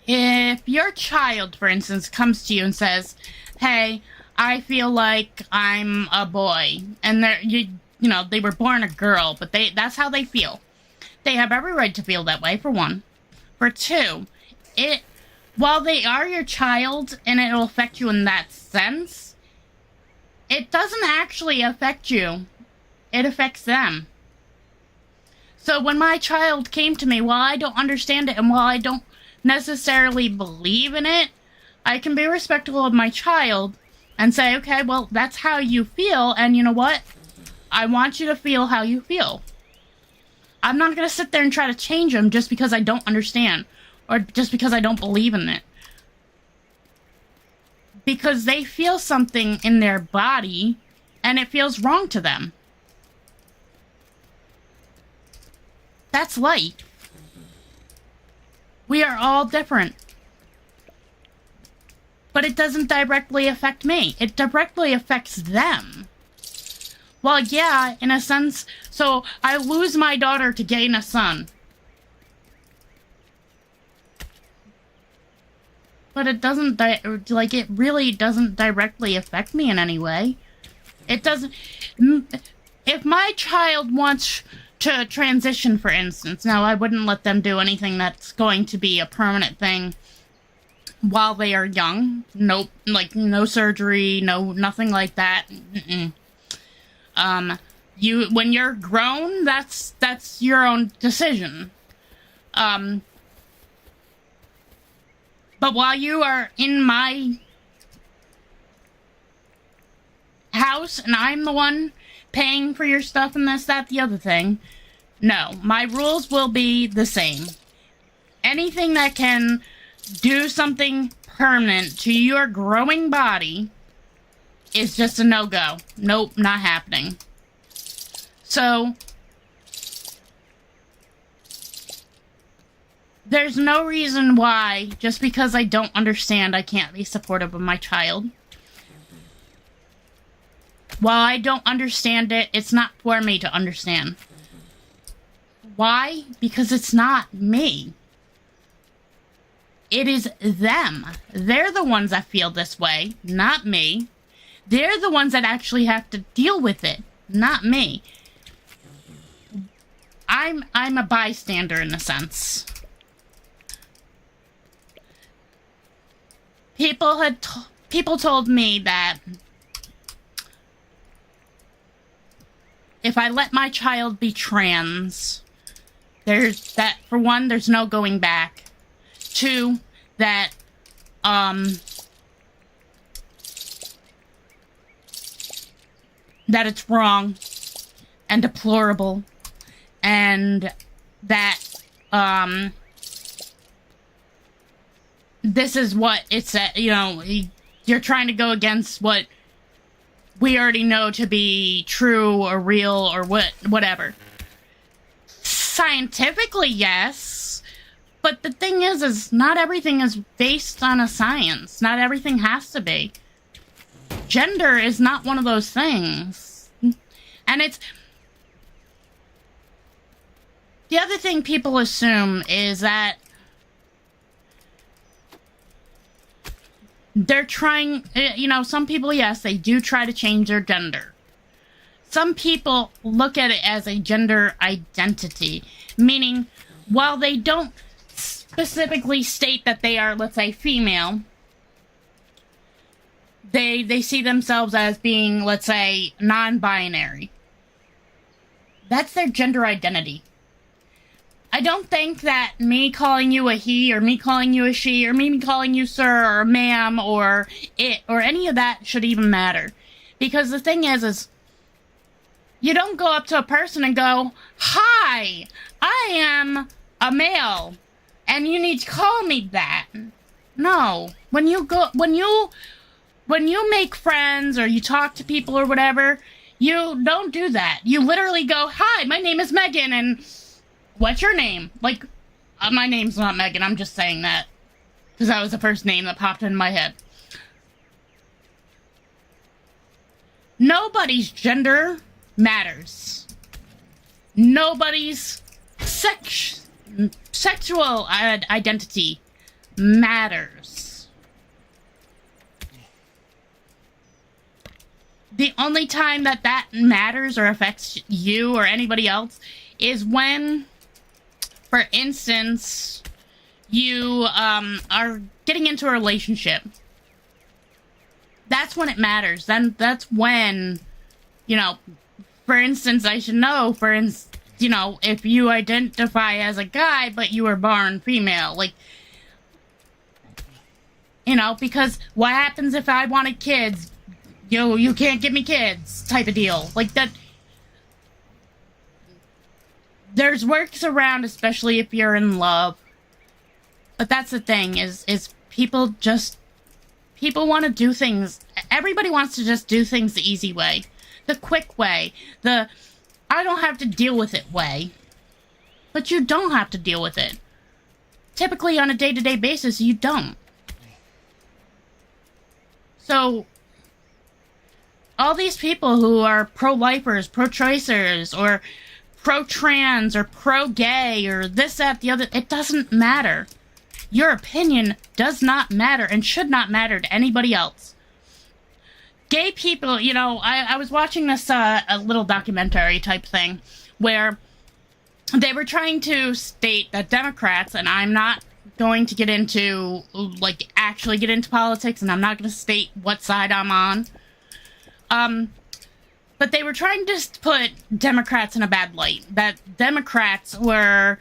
Speaker 1: if your child, for instance, comes to you and says, "Hey, I feel like I'm a boy," and they were born a girl, but that's how they feel. They have every right to feel that way, for one. For two, while they are your child and it'll affect you in that sense, it doesn't actually affect you. It affects them. So when my child came to me, while I don't understand it and while I don't necessarily believe in it, I can be respectful of my child and say, okay, well, that's how you feel, and you know what? I want you to feel how you feel. I'm not going to sit there and try to change them just because I don't understand or just because I don't believe in it. Because they feel something in their body and it feels wrong to them. That's light. We are all different. But it doesn't directly affect me. It directly affects them. Well, yeah, in a sense. So I lose my daughter to gain a son. But it doesn't, it really doesn't directly affect me in any way. It doesn't. If my child wants to transition, for instance, now I wouldn't let them do anything that's going to be a permanent thing while they are young. Nope, like no surgery, nothing like that. When you're grown, that's your own decision. But while you are in my house and I'm the one paying for your stuff and this, that, the other thing, no, my rules will be the same. Anything that can do something permanent to your growing body is just a no-go. Nope, not happening. So, there's no reason why, just because I don't understand, I can't be supportive of my child. While I don't understand it, it's not for me to understand. Why? Because it's not me. It is them. They're the ones that feel this way, not me. They're the ones that actually have to deal with it, not me. I'm a bystander in a sense. People told me that if I let my child be trans, for one, there's no going back. Two, that it's wrong and deplorable, and that this is what it's you're trying to go against what we already know to be true or real or whatever. Scientifically, yes, but the thing is not everything is based on a science. Not everything has to be. Gender is not one of those things. And it's... The other thing people assume is that they're trying, some people, yes, they do try to change their gender. Some people look at it as a gender identity, meaning while they don't specifically state that they are, let's say, female, they see themselves as being, let's say, non-binary. That's their gender identity. I don't think that me calling you a he, or me calling you a she, or me calling you sir, or ma'am, or it, or any of that should even matter. Because the thing is you don't go up to a person and go, "Hi, I am a male, and you need to call me that." No. When you make friends, or you talk to people or whatever, you don't do that. You literally go, "Hi, my name is Megan, and what's your name?" Like, my name's not Megan, I'm just saying that, because that was the first name that popped in my head. Nobody's gender matters. Nobody's sexual identity matters. The only time that matters or affects you or anybody else is when, for instance, you are getting into a relationship. That's when it matters. Then that's when, for instance, I should know, if you identify as a guy, but you were born female, because what happens if I wanted kids? You can't give me kids, type of deal. Like that. There's works around, especially if you're in love. But that's the thing, is people want to do things. Everybody wants to just do things the easy way. The quick way. The, I don't have to deal with it way. But you don't have to deal with it. typically on a day-to-day basis, you don't. So, all these people who are pro-lifers, pro-choicers, or pro-trans, or pro-gay, or this, that, the other, it doesn't matter. Your opinion does not matter and should not matter to anybody else. Gay people, you know, I was watching this a little documentary type thing where they were trying to state that Democrats, and I'm not going to get into, like, actually get into politics, and I'm not going to state what side I'm on, but they were trying to put Democrats in a bad light. That Democrats were,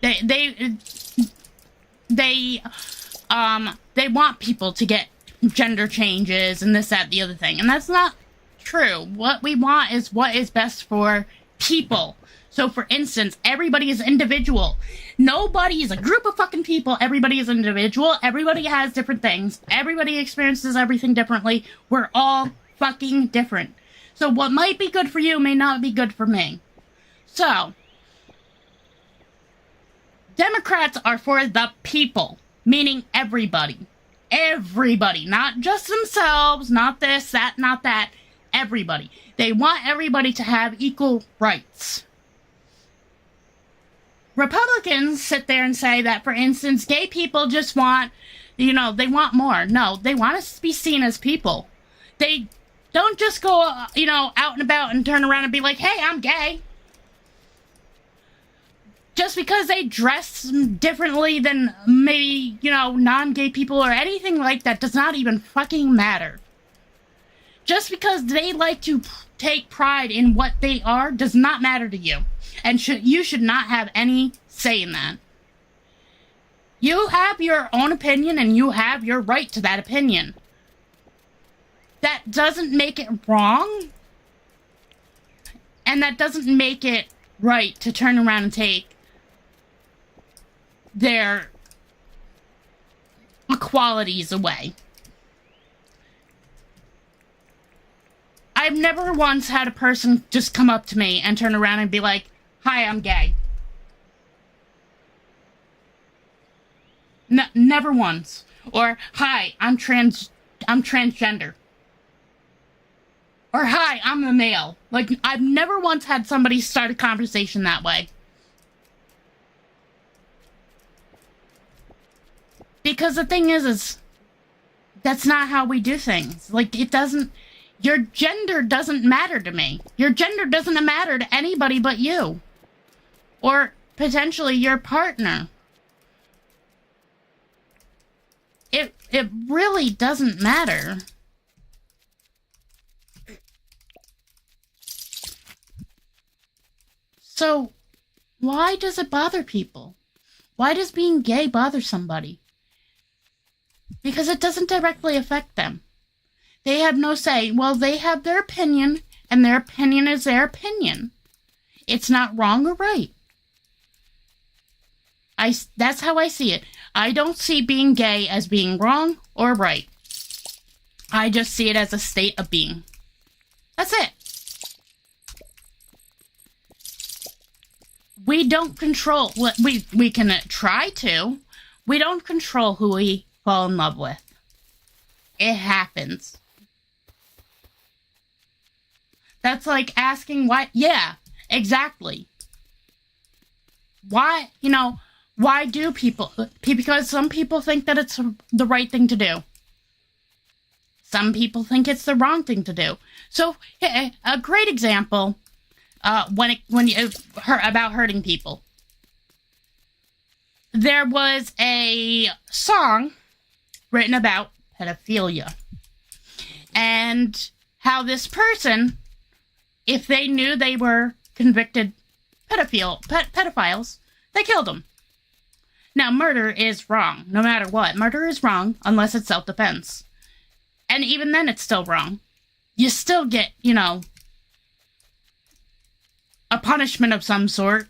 Speaker 1: they want people to get gender changes and this, that, the other thing. And that's not true. What we want is what is best for people. So, for instance, everybody is individual. Nobody is a group of fucking people. Everybody is individual. Everybody has different things. Everybody experiences everything differently. We're all fucking different. So what might be good for you may not be good for me. So, Democrats are for the people, meaning everybody. Everybody, not just themselves, not this, that, not that. Everybody. They want everybody to have equal rights. Republicans sit there and say that, for instance, gay people just want, you know, they want more. No, they want us to be seen as people. They don't just go, you know, out and about and turn around and be like, hey, I'm gay. Just because they dress differently than maybe, you know, non-gay people or anything like that does not even fucking matter. Just because they like to take pride in what they are does not matter to you. And you should not have any say in that. You have your own opinion and you have your right to that opinion. That doesn't make it wrong. And that doesn't make it right to turn around and take their equalities away. I've never once had a person just come up to me and turn around and be like, hi, I'm gay. Never once. Or, hi, I'm transgender. Or, hi, I'm a male. Like, I've never once had somebody start a conversation that way. Because the thing is that's not how we do things. Like, it doesn't, your gender doesn't matter to me. Your gender doesn't matter to anybody but you. Or potentially your partner. It really doesn't matter. So, why does it bother people? Why does being gay bother somebody? Because it doesn't directly affect them. They have no say. Well, they have their opinion, and their opinion is their opinion. It's not wrong or right. That's how I see it. I don't see being gay as being wrong or right. I just see it as a state of being. That's it. We don't control, we can try to. We don't control who we fall in love with. It happens. That's like asking why, yeah, exactly. Why, you know, why do people, because some people think that it's the right thing to do. Some people think it's the wrong thing to do. So, a great example, when you heard about hurting people. There was a song written about pedophilia. And how this person, if they knew they were convicted pedophiles, they killed them. Now, murder is wrong, no matter what. Murder is wrong unless it's self-defense. And even then, it's still wrong. You still get, you know, a punishment of some sort.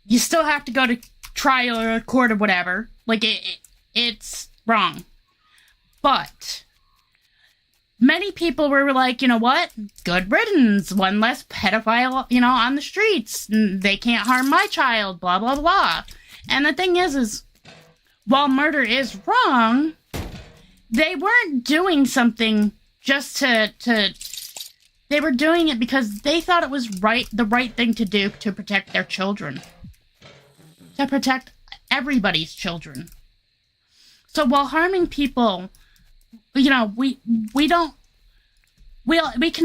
Speaker 1: You still have to go to trial or court or whatever. Like, it's wrong. But many people were like, you know what? Good riddance. One less pedophile, on the streets. They can't harm my child, blah, blah, blah. And the thing is while murder is wrong, they weren't doing something just to they were doing it because they thought it was the right thing to do to protect their children. To protect everybody's children. So while harming people, we can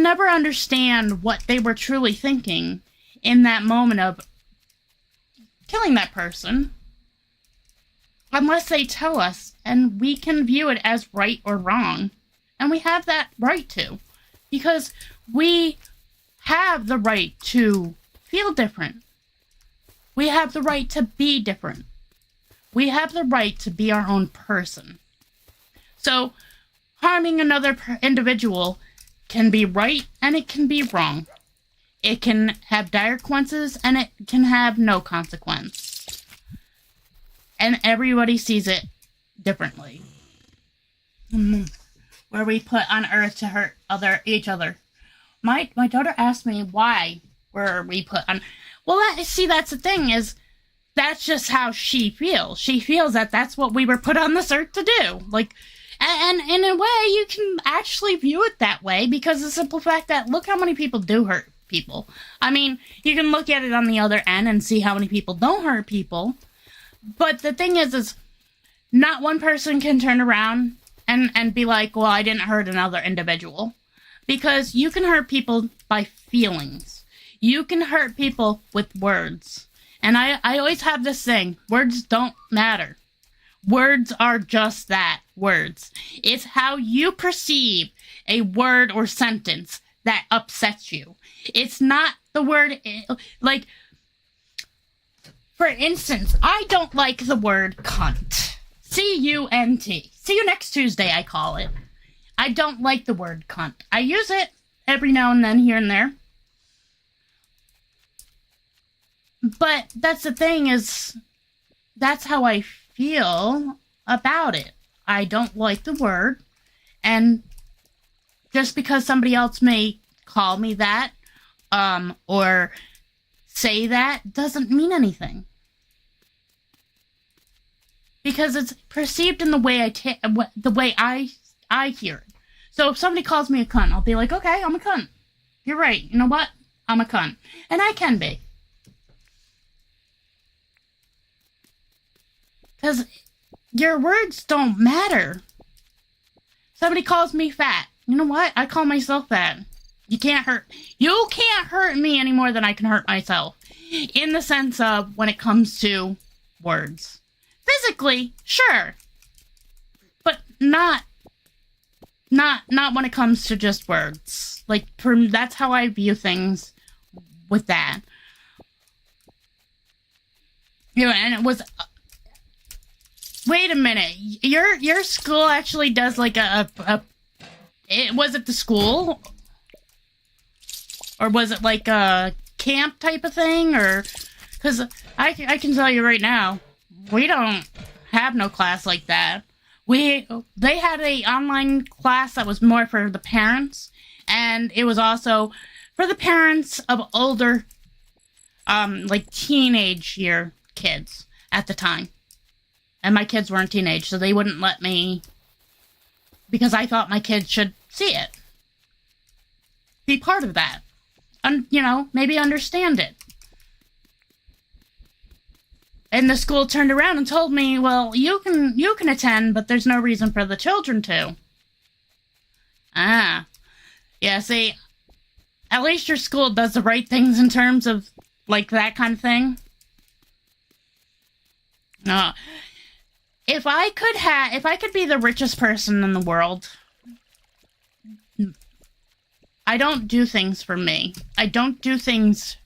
Speaker 1: never understand what they were truly thinking in that moment of killing that person unless they tell us, and we can view it as right or wrong. And we have that right to, because we have the right to feel different. We have the right to be different. We have the right to be our own person. So, harming another individual can be right and it can be wrong. It can have dire consequences and it can have no consequence. And everybody sees it differently. Where we put on earth to hurt each other. My daughter asked me why were we put on. Well, that's the thing is, that's just how she feels. She feels that that's what we were put on this earth to do. Like, and in a way, you can actually view it that way because of the simple fact that look how many people do hurt people. I mean, you can look at it on the other end and see how many people don't hurt people. But the thing is not one person can turn around and be like, well, I didn't hurt another individual. Because you can hurt people by feelings. You can hurt people with words. And I always have this thing, words don't matter. Words are just that, words. It's how you perceive a word or sentence that upsets you. It's not the word, like, for instance, I don't like the word cunt. C-U-N-T. See you next Tuesday, I call it. I don't like the word cunt. I use it every now and then, here and there. But that's the thing is, that's how I feel about it. I don't like the word. And just because somebody else may call me that, or say that, doesn't mean anything. Because it's perceived in the way I hear it. So if somebody calls me a cunt, I'll be like, okay, I'm a cunt. You're right. You know what? I'm a cunt. And I can be. Because your words don't matter. Somebody calls me fat. You know what? I call myself fat. You can't hurt me any more than I can hurt myself. In the sense of when it comes to words. Physically, sure. But not when it comes to just words. Like, that's how I view things with that. And it was... wait a minute. Your school actually does like was it the school? Or was it like a camp type of thing? Or... because I can tell you right now, we don't have no class like that. They had a online class that was more for the parents, and it was also for the parents of older, like teenage year kids at the time. And my kids weren't teenage, so they wouldn't let me, because I thought my kids should see it. Be part of that. And, maybe understand it. And the school turned around and told me, well, you can attend, but there's no reason for the children to. Yeah, see, at least your school does the right things in terms of, like, that kind of thing. No. If I could be the richest person in the world, I don't do things for me. I don't do things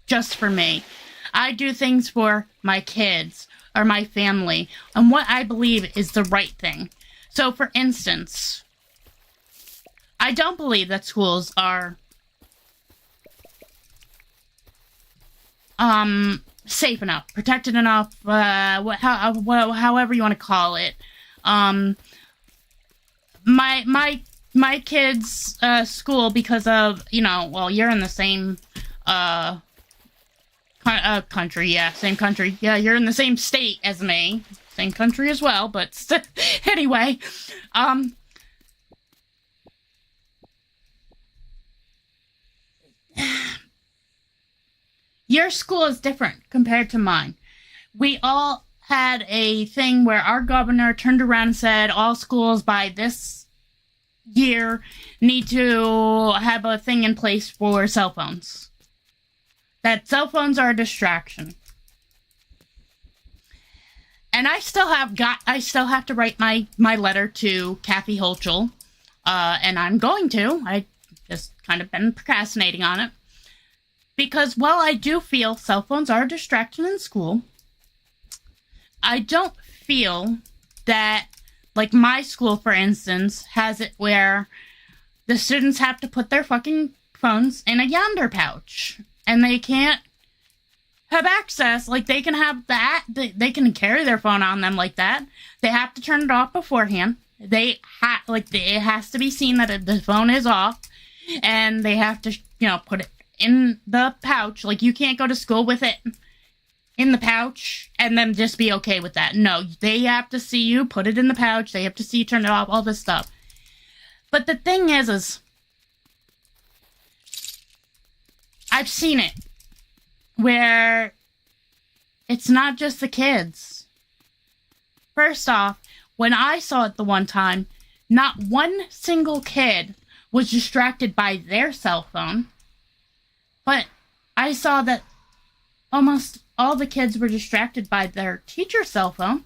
Speaker 1: just for me. I do things for my kids or my family and what I believe is the right thing. So, for instance, I don't believe that schools are safe enough, protected enough, however you want to call it. My my kids' school because of, well, you're in the same country, yeah, same country. Yeah, you're in the same state as me. Same country as well, but anyway, your school is different compared to mine. We all had a thing where our governor turned around and said all schools by this year need to have a thing in place for cell phones. That cell phones are a distraction. And I still have to write my letter to Kathy Hochul, and I'm going to. I just kind of been procrastinating on it. Because while I do feel cell phones are a distraction in school, I don't feel that, like my school, for instance, has it where the students have to put their fucking phones in a yonder pouch. And they can't have access, like they can have that, they can carry their phone on them like that. They have to turn it off beforehand. It has to be seen that the phone is off, and they have to, put it in the pouch. Like, you can't go to school with it in the pouch and then just be okay with that. No, they have to see you put it in the pouch. They have to see you turn it off, all this stuff. But the thing is I've seen it where it's not just the kids. First off, when I saw it the one time, not one single kid was distracted by their cell phone, but I saw that almost all the kids were distracted by their teacher's cell phone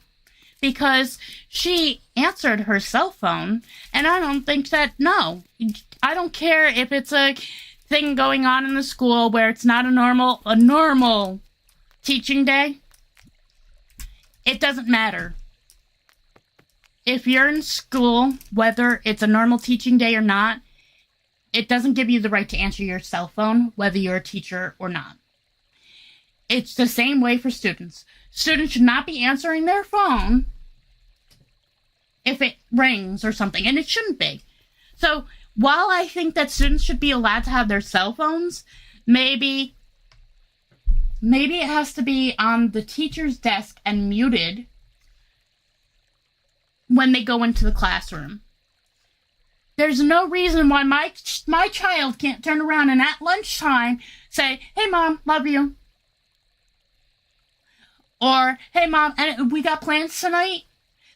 Speaker 1: because she answered her cell phone, and I don't think that, no, I don't care if it's a thing going on in the school where it's not a normal teaching day. It doesn't matter. If you're in school, whether it's a normal teaching day or not, it doesn't give you the right to answer your cell phone, whether you're a teacher or not. It's the same way for students. Students should not be answering their phone if it rings or something, and it shouldn't be. So, while I think that students should be allowed to have their cell phones, maybe it has to be on the teacher's desk and muted when they go into the classroom. There's no reason why my child can't turn around and at lunchtime say, "Hey, Mom, love you." Or, "Hey, Mom, and we got plans tonight."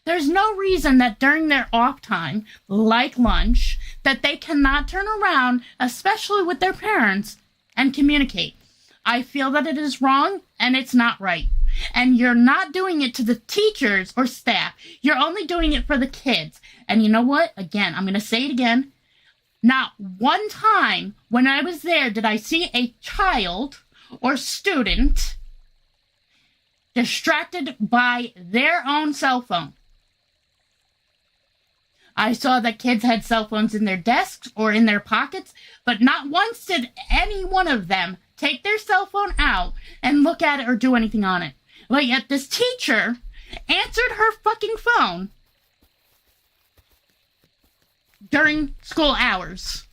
Speaker 1: There's no reason that during their off time, like lunch, that they cannot turn around, especially with their parents, and communicate. I feel that it is wrong, and it's not right. And you're not doing it to the teachers or staff. You're only doing it for the kids. And you know what? Again, I'm going to say it again. Not one time when I was there did I see a child or student distracted by their own cell phone. I saw that kids had cell phones in their desks or in their pockets, but not once did any one of them take their cell phone out and look at it or do anything on it. But yet this teacher answered her fucking phone during school hours.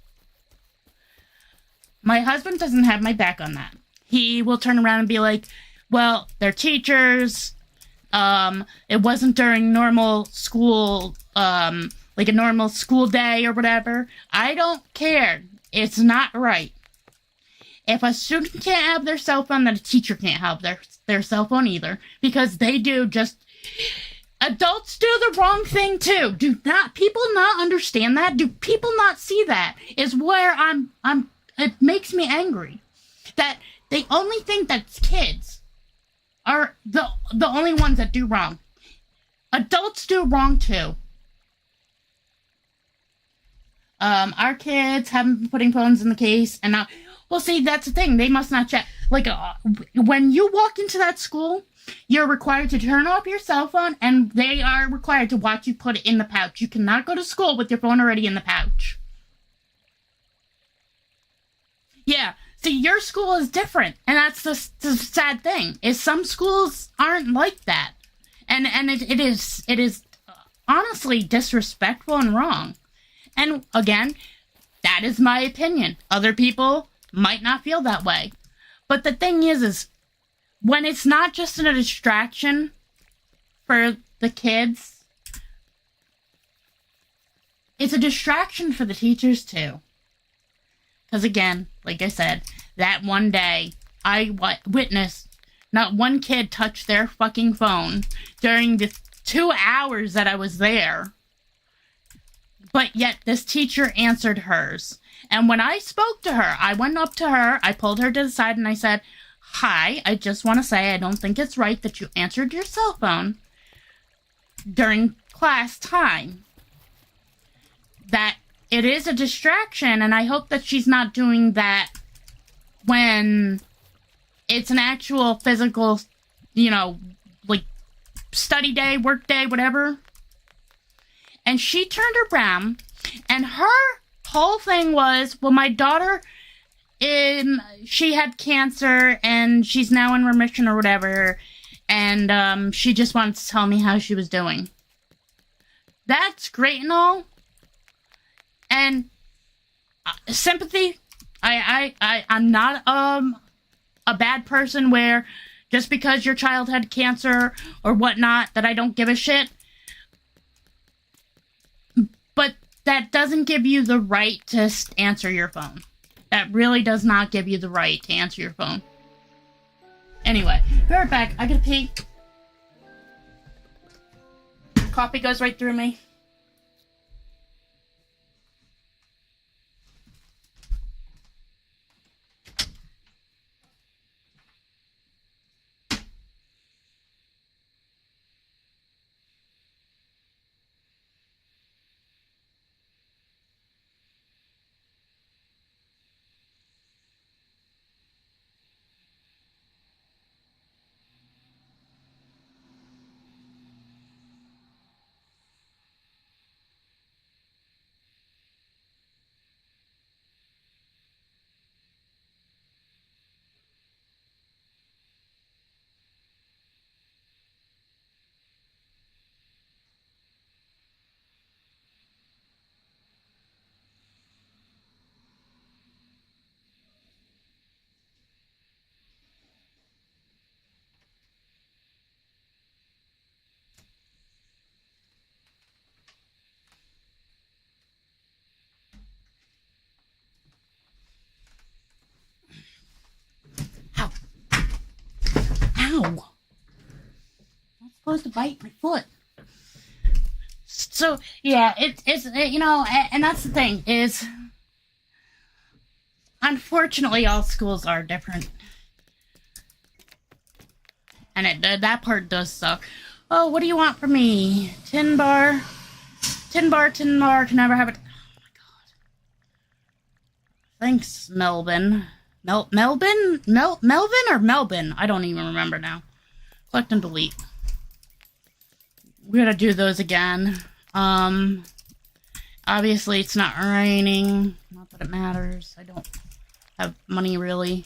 Speaker 1: My husband doesn't have my back on that. He will turn around and be like, "Well, they're teachers. It wasn't during normal school, like a normal school day or whatever." I don't care. It's not right. If a student can't have their cell phone, then a teacher can't have their cell phone either, because they do just... Adults do the wrong thing too. Do not people not understand that? Do people not see that? Is where it makes me angry. That they only think that kids are the only ones that do wrong. Adults do wrong too. Our kids haven't been putting phones in the case, and now, well, see, that's the thing. They must not check. Like, when you walk into that school, you're required to turn off your cell phone, and they are required to watch you put it in the pouch. You cannot go to school with your phone already in the pouch. Yeah, see, your school is different, and that's the sad thing, is some schools aren't like that. And it is honestly disrespectful and wrong. And again, that is my opinion. Other people might not feel that way. But the thing is when it's not just a distraction for the kids, it's a distraction for the teachers too. Because again, like I said, that one day, I witnessed not one kid touch their fucking phone during the 2 hours that I was there. But yet, this teacher answered hers. And when I spoke to her, I went up to her, I pulled her to the side, and I said, "Hi, I just want to say I don't think it's right that you answered your cell phone during class time. That it is a distraction, and I hope that she's not doing that when it's an actual physical, like study day, work day, whatever." And she turned around, and her whole thing was, well, my daughter, she had cancer, and she's now in remission or whatever, and she just wanted to tell me how she was doing. That's great and all. And sympathy, I'm not a bad person where just because your child had cancer or whatnot that I don't give a shit. But that doesn't give you the right to answer your phone. That really does not give you the right to answer your phone. Anyway, be right back. I gotta pee. Coffee goes right through me. Ow. I'm not supposed to bite my foot. So, yeah, it's and that's the thing, is unfortunately all schools are different. And that part does suck. Oh, what do you want from me? Tin bar, can never have it. Oh my god. Thanks, Melvin. Melvin or Melvin? I don't even remember now. Collect and delete. We gotta do those again. Obviously it's not raining. Not that it matters. I don't have money really.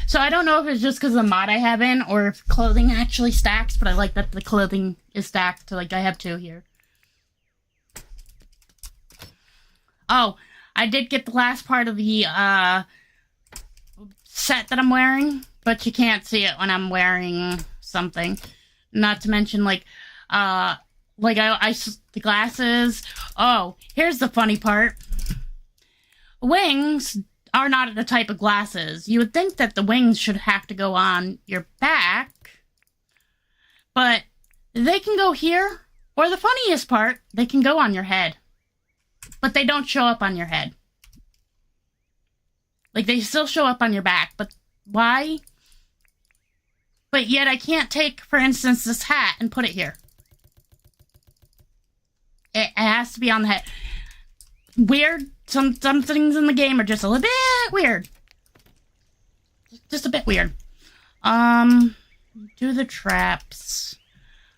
Speaker 1: So I don't know if it's just because of the mod I have in, or if clothing actually stacks, but I like that the clothing is stacked. Like, I have 2 here. Oh, I did get the last part of the, set that I'm wearing, but you can't see it when I'm wearing something. Not to mention, the glasses. Oh, here's the funny part. Wings are not the type of glasses. You would think that the wings should have to go on your back, but they can go here, or the funniest part, they can go on your head. But they don't show up on your head. Like, they still show up on your back, but why? But yet I can't take, for instance, this hat and put it here. It has to be on the head. Weird. Some things in the game are just a little bit weird. Just a bit weird. Do the traps.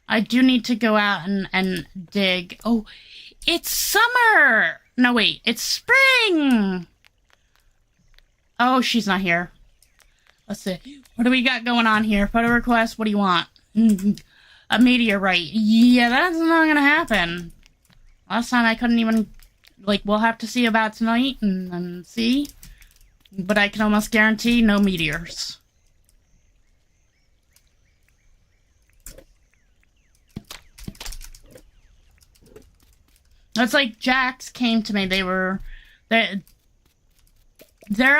Speaker 1: I do need to go out and dig. Oh, it's summer! No, wait, it's spring! Oh, she's not here. Let's see. What do we got going on here? Photo request, what do you want? A meteorite. Yeah, that's not gonna happen. Last time I couldn't even, like, we'll have to see about tonight and see. But I can almost guarantee no meteors. It's like Jax came to me. They're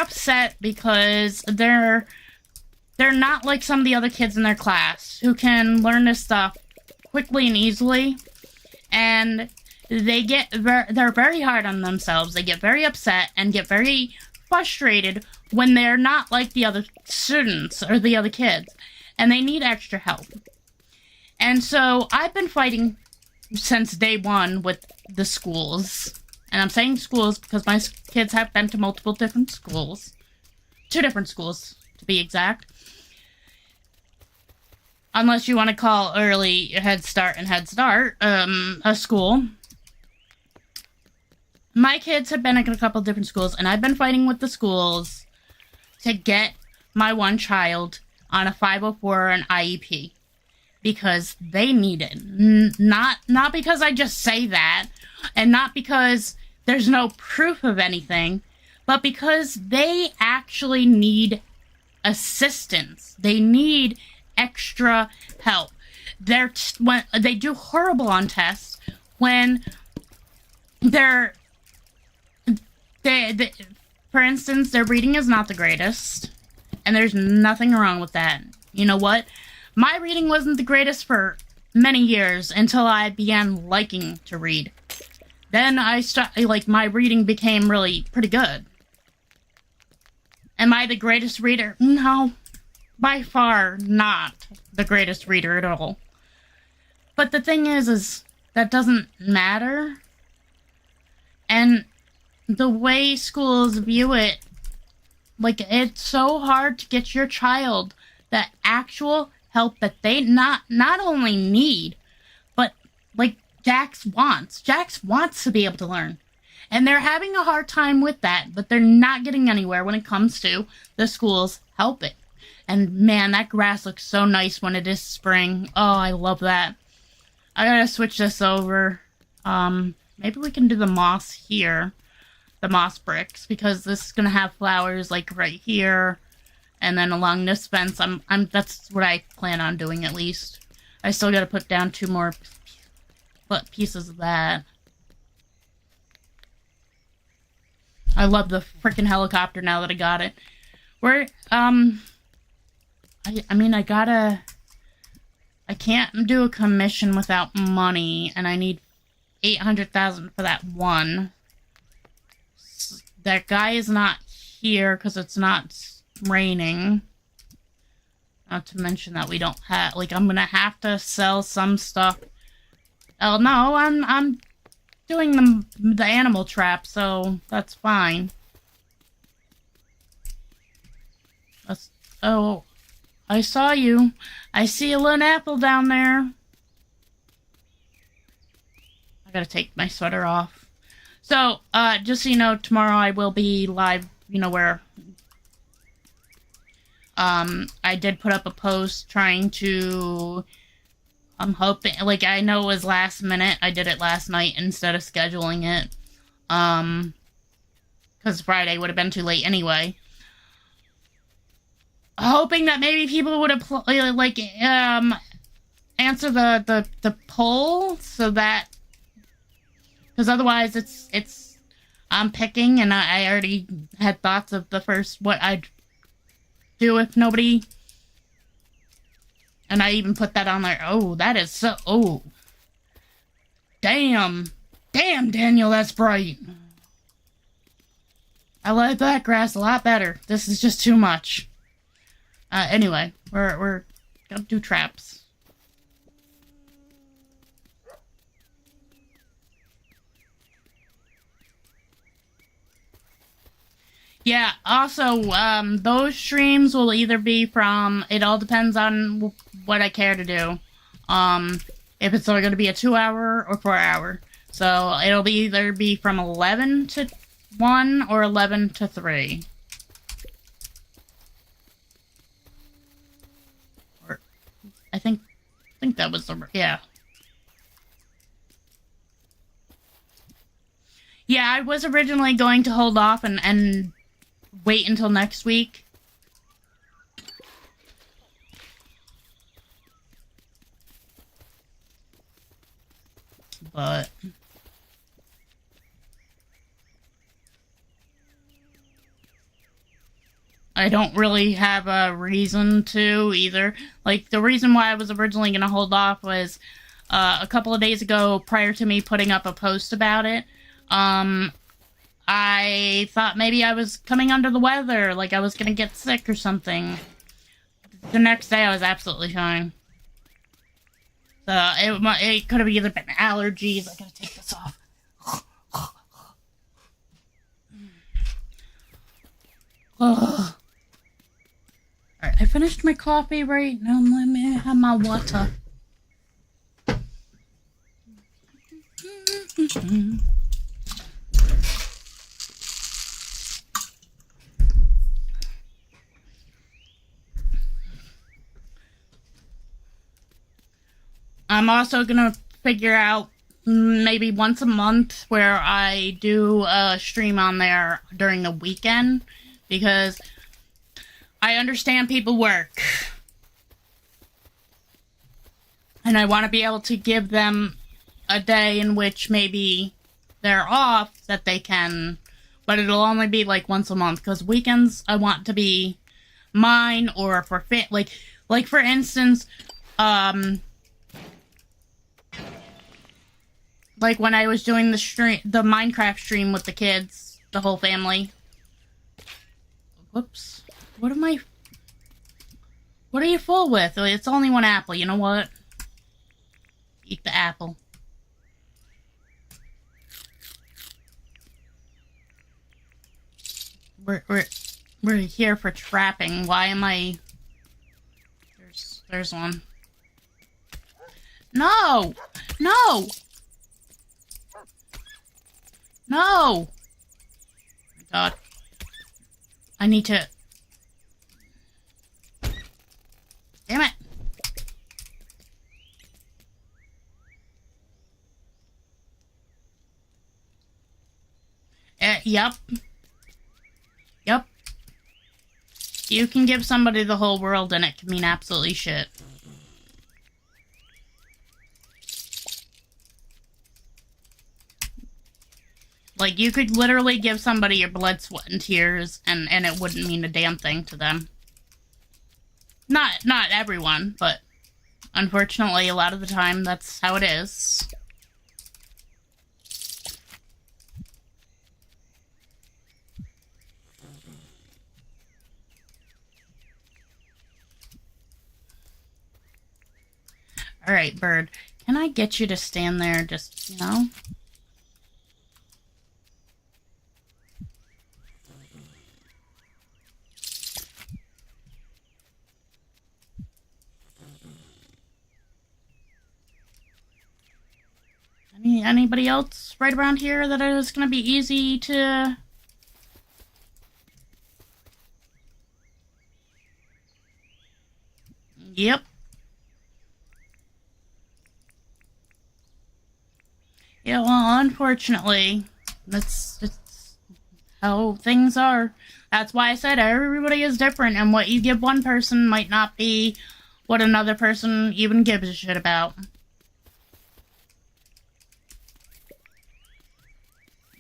Speaker 1: upset because they're not like some of the other kids in their class who can learn this stuff quickly and easily, and they're very hard on themselves. They get very upset and get very frustrated when they're not like the other students or the other kids, and they need extra help. And so I've been fighting since day one with the schools. And I'm saying schools because my kids have been to multiple different schools. 2 different schools, to be exact. Unless you want to call early Head Start and Head Start a school. My kids have been at a couple different schools, and I've been fighting with the schools to get my one child on a 504 or an IEP. Because they need it. Not because I just say that, and not because there's no proof of anything, but because they actually need assistance. They need extra help. When they do horrible on tests when they for instance, their reading is not the greatest, and there's nothing wrong with that. You know what? My reading wasn't the greatest for many years until I began liking to read. Then my reading became really pretty good. Am I the greatest reader? No. By far not the greatest reader at all. But the thing is that doesn't matter. And the way schools view it, like, it's so hard to get your child that actual help that they not only need, but like Jax wants. Jax wants to be able to learn. And they're having a hard time with that, but they're not getting anywhere when it comes to the schools helping. And man, that grass looks so nice when it is spring. Oh, I love that. I gotta switch this over. Maybe we can do the moss here. The moss bricks, because this is gonna have flowers like right here. And then along this fence, that's what I plan on doing at least. I still gotta put down 2 more pieces of that. I love the freaking helicopter now that I got it. I can't do a commission without money, and I need 800,000 for that one. That guy is not here because it's not raining. Not to mention that we don't have, like, I'm gonna have to sell some stuff. Oh no, I'm doing the animal trap, so that's fine. Oh, I saw you. I see a little apple down there. I gotta take my sweater off. So, just so you know, tomorrow I will be live, where I did put up a post trying to, I'm hoping, like, I know it was last minute. I did it last night instead of scheduling it. Because Friday would have been too late anyway. Hoping that maybe people would have, answer the poll so that, because otherwise it's, I'm picking, and I already had thoughts of what I'd do if nobody, and I even put that on there. Oh, that is so, oh, damn, Daniel, that's bright. I like that grass a lot better. This is just too much. Anyway, we're gonna do traps. Yeah, also, those streams will either be from, it all depends on what I care to do. If it's going to be a 2-hour or 4-hour. So, it'll either be from 11 to 1 or 11 to 3. Or, I think I think that was the, yeah. Yeah, I was originally going to hold off and wait until next week. But I don't really have a reason to either. Like, the reason why I was originally going to hold off was a couple of days ago, prior to me putting up a post about it, I thought maybe I was coming under the weather, like I was going to get sick or something. The next day I was absolutely fine. So it could have either been allergies. I gotta take this off. Alright, I finished my coffee right now. Let me have my water. I'm also gonna figure out maybe once a month where I do a stream on there during the weekend, because I understand people work. And I want to be able to give them a day in which maybe they're off that they can, but it'll only be like once a month, because weekends I want to be mine, or for like for instance, like when I was doing the Minecraft stream with the kids, the whole family. Whoops. What are you full with? It's only one apple, you know what? Eat the apple. We're here for trapping. Why am I... There's one. No! No! No! Oh my God. I need to... Damn it! Yep. Yep. You can give somebody the whole world and it can mean absolutely shit. Like, you could literally give somebody your blood, sweat, and tears, and it wouldn't mean a damn thing to them. Not everyone, but unfortunately, a lot of the time, that's how it is. Alright, bird. Can I get you to stand there just, you know? Anybody else right around here that is going to be easy to... Yep. Yeah, well, unfortunately, that's how things are. That's why I said everybody is different, and what you give one person might not be what another person even gives a shit about.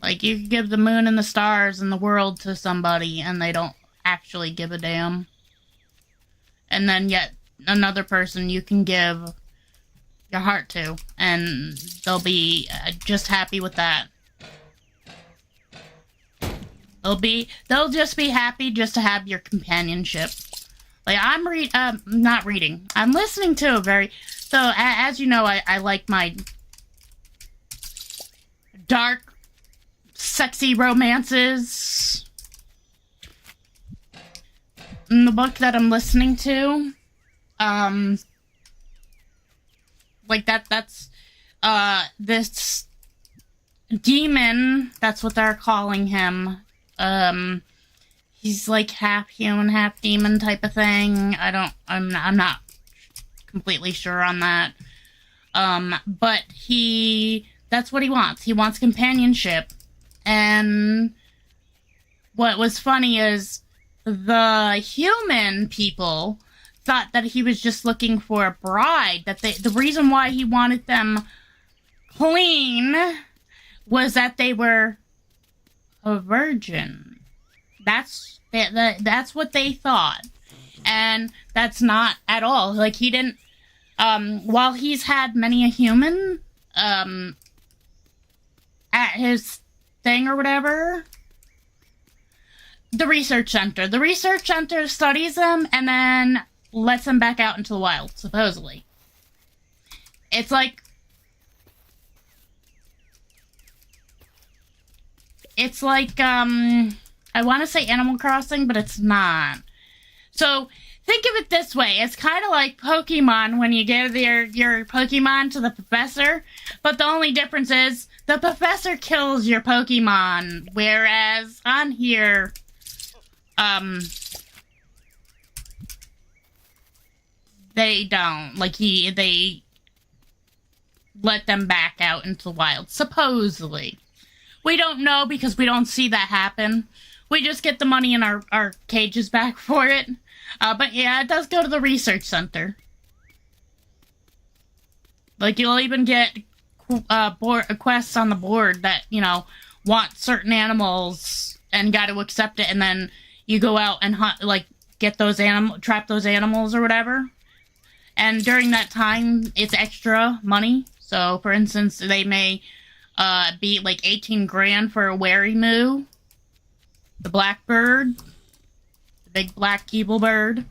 Speaker 1: Like, you could give the moon and the stars and the world to somebody, and they don't actually give a damn. And then yet, another person you can give your heart to, and they'll be just happy with that. They'll just be happy just to have your companionship. Like, I'm not reading. I'm listening to a very... So, as you know, I like my dark, sexy romances. In the book that I'm listening to, like that's this demon, that's what they're calling him. He's like half human, half demon type of thing. I'm not completely sure on that. But that's what he wants. He wants companionship. And what was funny is the human people thought that he was just looking for a bride. That the reason why he wanted them clean was that they were a virgin. That's what they thought. And that's not at all. Like, he didn't, while he's had many a human, at his thing or whatever, the research center studies them and then lets them back out into the wild, supposedly. It's like, I want to say Animal Crossing, but it's not. So, think of it this way. It's kind of like Pokemon when you give your Pokemon to the professor, but the only difference is the professor kills your Pokemon, whereas on here, they don't. Like, they let them back out into the wild, supposedly. We don't know because we don't see that happen. We just get the money in our cages back for it. But yeah, it does go to the research center. Like, you'll even get quests on the board that, want certain animals and got to accept it, and then you go out and hunt, like, trap those animals or whatever. And during that time, it's extra money. So, for instance, they may be like 18 grand for a wary moo, the blackbird, the big black evil bird.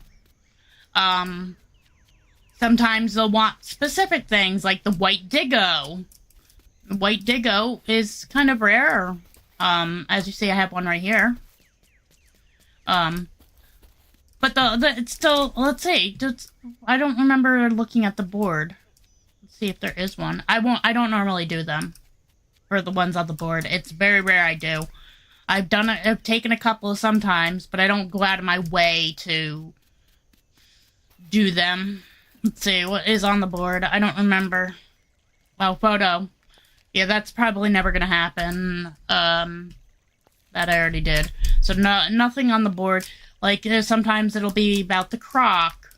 Speaker 1: Sometimes they'll want specific things like the white diggo. The white diggo is kind of rare. As you see, I have one right here. But it's still, let's see, I don't remember looking at the board. Let's see if there is one. I don't normally do them. For the ones on the board. It's very rare I do. I've taken a couple sometimes, but I don't go out of my way to do them. Let's see, what is on the board? I don't remember. Oh, photo. Yeah, that's probably never gonna happen. That I already did. So nothing on the board. Like, sometimes it'll be about the croc.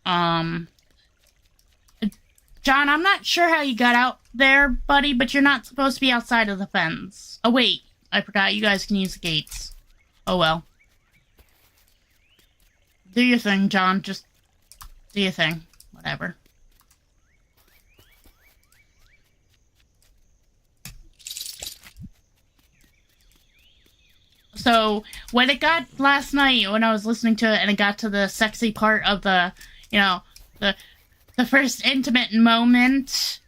Speaker 1: John, I'm not sure how you got out there, buddy, but you're not supposed to be outside of the fence. Oh, wait. I forgot you guys can use the gates. Oh, well. Do your thing, John. Just do your thing. Whatever. So, when it got last night, when I was listening to it, and it got to the sexy part of the, the first intimate moment,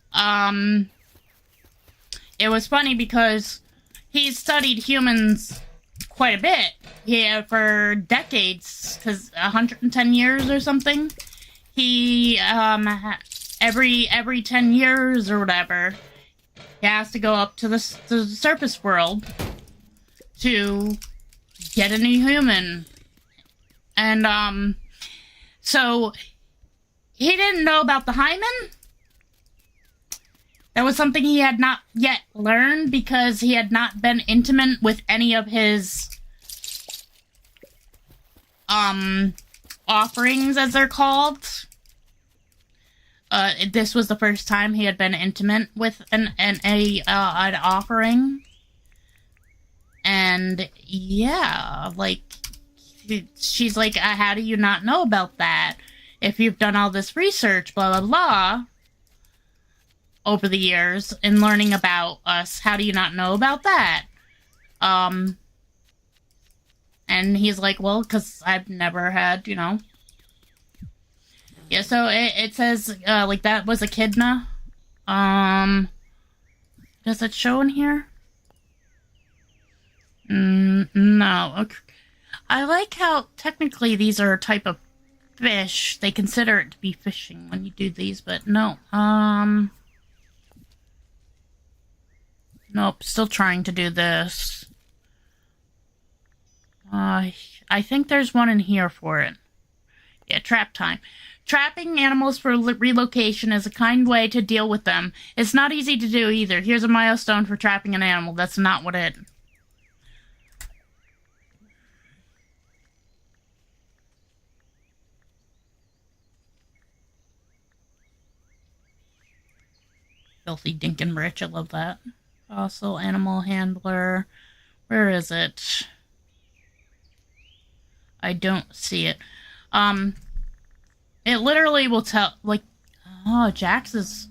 Speaker 1: it was funny because he studied humans quite a bit. For decades, because 110 years or something. He, every 10 years or whatever, he has to go up to the surface world to get a new human. And, so he didn't know about the hymen. That was something he had not yet learned because he had not been intimate with any of his, offerings, as they're called. This was the first time he had been intimate with an offering. And, yeah, like, she's like, how do you not know about that? If you've done all this research, blah, blah, blah, over the years, in learning about us, how do you not know about that? And he's like, well, because I've never had, Yeah, so it says, like, that was echidna. Does it show in here? No. Okay. I like how, technically, these are a type of fish. They consider it to be fishing when you do these, but no. Nope, still trying to do this. I think there's one in here for it. Yeah, trap time. Trapping animals for relocation is a kind way to deal with them. It's not easy to do either. Here's a milestone for trapping an animal. That's not what it... Filthy Dinkum rich. I love that. Fossil animal handler. Where is it? I don't see it. It literally will tell, like, oh, Jax is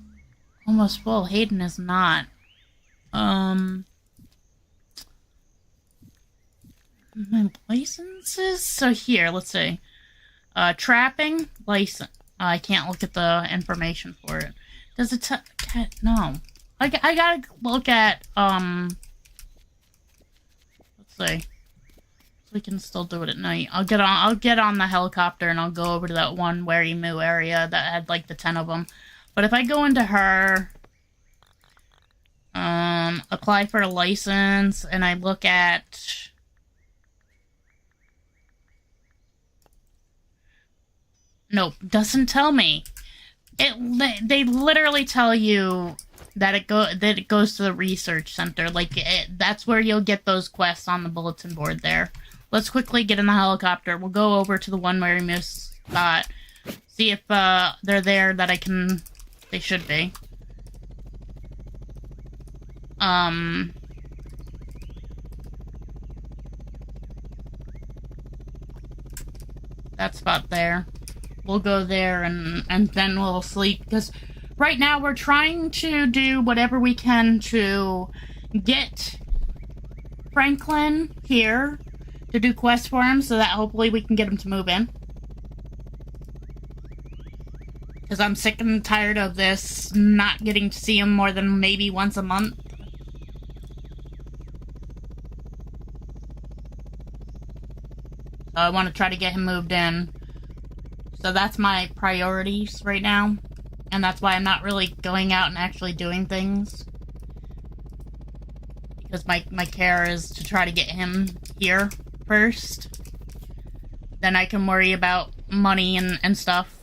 Speaker 1: almost full. Hayden is not. My licenses? So here, let's see. Trapping, license. I can't look at the information for it. Does it no. I gotta look at, let's see. We can still do it at night. I'll get on the helicopter and I'll go over to that one Wary Moo area that had like the 10 of them. But if I go into her, apply for a license, and I look at, nope, doesn't tell me. They literally tell you that it goes to the research center. Like that's where you'll get those quests on the bulletin board there. Let's quickly get in the helicopter. We'll go over to the one where we missed spot. See if they're there that I can... They should be. That spot there. We'll go there and then we'll sleep. Because right now we're trying to do whatever we can to get Franklyn here to do quests for him, so that hopefully we can get him to move in. Because I'm sick and tired of this, not getting to see him more than maybe once a month. So I want to try to get him moved in. So that's my priorities right now. And that's why I'm not really going out and actually doing things. Because my care is to try to get him here first. Then I can worry about money and stuff.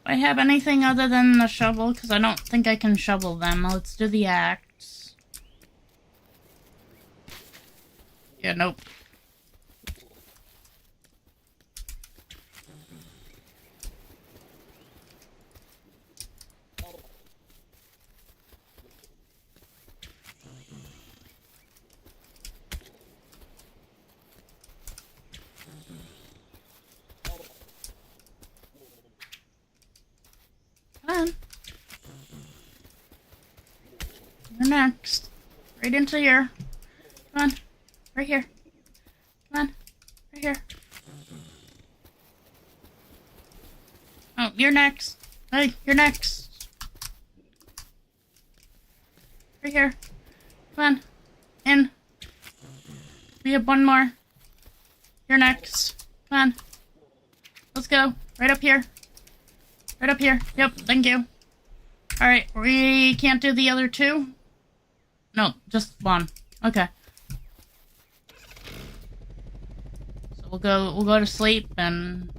Speaker 1: I have anything other than the shovel? Because I don't think I can shovel them. Let's do the axe. Yeah, nope. You're next. Right into here. Come on. Right here. Come on. Right here. Oh, you're next. Hey, you're next. Right here. Come on. In. We have one more. You're next. Come on. Let's go. Right up here. Right up here. Yep, thank you. Alright, we can't do the other two? No, just one. Okay. So we'll go to sleep and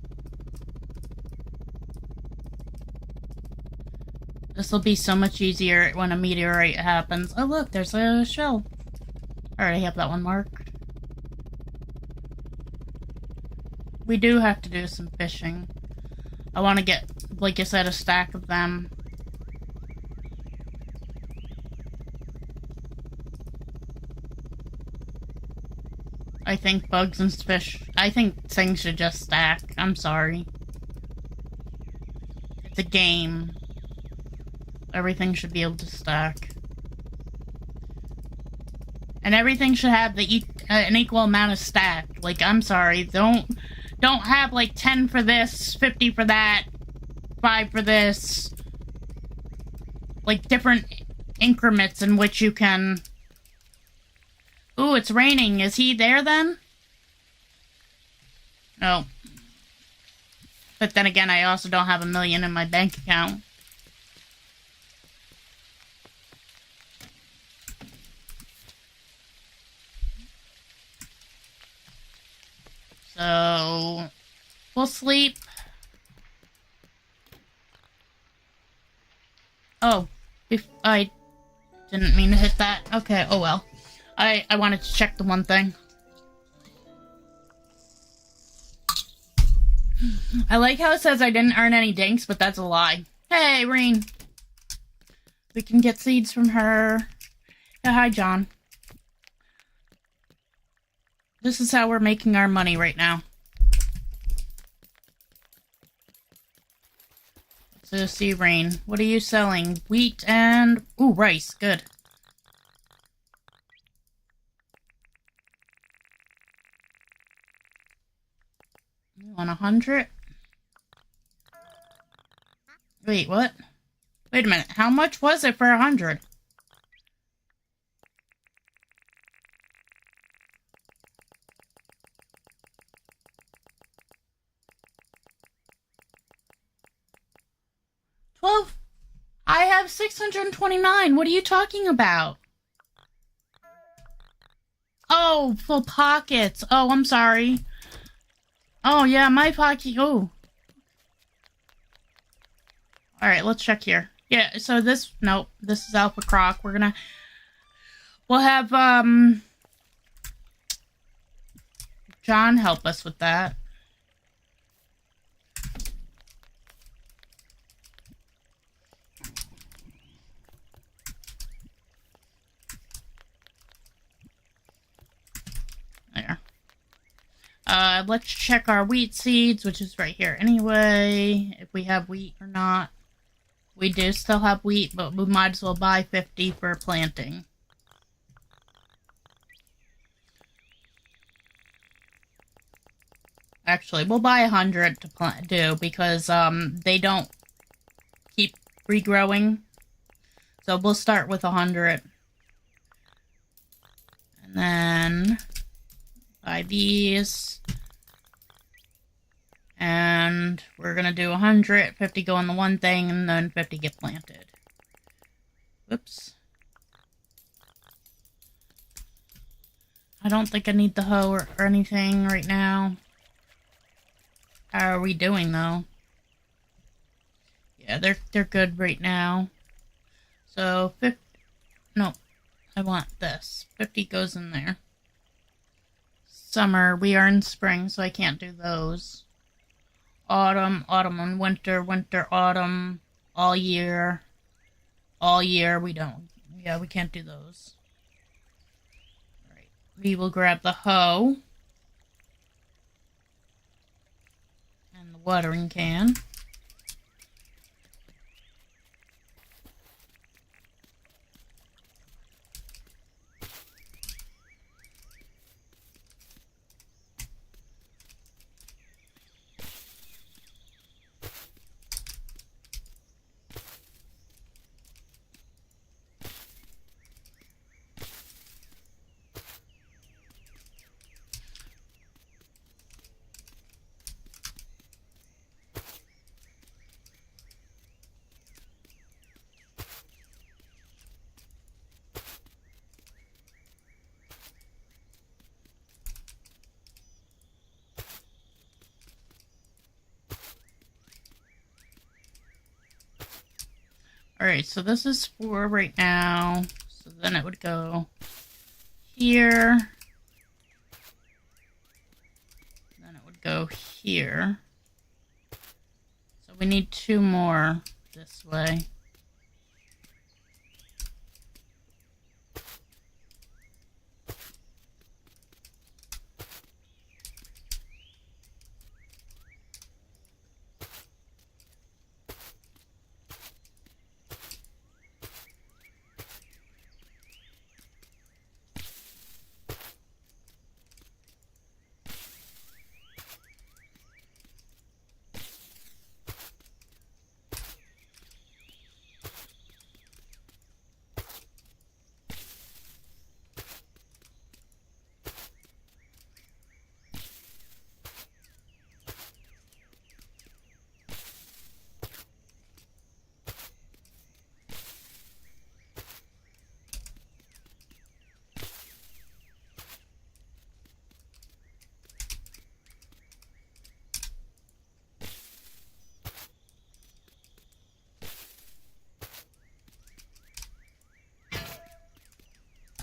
Speaker 1: this will be so much easier when a meteorite happens. Oh look, there's a shell. Alright, I have that one marked. We do have to do some fishing. I want to get, like I said, a stack of them. I think bugs and fish... I think things should just stack. I'm sorry. It's a game. Everything should be able to stack. And everything should have the an equal amount of stack. Like, I'm sorry. Don't have, like, 10 for this, 50 for that, 5 for this. like, different increments in which you can... Ooh, it's raining. Is he there, then? No. But then again, I also don't have $1 million in my bank account. So, we'll sleep. Oh, I didn't mean to hit that. Okay, oh well. I wanted to check the one thing. I like how it says I didn't earn any dinks, but that's a lie. Hey, Reen. We can get seeds from her. Yeah, hi, John. This is how we're making our money right now. So, see, Rain. What are you selling? Wheat and... Ooh, rice. Good. You want 100? Wait, what? Wait a minute. How much was it for 100? I have 629. What are you talking about? Oh, full pockets. Oh, I'm sorry. Oh, yeah, my pocket. Oh. Alright, let's check here. Yeah, so this... Nope, this is Alpha Croc. We'll have, John help us with that. There. Let's check our wheat seeds, which is right here anyway, if we have wheat or not. We do still have wheat, but we might as well buy 50 for planting. Actually, we'll buy 100 to because they don't keep regrowing. So we'll start with 100. And then buy these. And we're gonna do 100, 50 go on the one thing, and then 50 get planted. Whoops. I don't think I need the hoe or anything right now. How are we doing, though? Yeah, they're good right now. So, 50... No, I want this. 50 goes in there. Summer. We are in spring, so I can't do those. Autumn, autumn and winter, winter, autumn, all year. All year, we don't. Yeah, we can't do those. Alright, we will grab the hoe. And the watering can. Alright, so this is 4 right now. So then it would go here. Then it would go here. So we need 2 more this way.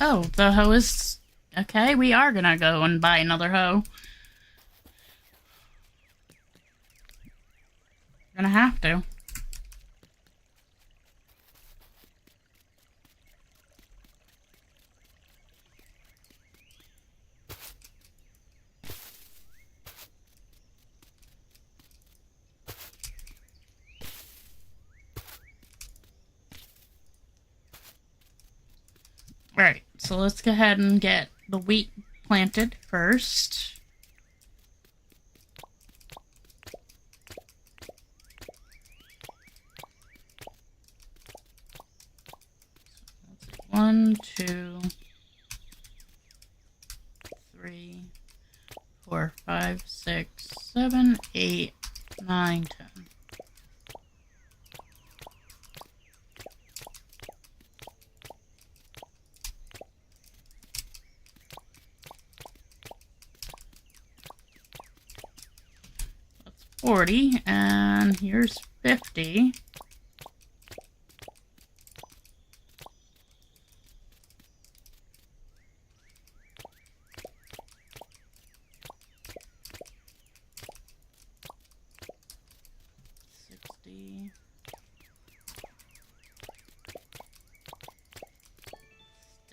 Speaker 1: Oh, the hoe is... Okay, we are gonna go and buy another hoe. We're gonna have to. Alright, so let's go ahead and get the wheat planted first. One, 2, 3, 4, 5, 6, 7, 8, 9, 10. That's 40, and here's 50.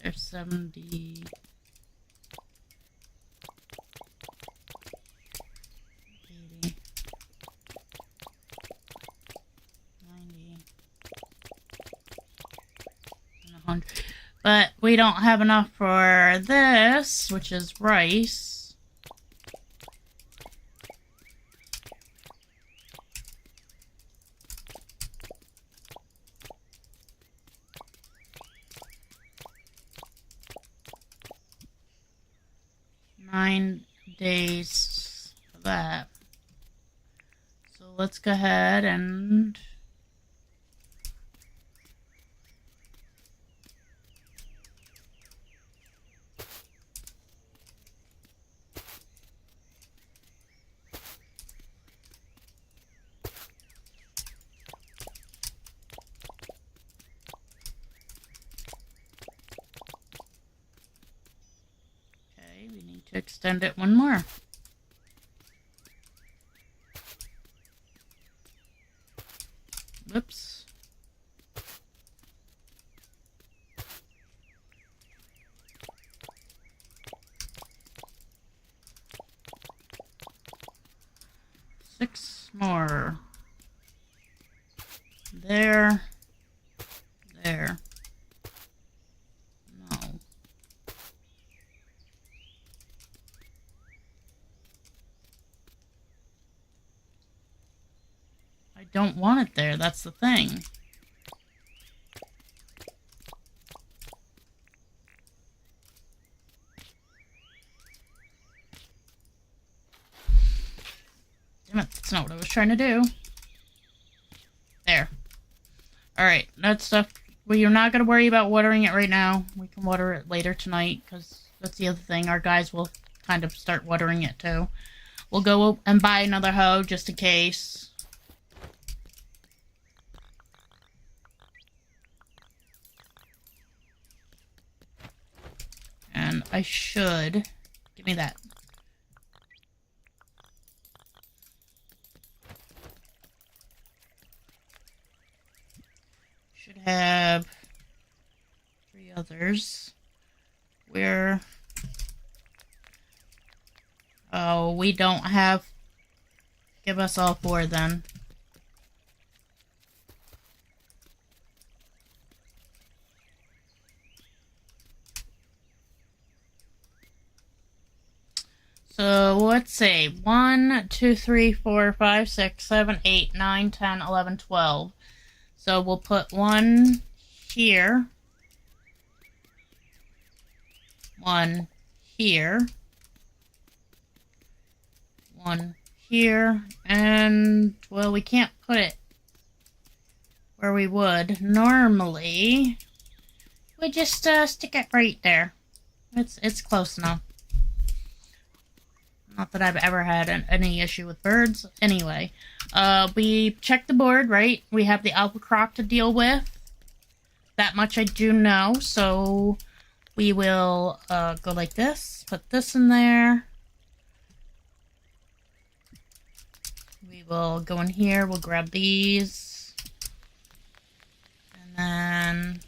Speaker 1: There's 70. 80. 90. And 100. But we don't have enough for this, which is rice. Days for that. So let's go ahead and to extend it one more. Whoops. Six more. There. There. Don't want it there, that's the thing. Damn it, that's not what I was trying to do. There. Alright, that stuff, we're not going to worry about watering it right now. We can water it later tonight, because that's the other thing. Our guys will kind of start watering it too. We'll go and buy another hoe just in case. And I should... Give me that. Should have 3 others. Where... Oh, we don't have... Give us all 4 then. So let's see, 1, 2, 3, 4, 5, 6, 7, 8, 9, 10, 11, 12. So we'll put 1 here, 1 here, 1 here, and, well, we can't put it where we would normally. We just stick it right there. It's close enough. Not that I've ever had any issue with birds. Anyway, we checked the board, right? We have the alpha croc to deal with. That much I do know, so we will go like this. Put this in there. We will go in here. We'll grab these. And then...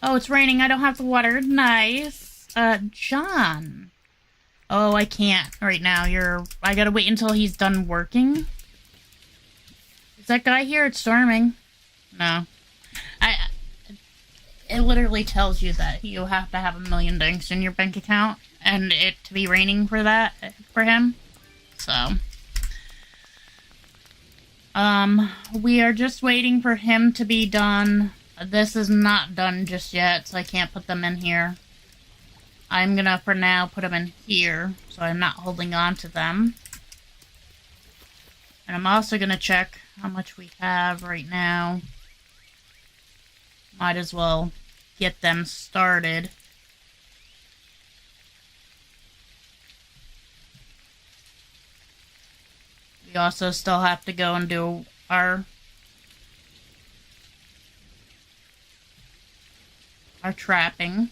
Speaker 1: Oh, it's raining. I don't have to water. Nice. John. Oh, I can't right now. I gotta wait until he's done working. Is that guy here? It's storming. No. It literally tells you that you have to have 1 million dinks in your bank account and it to be raining for him. So. We are just waiting for him to be done. This is not done just yet, so I can't put them in here. I'm gonna, for now, put them in here, so I'm not holding on to them. And I'm also gonna check how much we have right now. Might as well get them started. We also still have to go and do our trapping.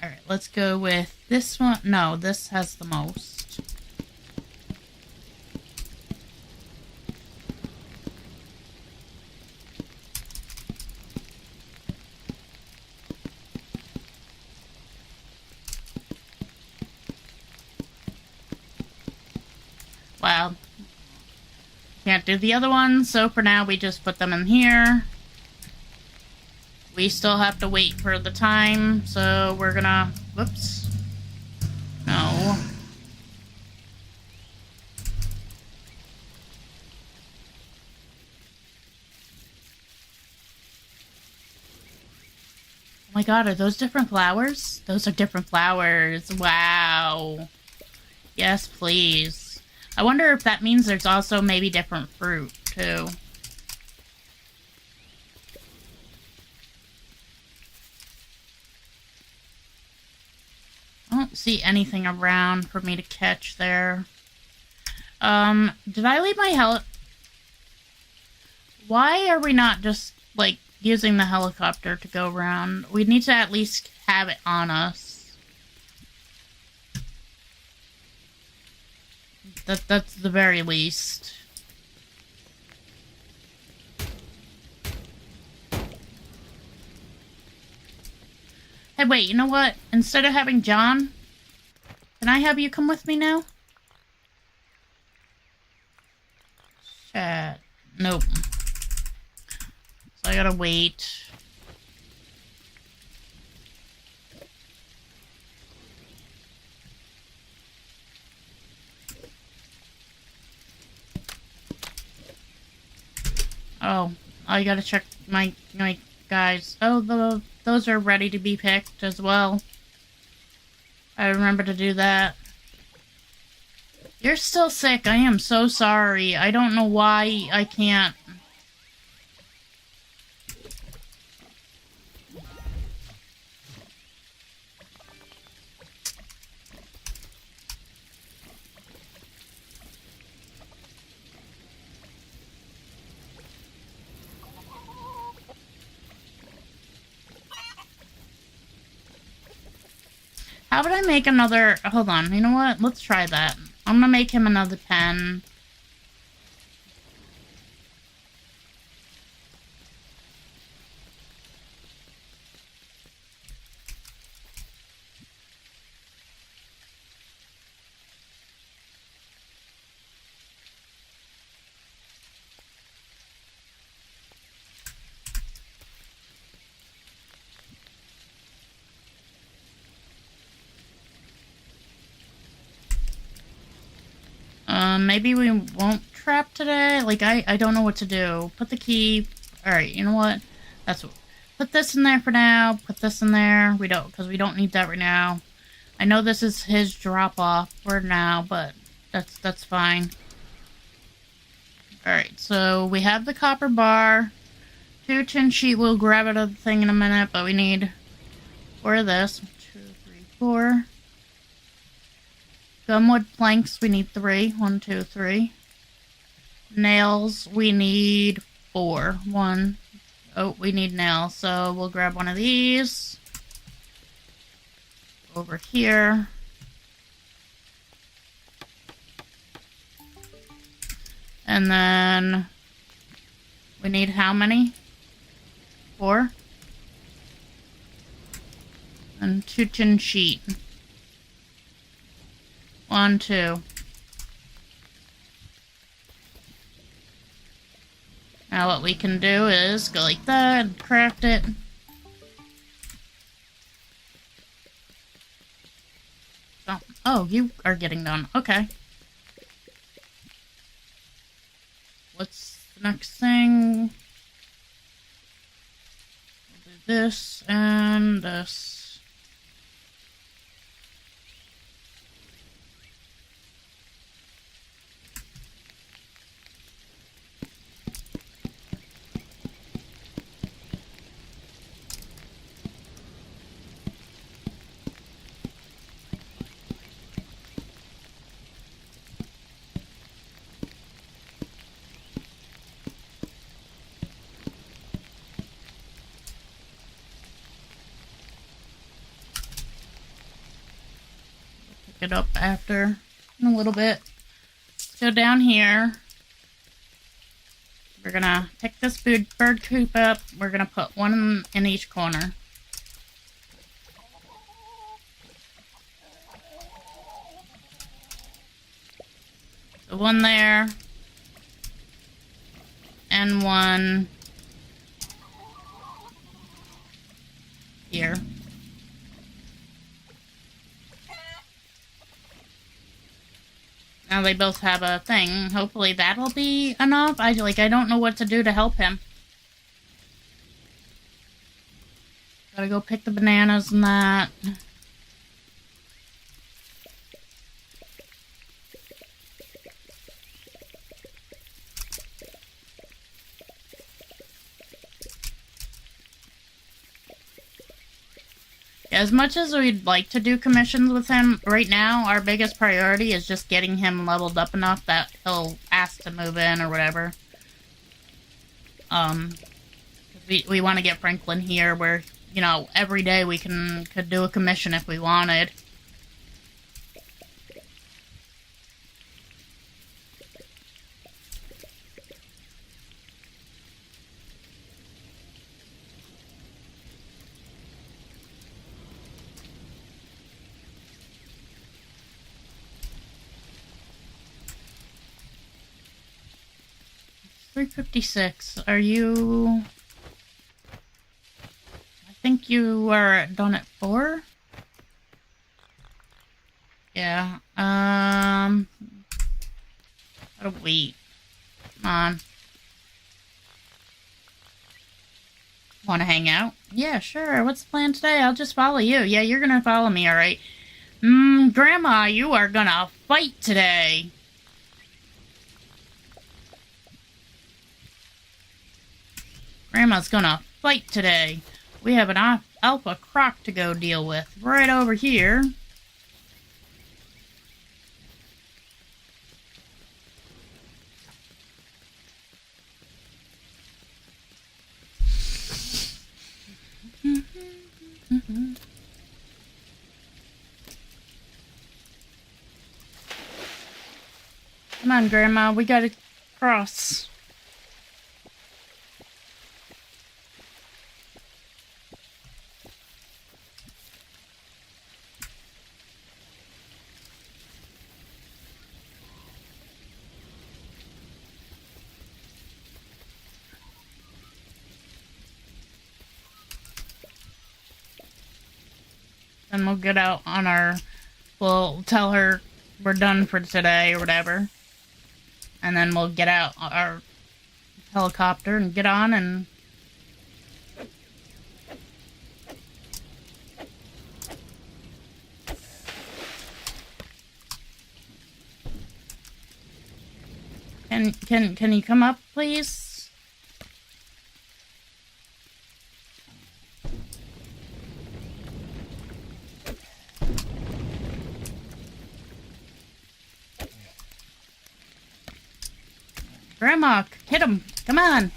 Speaker 1: Alright, let's go with this one. No, this has the most. Wow. Can't do the other one, so for now we just put them in here. We still have to wait for the time, so we're gonna... Whoops. No. Oh my god, are those different flowers? Those are different flowers. Wow. Yes, please. I wonder if that means there's also maybe different fruit, too. I don't see anything around for me to catch there. Did I leave my Why are we not just, like, using the helicopter to go around? We need to at least have it on us. That's the very least. Hey, wait, you know what? Instead of having John, can I have you come with me now? Chat. Nope. So I gotta wait. Oh, I gotta check my guys. Oh, those are ready to be picked as well. I remember to do that. You're still sick. I am so sorry. I don't know why I can't. How would I make another... Hold on, you know what? Let's try that. I'm gonna make him another pen. Maybe we won't trap today? Like, I don't know what to do. Put the key... Alright, you know what? That's what... Put this in there for now. Put this in there. We don't... Because we don't need that right now. I know this is his drop-off for now, but that's fine. Alright, so we have the copper bar. 2 tin sheet. We'll grab it of the thing in a minute, but we need 4 of this. 1, 2, 3, 4. Gumwood planks, we need 3. 1, 2, 3. Nails, we need 4. 1. Oh, we need nails, so we'll grab one of these. Over here. And then we need how many? 4? And 2 tin sheet. 1, 2. Now what we can do is go like that and craft it. Oh, you are getting done. Okay. What's the next thing? We'll do this and this. It up after in a little bit. Let's go down here. We're gonna pick this bird coop up. We're gonna put one in each corner. So one there. And one here. Now they both have a thing. Hopefully that'll be enough. I don't know what to do to help him. Gotta go pick the bananas and that. As much as we'd like to do commissions with him, right now our biggest priority is just getting him leveled up enough that he'll ask to move in or whatever. We want to get Franklyn here where, you know, every day we could do a commission if we wanted. $356. Are you... I think you are done at 4? Yeah, gotta wait. Come on. Wanna hang out? Yeah, sure. What's the plan today? I'll just follow you. Yeah, you're gonna follow me, alright? Grandma, you are gonna fight today. Grandma's gonna fight today. We have an alpha croc to go deal with right over here. Come on, Grandma, we gotta cross. And we'll get out on our... We'll tell her we're done for today or whatever. And then we'll get out our helicopter and get on and... Can you come up, please? Grandma, hit him. Come on.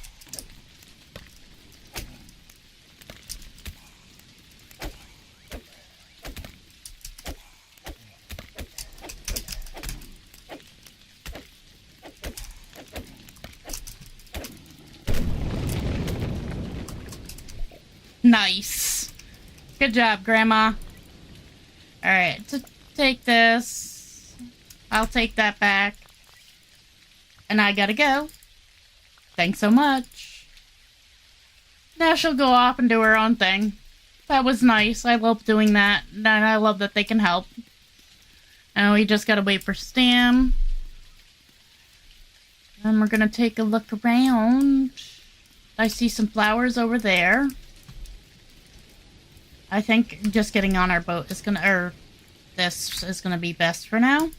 Speaker 1: Nice. Good job, Grandma. Alright, to take this. I'll take that back. And I gotta go. Thanks so much. Now she'll go off and do her own thing. That was nice. I love doing that. And I love that they can help. And we just gotta wait for Stam. And we're gonna take a look around. I see some flowers over there. I think just getting on our boat is gonna, or this is gonna be best for now.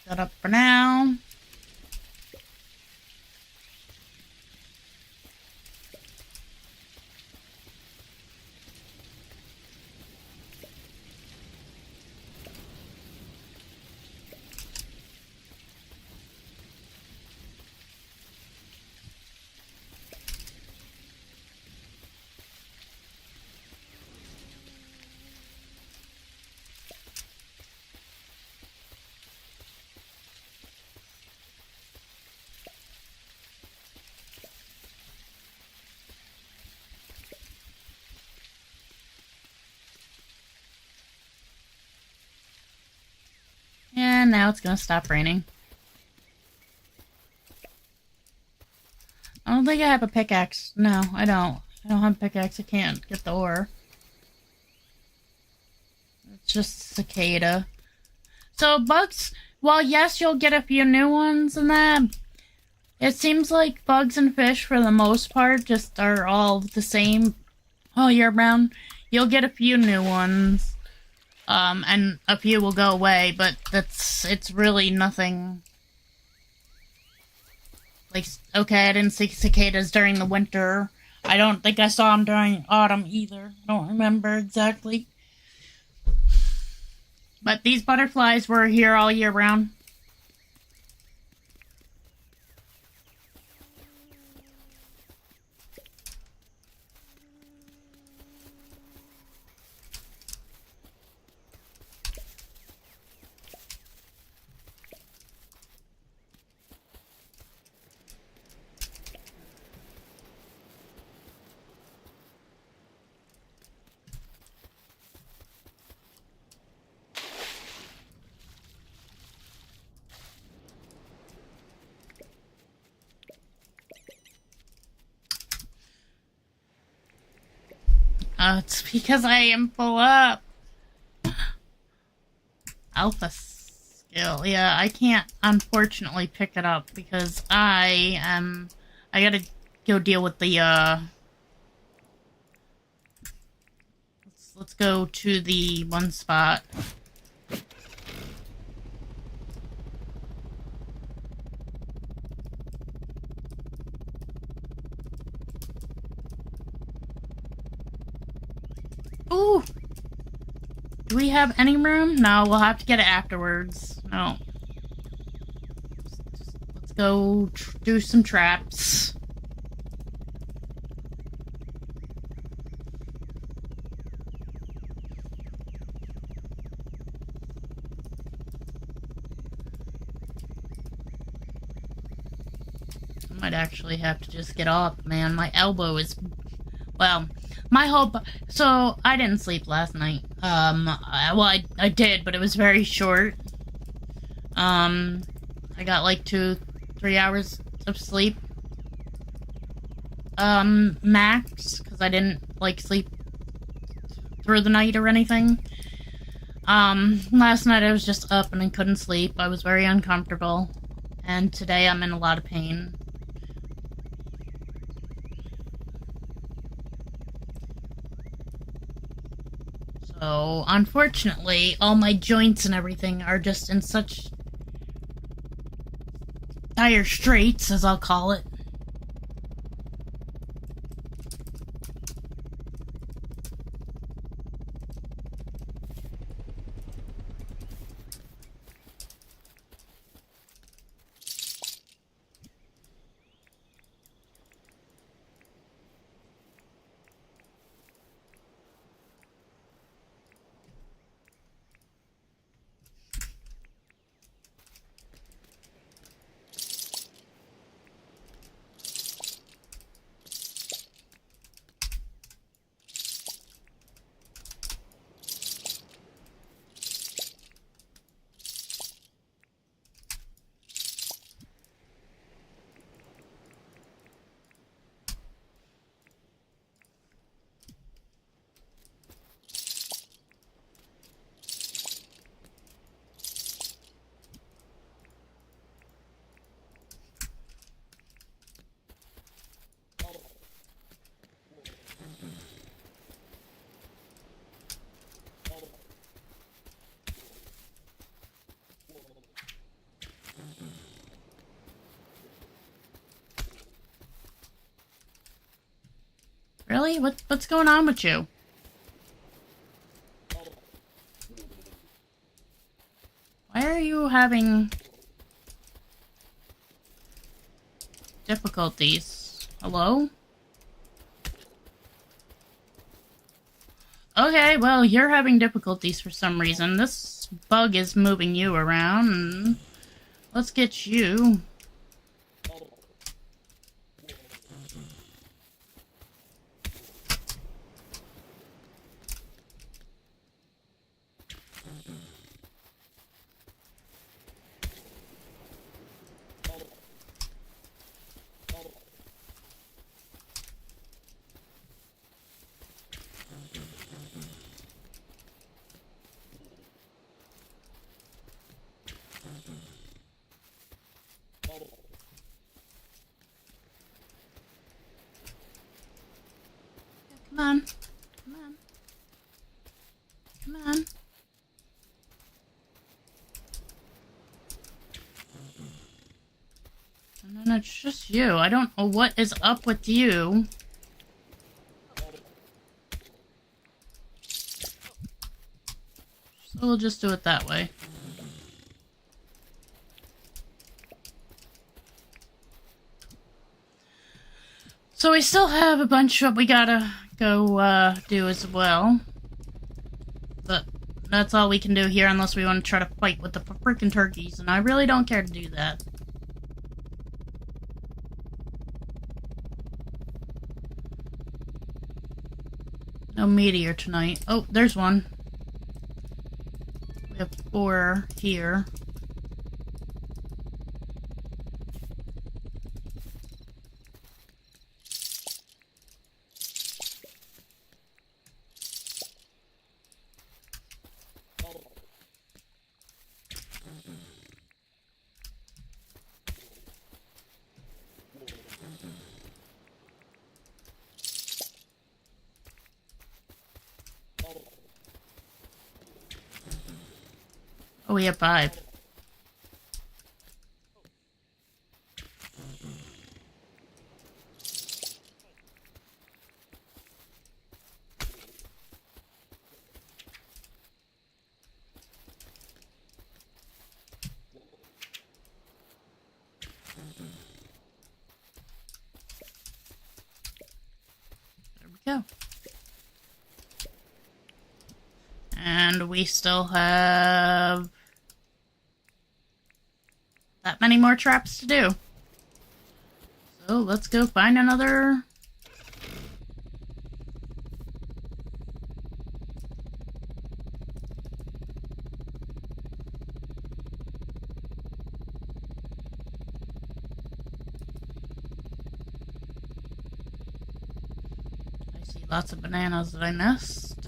Speaker 1: That up for now. And now it's gonna stop raining. I don't think I have a pickaxe. No, I don't. I don't have a pickaxe. I can't get the ore. It's just cicada. So bugs, well, yes, you'll get a few new ones and that. It seems like bugs and fish, for the most part, just are all the same all year round. You'll get a few new ones. And a few will go away, but it's really nothing. Like, okay, I didn't see cicadas during the winter. I don't think I saw them during autumn either. I don't remember exactly. But these butterflies were here all year round. It's because I am full up. Alpha skill. Yeah, I can't, unfortunately, pick it up because I gotta go deal with the, Let's go to the one spot. Ooh! Do we have any room? No, we'll have to get it afterwards. No. Let's go do some traps. I might actually have to just get off, man. My elbow is... Well... My whole... So, I didn't sleep last night. I did, but it was very short. I got like 2-3 hours of sleep. Max, because I didn't, like, sleep through the night or anything. Last night I was just up and I couldn't sleep. I was very uncomfortable. And today I'm in a lot of pain. So, unfortunately, all my joints and everything are just in such dire straits, as I'll call it. Really? What's going on with you? Why are you having difficulties? Hello? Okay, well, you're having difficulties for some reason. This bug is moving you around, and let's get you. Come on. Come on. Come on. No, it's just you. I don't know what is up with you. So we'll just do it that way. So we still have a bunch of we gotta go do as well. But that's all we can do here unless we want to try to fight with the freaking turkeys, and I really don't care to do that. No meteor tonight. Oh, there's one. We have 4 here. Oh, we have 5. There we go. And we still have that many more traps to do. So let's go find another. I see lots of bananas that I missed.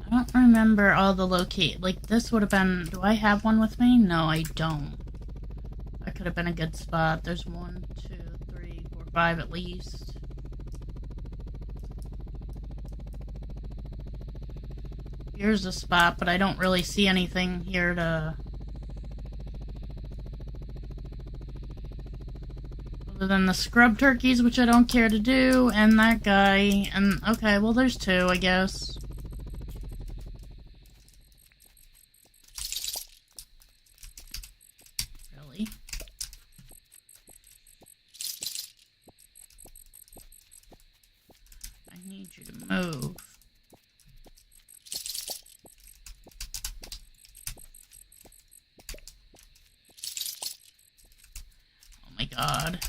Speaker 1: I don't remember all the locate. Like, this would have been... Do I have one with me? No, I don't. That could have been a good spot. There's 1, 2, 3, 4, 5 at least. Here's a spot, but I don't really see anything here to... Other than the scrub turkeys, which I don't care to do, and that guy, and... Okay, well there's 2, I guess. Really? I need you to move. Oh my god.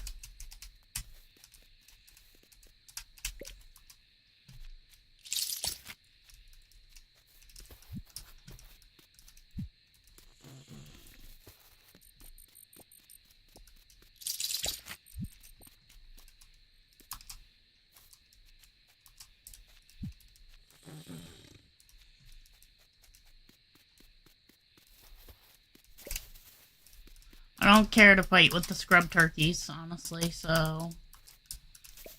Speaker 1: I don't care to fight with the scrub turkeys, honestly, so...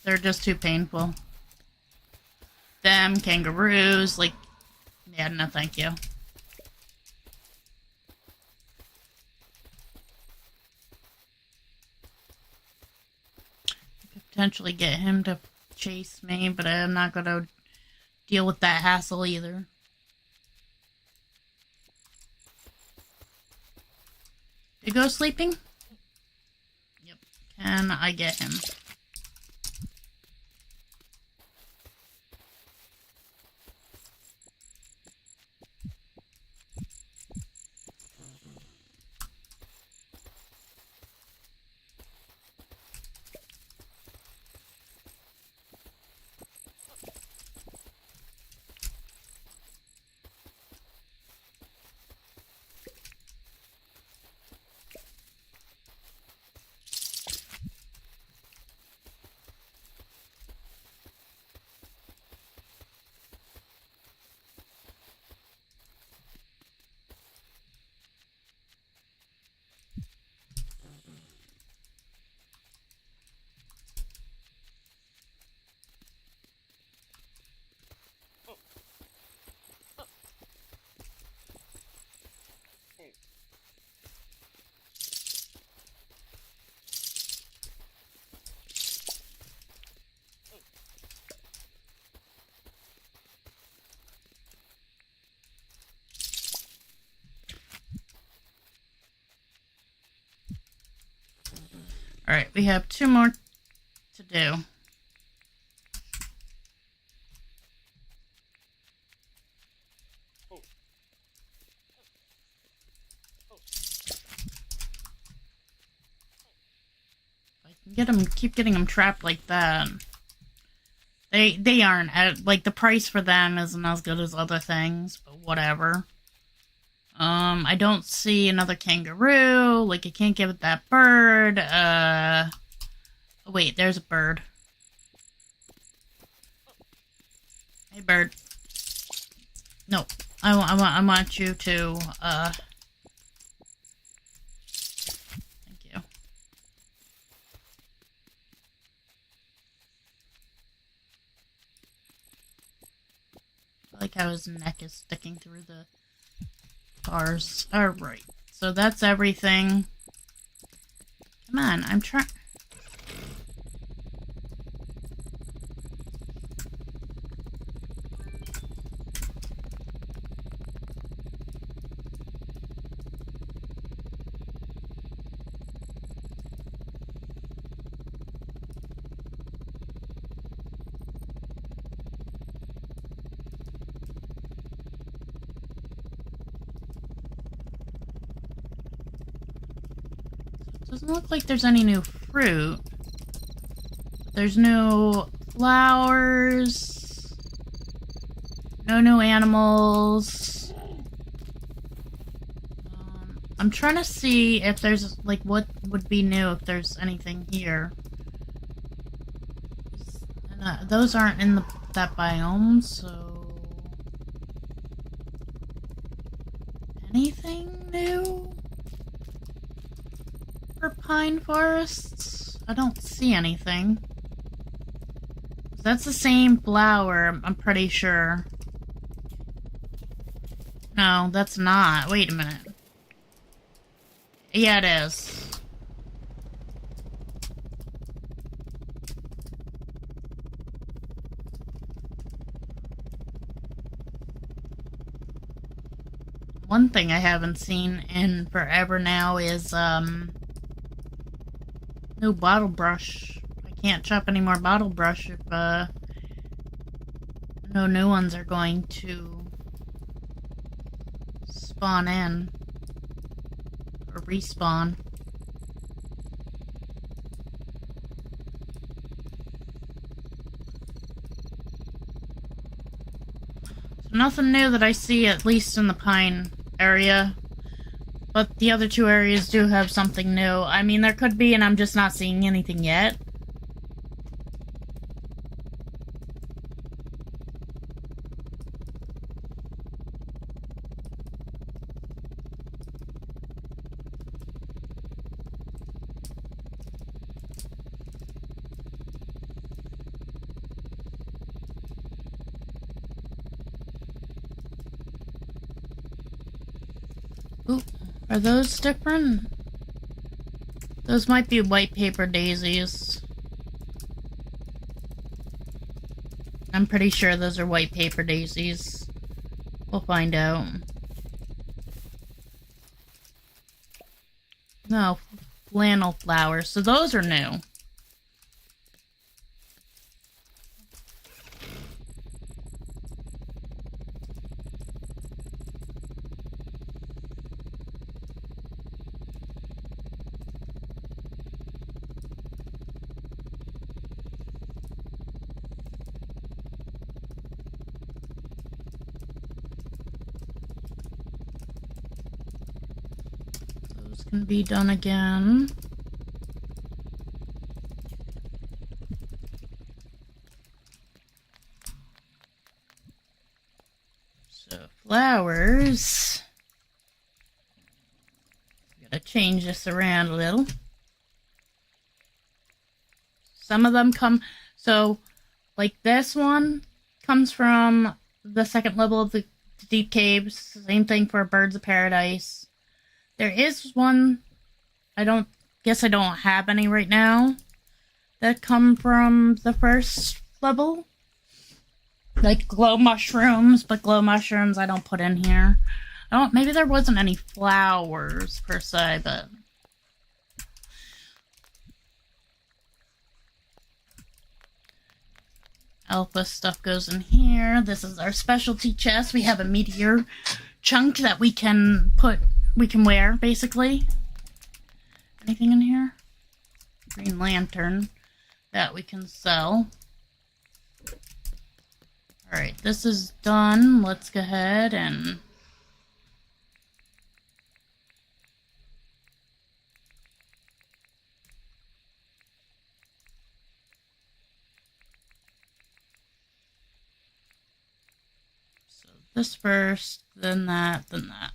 Speaker 1: They're just too painful. Them, kangaroos, like... Yeah, no thank you. I could potentially get him to chase me, but I'm not gonna deal with that hassle either. You go sleeping? Yep. Can I get him? Alright, we have 2 more to do. I can get them, keep getting them trapped like that. They aren't, like, the price for them isn't as good as other things, but whatever. I don't see another kangaroo. Like, I can't give it that bird. Oh, wait, there's a bird. Hey, bird. No, I want you to, thank you. I like how his neck is sticking through the bars. Alright, so that's everything. Come on, I'm trying. Doesn't look like there's any new fruit. There's no flowers. No new animals. I'm trying to see if there's, like, what would be new if there's anything here. And, those aren't in that biome, so... new for pine forests? I don't see anything. That's the same flower, I'm pretty sure. No, that's not. Wait a minute. Yeah, it is. One thing I haven't seen in forever now is, no bottle brush. I can't chop any more bottle brush if, no new ones are going to spawn in. Or respawn. So nothing new that I see, at least in the pine area. But the other two areas do have something new. I mean, there could be, and I'm just not seeing anything yet. Ooh, are those different? Those might be white paper daisies. I'm pretty sure those are white paper daisies. We'll find out. No, flannel flowers. So those are new. Can be done again. So flowers. Gotta change this around a little. Some of them come, so like this one comes from the second level of the deep caves. Same thing for birds of paradise. There is one, I don't have any right now, that come from the first level. Like glow mushrooms, but glow mushrooms I don't put in here. Maybe there wasn't any flowers per se, but... Alpha stuff goes in here. This is our specialty chest. We have a meteor chunk that we can wear, basically. Anything in here? Green lantern that we can sell. Alright, this is done. Let's go ahead and... So this first, then that, then that.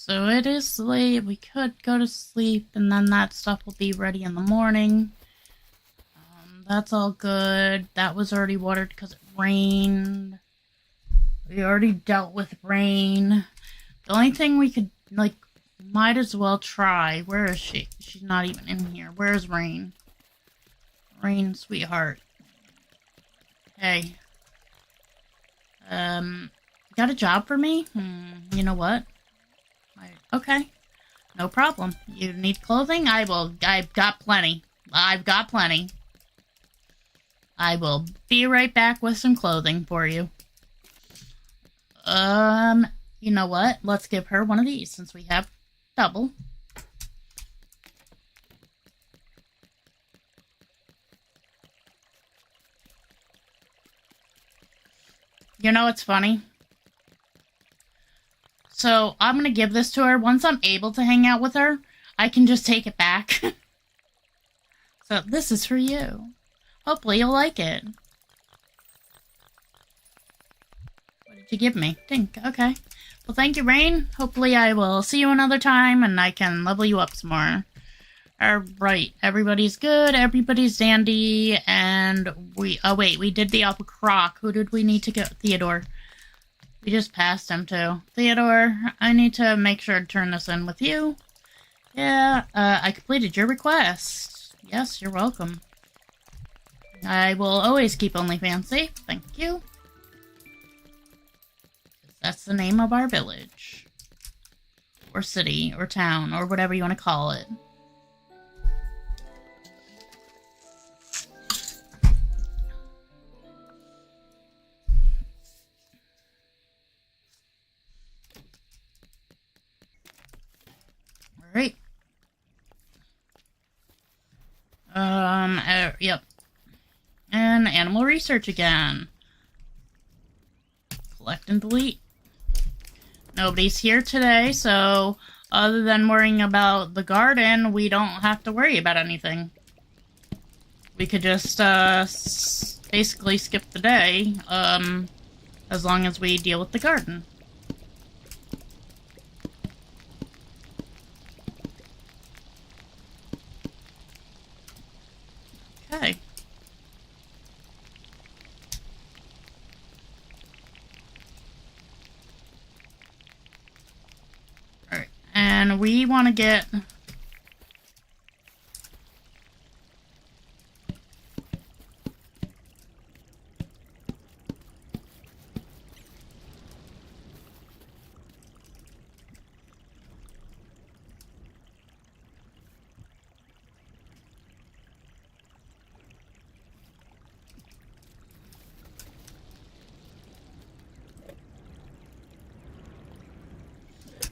Speaker 1: So it is late. We could go to sleep, and then that stuff will be ready in the morning. That's all good. That was already watered because it rained. We already dealt with rain. The only thing we could, like, Might as well try. Where is she? She's not even in here. Where's Rain? Rain, sweetheart. Hey. Got a job for me? You know what? Okay. No problem. You need clothing? I've got plenty. I've got plenty. I will be right back with some clothing for you. You know what? Let's give her one of these since we have double. You know what's funny? So, I'm gonna give this to her. Once I'm able to hang out with her, I can just take it back. So, this is for you. Hopefully you'll like it. What did you give me? Dink. Okay. Well, thank you, Rain. Hopefully I will see you another time and I can level you up some more. Alright, everybody's good, everybody's dandy, and oh wait, we did the Alpha Croc. Who did we need to get? Theodore. We just passed him too. Theodore, I need to make sure to turn this in with you. Yeah, I completed your request. Yes, you're welcome. I will always keep OnlyFans safe, thank you. That's the name of our village. Or city, or town, or whatever you want to call it. Alright. Yep. And animal research again. Collect and delete. Nobody's here today, so other than worrying about the garden, we don't have to worry about anything. We could just, basically skip the day, as long as we deal with the garden. Okay. Alright, and we want to get...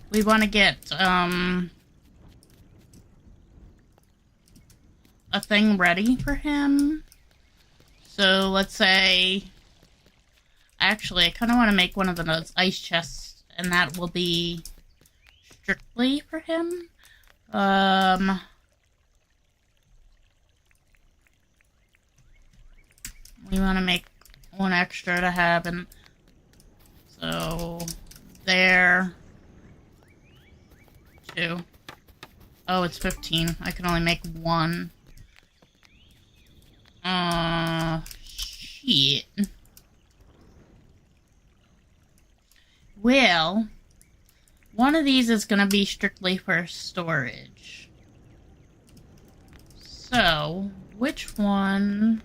Speaker 1: We want to get, a thing ready for him. So, let's say... Actually, I kind of want to make one of those ice chests, and that will be strictly for him. We want to make one extra to have, and so, there... Oh, it's 15. I can only make one. Shit. Well, one of these is gonna be strictly for storage. So, which one?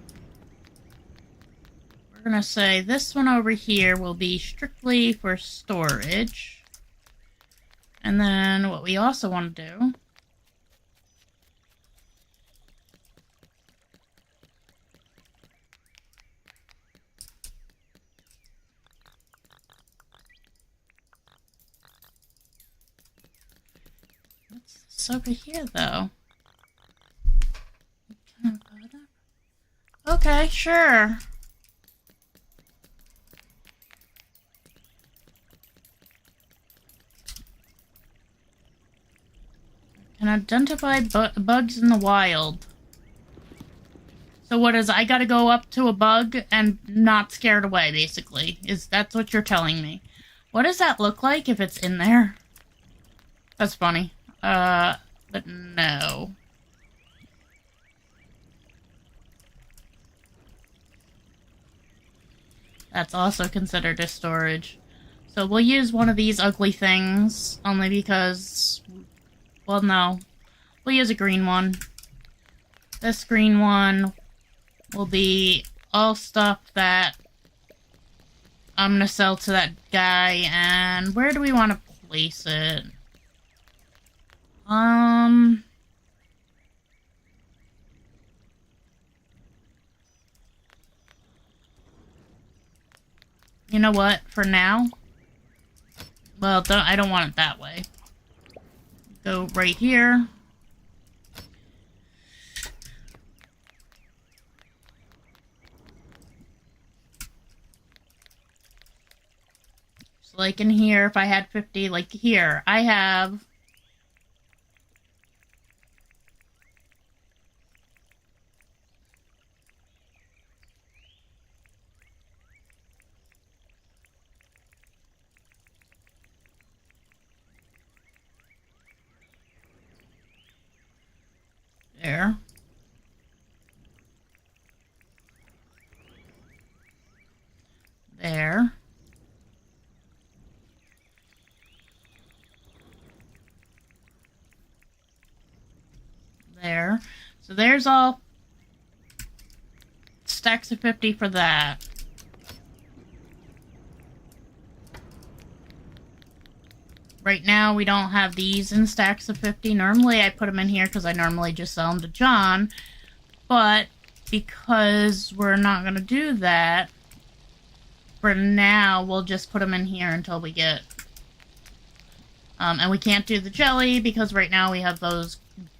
Speaker 1: We're gonna say this one over here will be strictly for storage. And then what we also want to do what's this over here though? Okay, sure. Can identify bugs in the wild. So what is, I gotta go up to a bug and not scare it away, basically. That's what you're telling me. What does that look like if it's in there? That's funny. But no. That's also considered as storage. So we'll use one of these ugly things, only because Well, no. We'll use a green one. This green one will be all stuff that I'm gonna sell to that guy. And where do we want to place it? You know what? For now, well, I don't want it that way. Go right here. So like in here, if I had 50, like here, I have there. There. There. So there's all stacks of 50 for that. Right now, we don't have these in stacks of 50. Normally, I put them in here because I normally just sell them to John. But because we're not going to do that, for now, we'll just put them in here until we get... and we can't do the jelly because right now we have those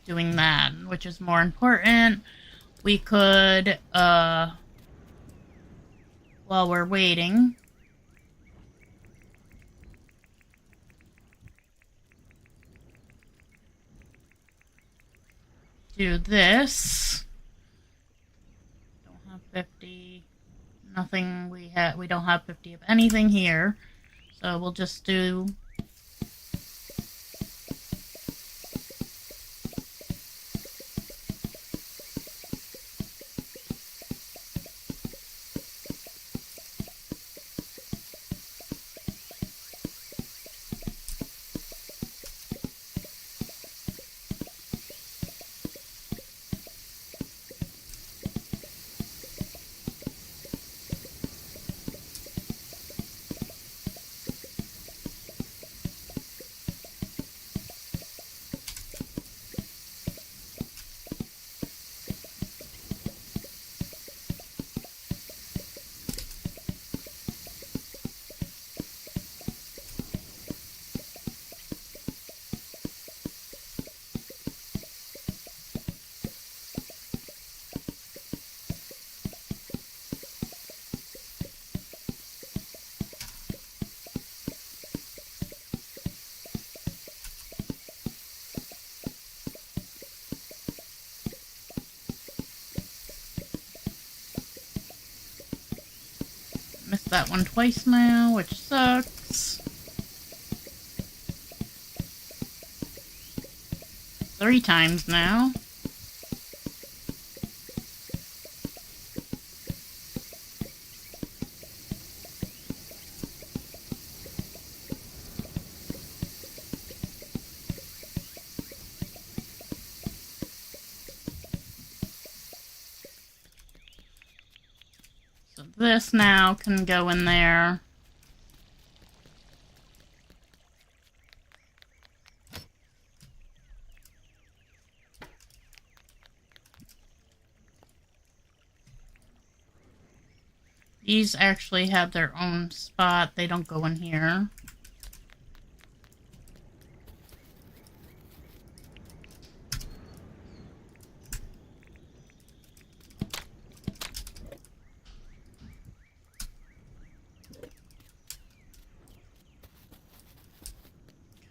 Speaker 1: doing that, which is more important. We could, while we're waiting... do this. Don't have 50. Nothing. We don't have 50 of anything here. So we'll just do missed that one twice now, which sucks. 3 times now. So this now can go in there. These actually have their own spot. They don't go in here.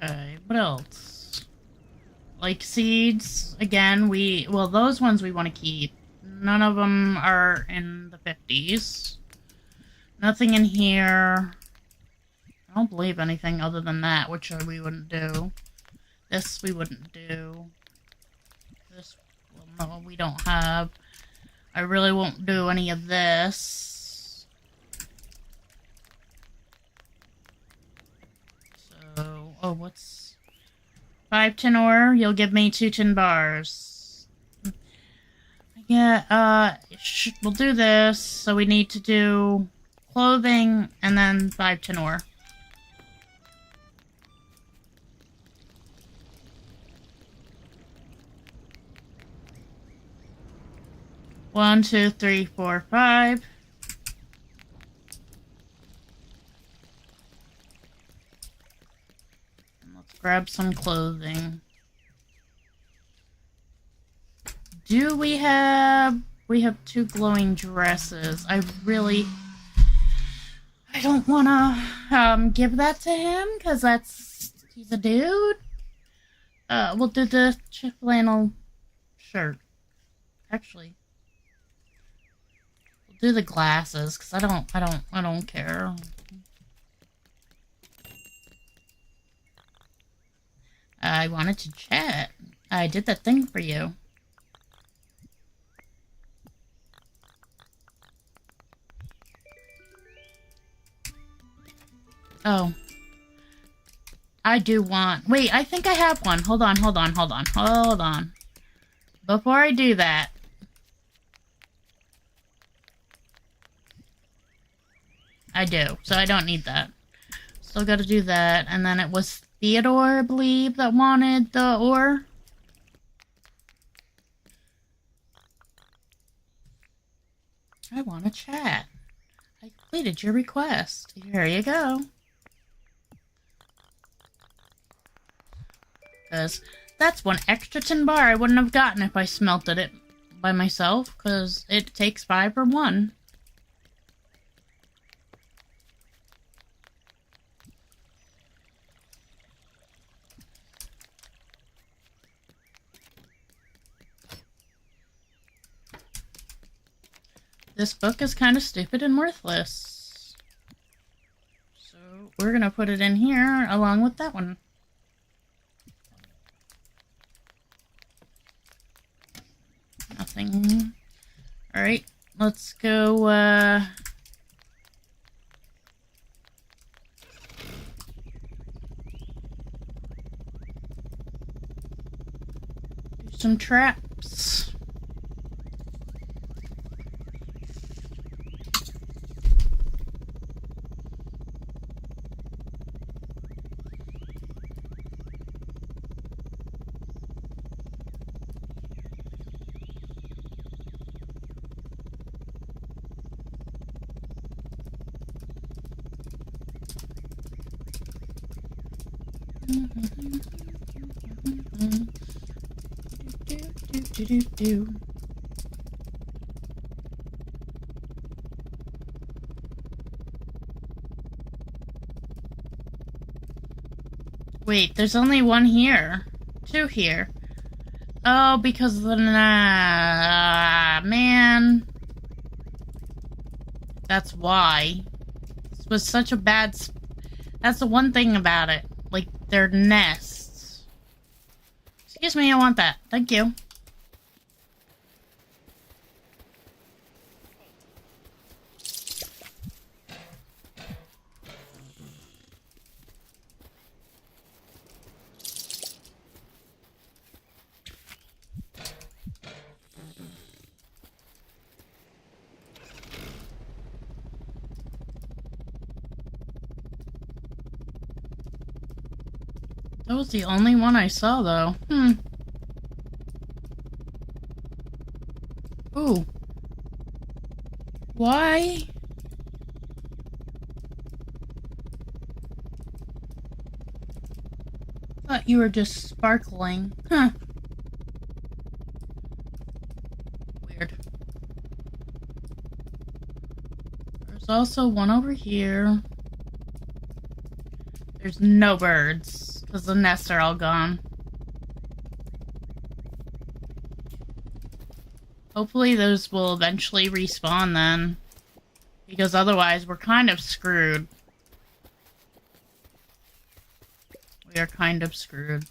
Speaker 1: Okay, what else? Like seeds, again, well, those ones we want to keep. None of them are in the 50s. Nothing in here. I don't believe anything other than that, which we wouldn't do. This we wouldn't do. This, well, no, we don't have. I really won't do any of this. So, oh, what's... 5 tin ore, you'll give me 2 tin bars. Yeah, we'll do this. So we need to do clothing and then 5 tin ore. One, two, three, four, 5. And let's grab some clothing. Do we have... We have 2 glowing dresses. I don't wanna, give that to him, because he's a dude. We'll do the flannel shirt. Actually... do the glasses, because I don't care. I wanted to chat. I did that thing for you. Oh. I do want... Wait, I think I have one. Hold on. Before I do that... I do, so I don't need that. Still gotta do that, and then it was Theodore, I believe, that wanted the ore. I want to chat. I completed your request. Here you go. Because that's 1 extra tin bar I wouldn't have gotten if I smelted it by myself, because it takes 5 for 1. This book is kind of stupid and worthless. So we're gonna put it in here along with that one. Nothing. Alright, let's go, do some traps. Wait, there's only 1 here. 2 here. Oh, because of the... man. That's why. This was such a bad... That's the one thing about it. Like, their nests. Excuse me, I want that. Thank you. That was the only one I saw, though. Ooh. Why? Thought you were just sparkling. Huh. Weird. There's also one over here. There's no birds. Because the nests are all gone. Hopefully those will eventually respawn then. Because otherwise we're kind of screwed. We are kind of screwed.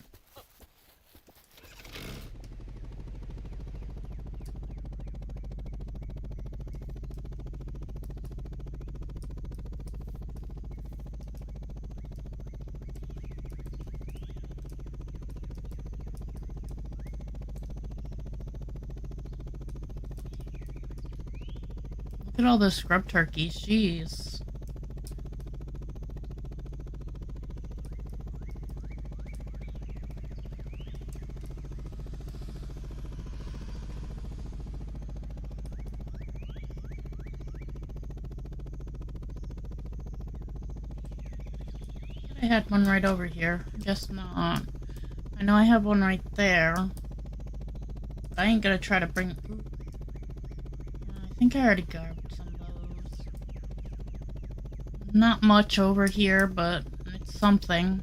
Speaker 1: Look at all those scrub turkeys. Jeez. I had one right over here. Guess not. I know I have one right there. But I ain't gonna try to bring... Ooh. I think I already grabbed some of those. Not much over here, but it's something.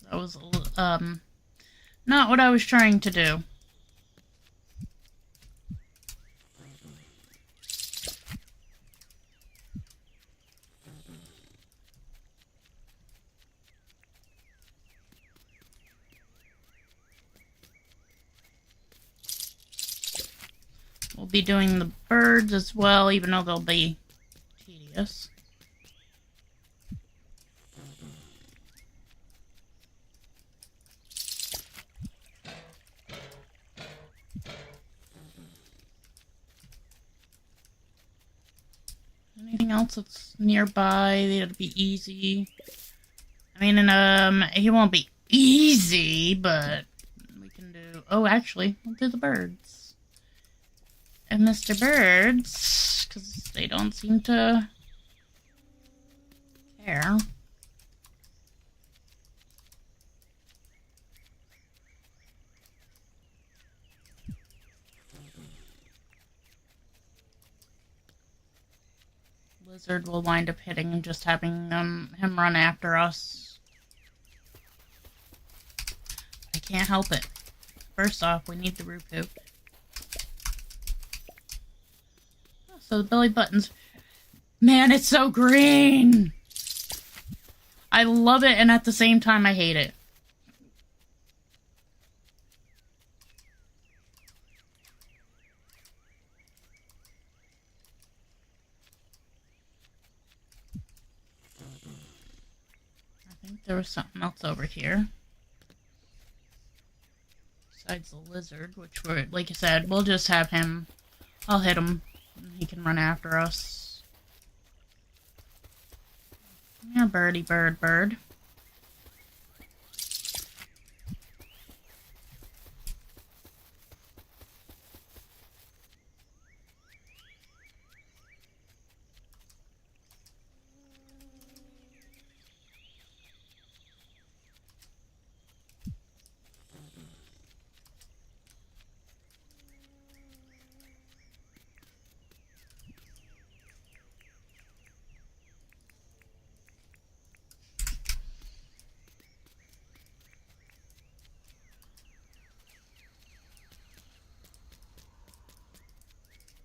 Speaker 1: That was, not what I was trying to do. We'll be doing the birds as well, even though they'll be tedious. Anything else that's nearby that'll be easy? I mean, he won't be easy, but we can do... Oh, actually, we'll do the birds. And Mr. Birds, because they don't seem to care. Lizard will wind up hitting and just having him run after us. I can't help it. First off, we need the root poop. So the belly buttons... Man, it's so green! I love it, and at the same time, I hate it. I think there was something else over here. Besides the lizard, which we're, like I said, we'll just have him... I'll hit him. He can run after us. Yeah, birdie, bird, bird.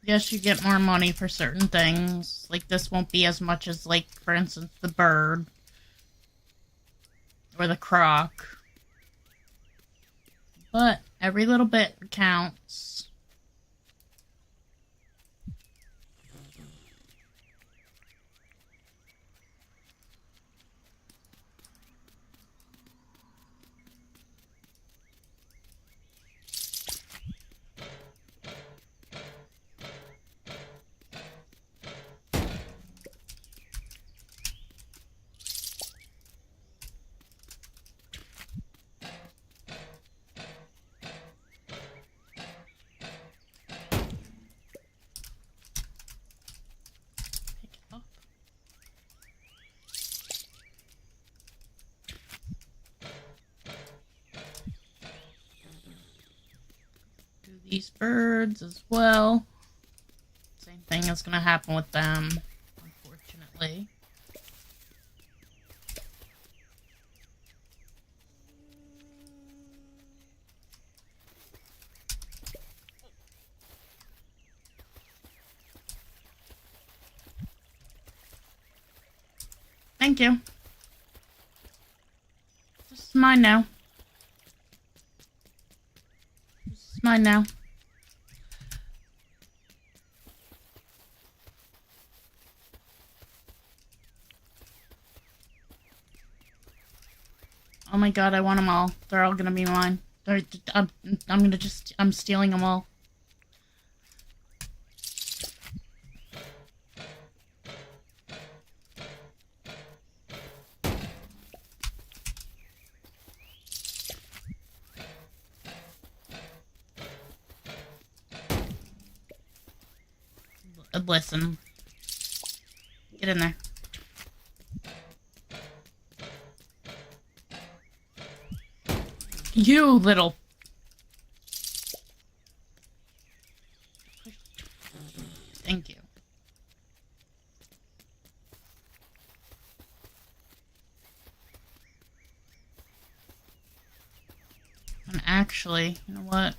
Speaker 1: Yes, you get more money for certain things. Like, this won't be as much as, like, for instance, the bird. Or the croc. But every little bit counts. These birds as well. Same thing is going to happen with them, unfortunately. Thank you. This is mine now. This is mine now. Oh my god, I want them all. They're all gonna be mine. I'm stealing them all. Listen. Get in there. You little... Thank you. And actually, you know what?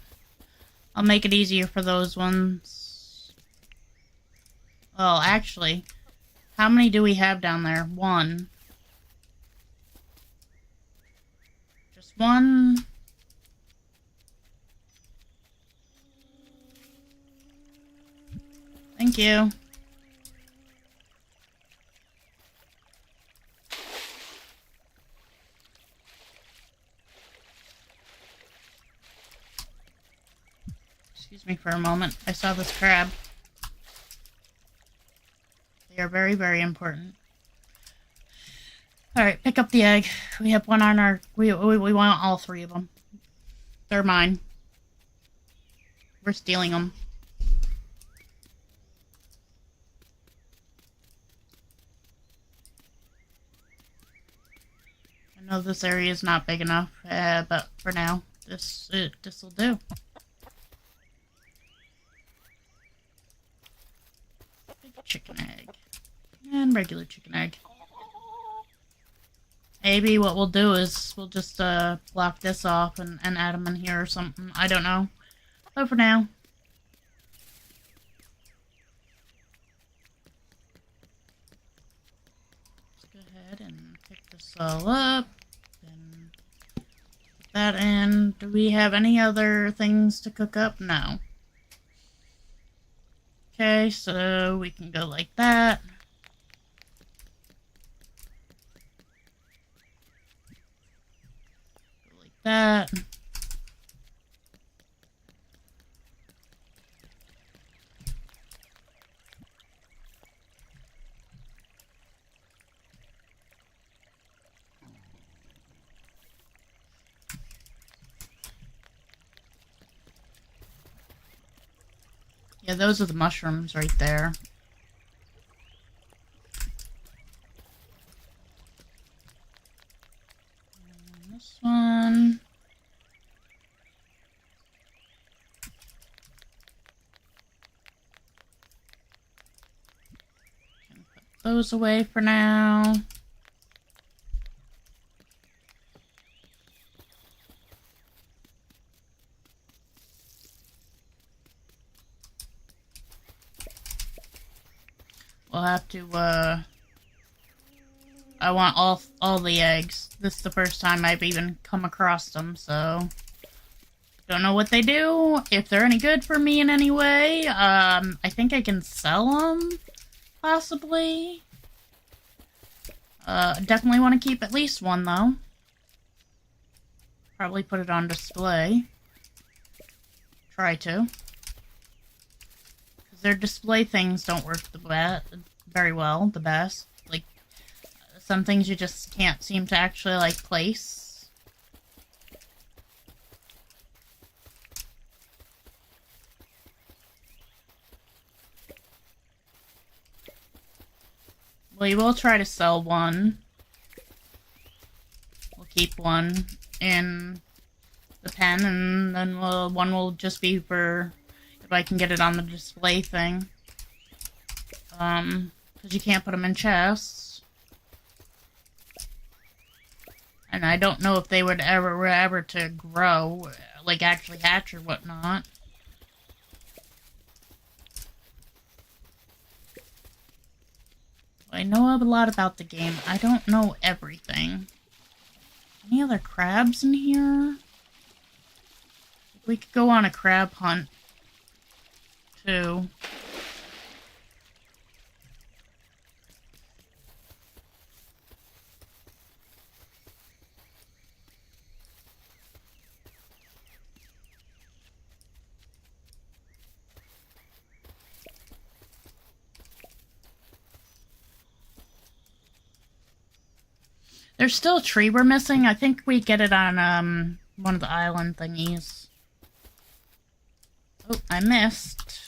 Speaker 1: I'll make it easier for those ones. Well, actually, how many do we have down there? One. Just one. Thank you. Excuse me for a moment. I saw this crab. They are very, very important. Alright, pick up the egg. We have one on our... We want all three of them. They're mine. We're stealing them. I know this area is not big enough, but for now, this will do. Big chicken egg. And regular chicken egg. Maybe what we'll do is we'll just block this off and add them in here or something. I don't know. But for now. Let's go ahead and pick this all up. Then put that in. Do we have any other things to cook up? No. Okay, so we can go like that. That. Yeah, those are the mushrooms right there. And this one. Can put those away for now. We'll have to, I want all the eggs. This is the first time I've even come across them, so... Don't know what they do, if they're any good for me in any way. I think I can sell them, possibly. Definitely want to keep at least one, though. Probably put it on display. Try to. Their display things don't work very well, the best. Like, some things you just can't seem to actually, like, place. We will try to sell one. We'll keep one in the pen, and then one will just be for... if I can get it on the display thing. Because you can't put them in chests. And I don't know if they would ever to grow, like actually hatch or whatnot. I know a lot about the game. I don't know everything. Any other crabs in here? We could go on a crab hunt. Too. There's still a tree we're missing. I think we get it on one of the island thingies. Oh, I missed.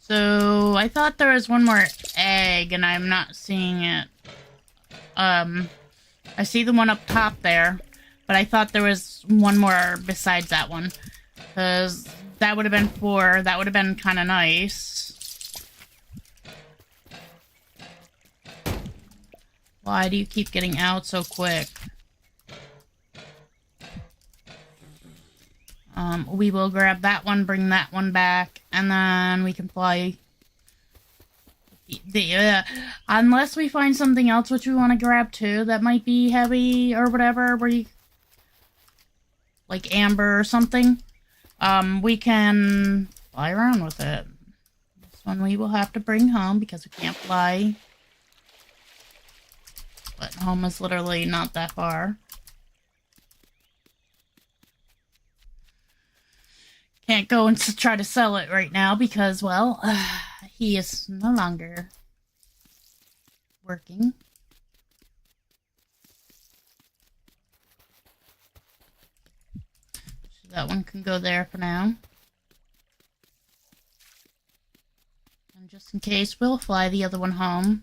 Speaker 1: So, I thought there was one more egg, and I'm not seeing it. I see the one up top there, but I thought there was one more besides that one. Because that would have been 4. That would have been kind of nice. Why do you keep getting out so quick? We will grab that one, bring that one back, and then we can fly. Unless we find something else which we want to grab too, that might be heavy or whatever, where you, like amber or something, we can fly around with it. This one we will have to bring home because we can't fly. But home is literally not that far. Can't go and try to sell it right now because, well, he is no longer working. So that one can go there for now. And just in case, we'll fly the other one home.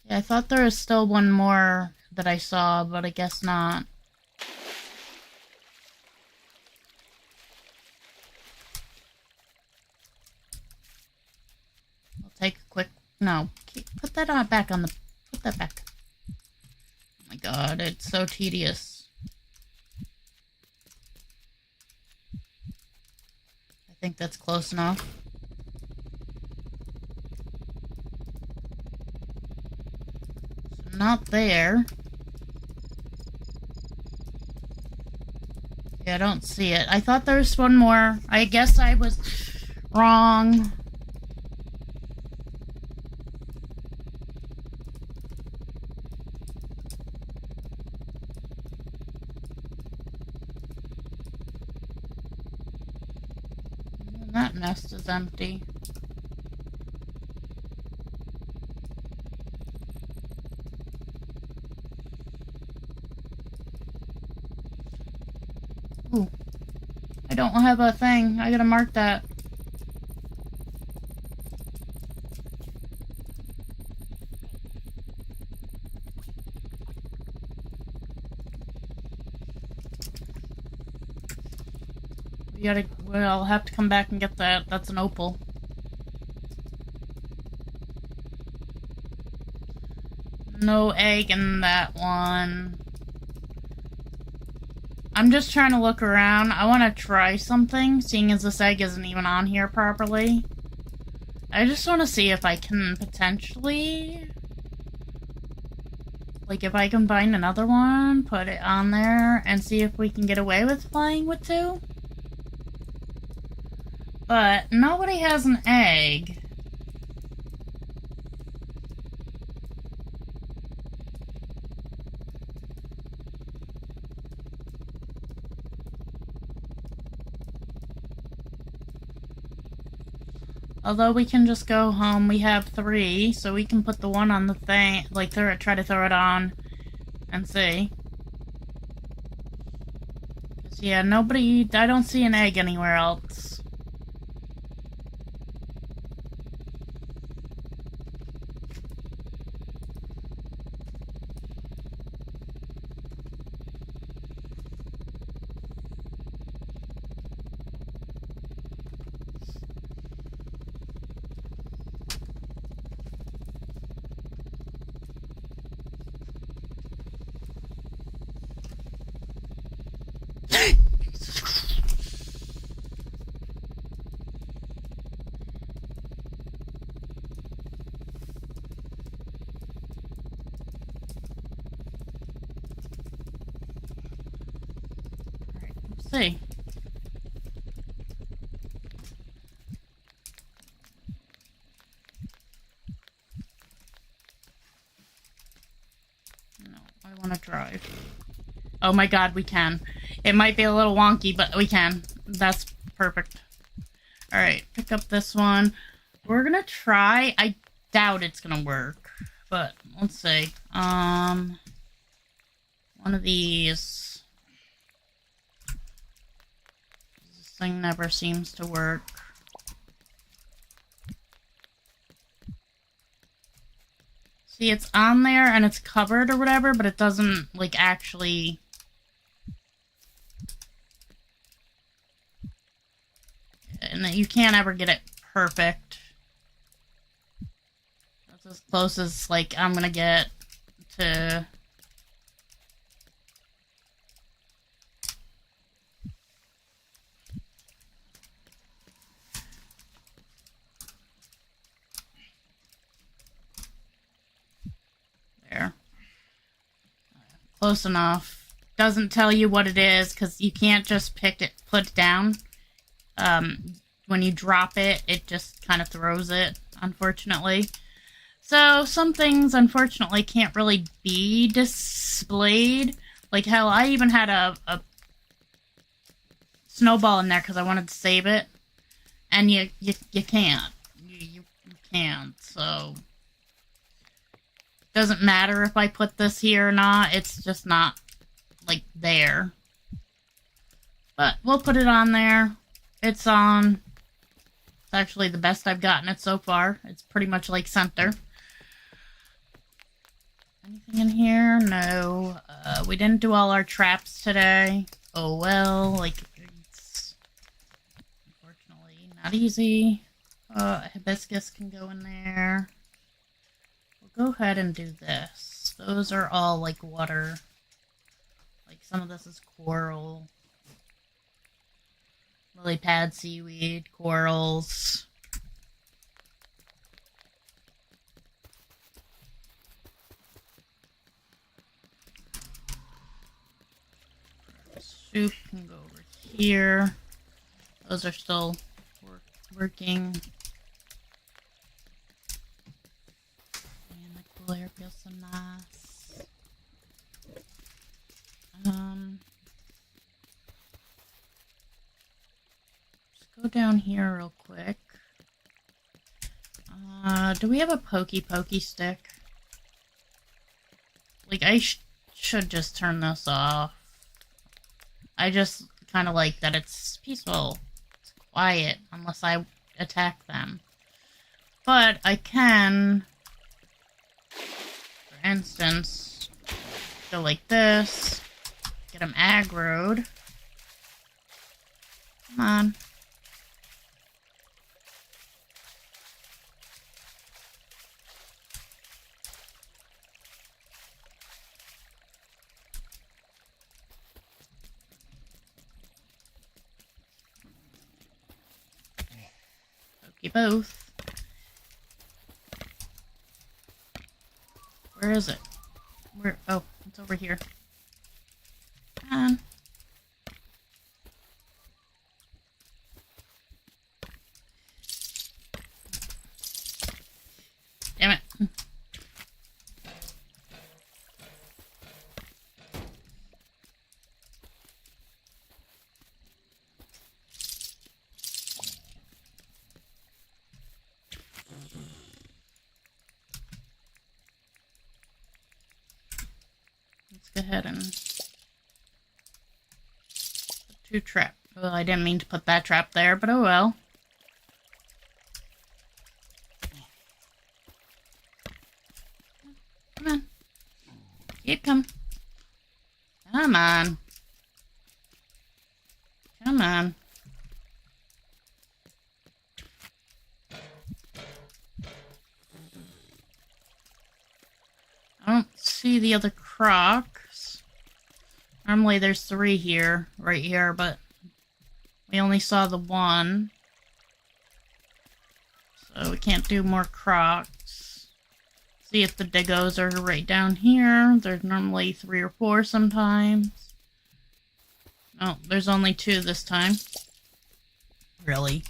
Speaker 1: Yeah, I thought there was still one more that I saw, but I guess not. I'll take a quick... No, put that on back on the... Put that back. Oh my god, it's so tedious. I think that's close enough. So not there. Yeah, I don't see it. I thought there was one more. I guess I was wrong. That nest is empty. Ooh. I don't have a thing. I gotta mark that. We gotta... Well, I'll have to come back and get that. That's an opal. No egg in that one. I'm just trying to look around. I want to try something, seeing as this egg isn't even on here properly. I just want to see if I can potentially... Like, if I can find another one, put it on there, and see if we can get away with flying with 2. But nobody has an egg. Although we can just go home, we have 3, so we can put the one on the thing, like try to throw it on and see. Because Yeah, nobody... I don't see an egg anywhere else. See. No, I want to drive. Oh my god, we can. It might be a little wonky, but we can. That's perfect. Alright, pick up this one. We're gonna try. I doubt it's gonna work, but let's see. One of these. Thing never seems to work. See, it's on there and it's covered or whatever, but it doesn't, like, actually... And that you can't ever get it perfect. That's as close as, like, I'm gonna get to... There. Close enough. Doesn't tell you what it is, because you can't just put it down. When you drop it, it just kind of throws it, unfortunately. So, some things, unfortunately, can't really be displayed. Like, hell, I even had a snowball in there because I wanted to save it. And you can't. You can't, so... Doesn't matter if I put this here or not, it's just not, like, there. But we'll put it on there. It's on. It's actually the best I've gotten it so far. It's pretty much like center. Anything in here? No. We didn't do all our traps today. Oh well, like, it's unfortunately not easy. Hibiscus can go in there. We'll go ahead and do this. Those are all, like, water. Like, some of this is coral. Lily pad seaweed, corals. Soup can go over here. Those are still working. And the glare feels so nice. Just go down here real quick. Do we have a pokey stick? Like, I should just turn this off. I just kind of like that it's peaceful. It's quiet, unless I attack them. But I can, for instance, go like this, get them aggroed. Come on. You both. Where is it? Where? Oh, it's over here. Come on. Damn it. Let's go ahead and put Two trap. Well, I didn't mean to put that trap there, but oh well. Come on. Keep coming. Come on. Come on. I don't see the other crocs. Normally there's 3 here, right here, but we only saw the one. So we can't do more crocs. See if the diggos are right down here. There's normally 3 or 4 sometimes. Oh, there's only 2 this time. Really?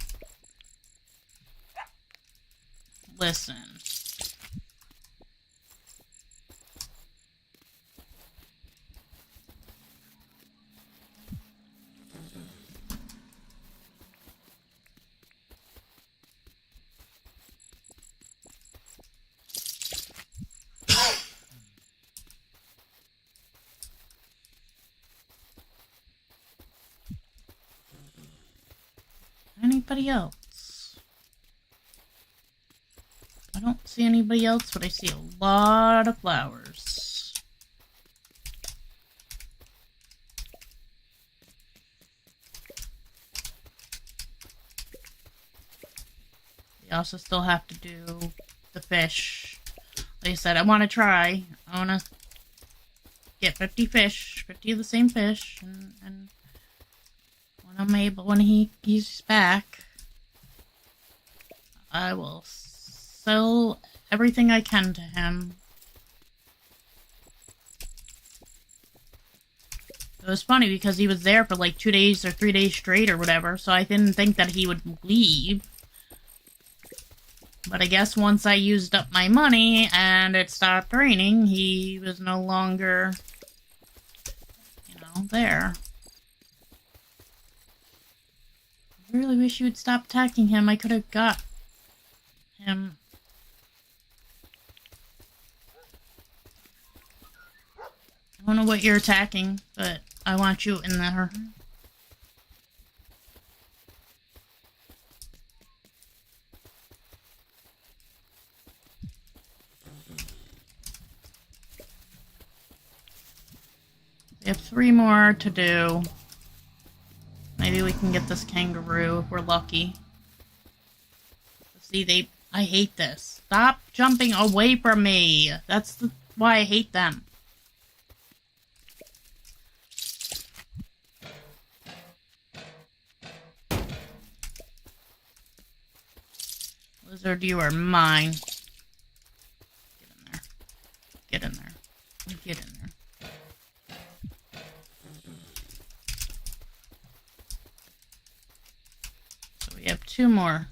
Speaker 1: Listen. Anybody else? I don't see anybody else, but I see a lot of flowers. We also still have to do the fish. Like I said, I want to try. I want to get 50 fish, 50 of the same fish, and when he's back, I will sell everything I can to him. It was funny because he was there for like 2 days or 3 days straight or whatever, so I didn't think that he would leave. But I guess once I used up my money and it stopped raining, he was no longer, there. I really wish you would stop attacking him. I could have got him. I don't know what you're attacking, but I want you in there. We have 3 more to do. Maybe we can get this kangaroo if we're lucky. See, I hate this. Stop jumping away from me. That's why I hate them. Lizard, you are mine. Get in there. Get in there. Get in there. We have 2 more.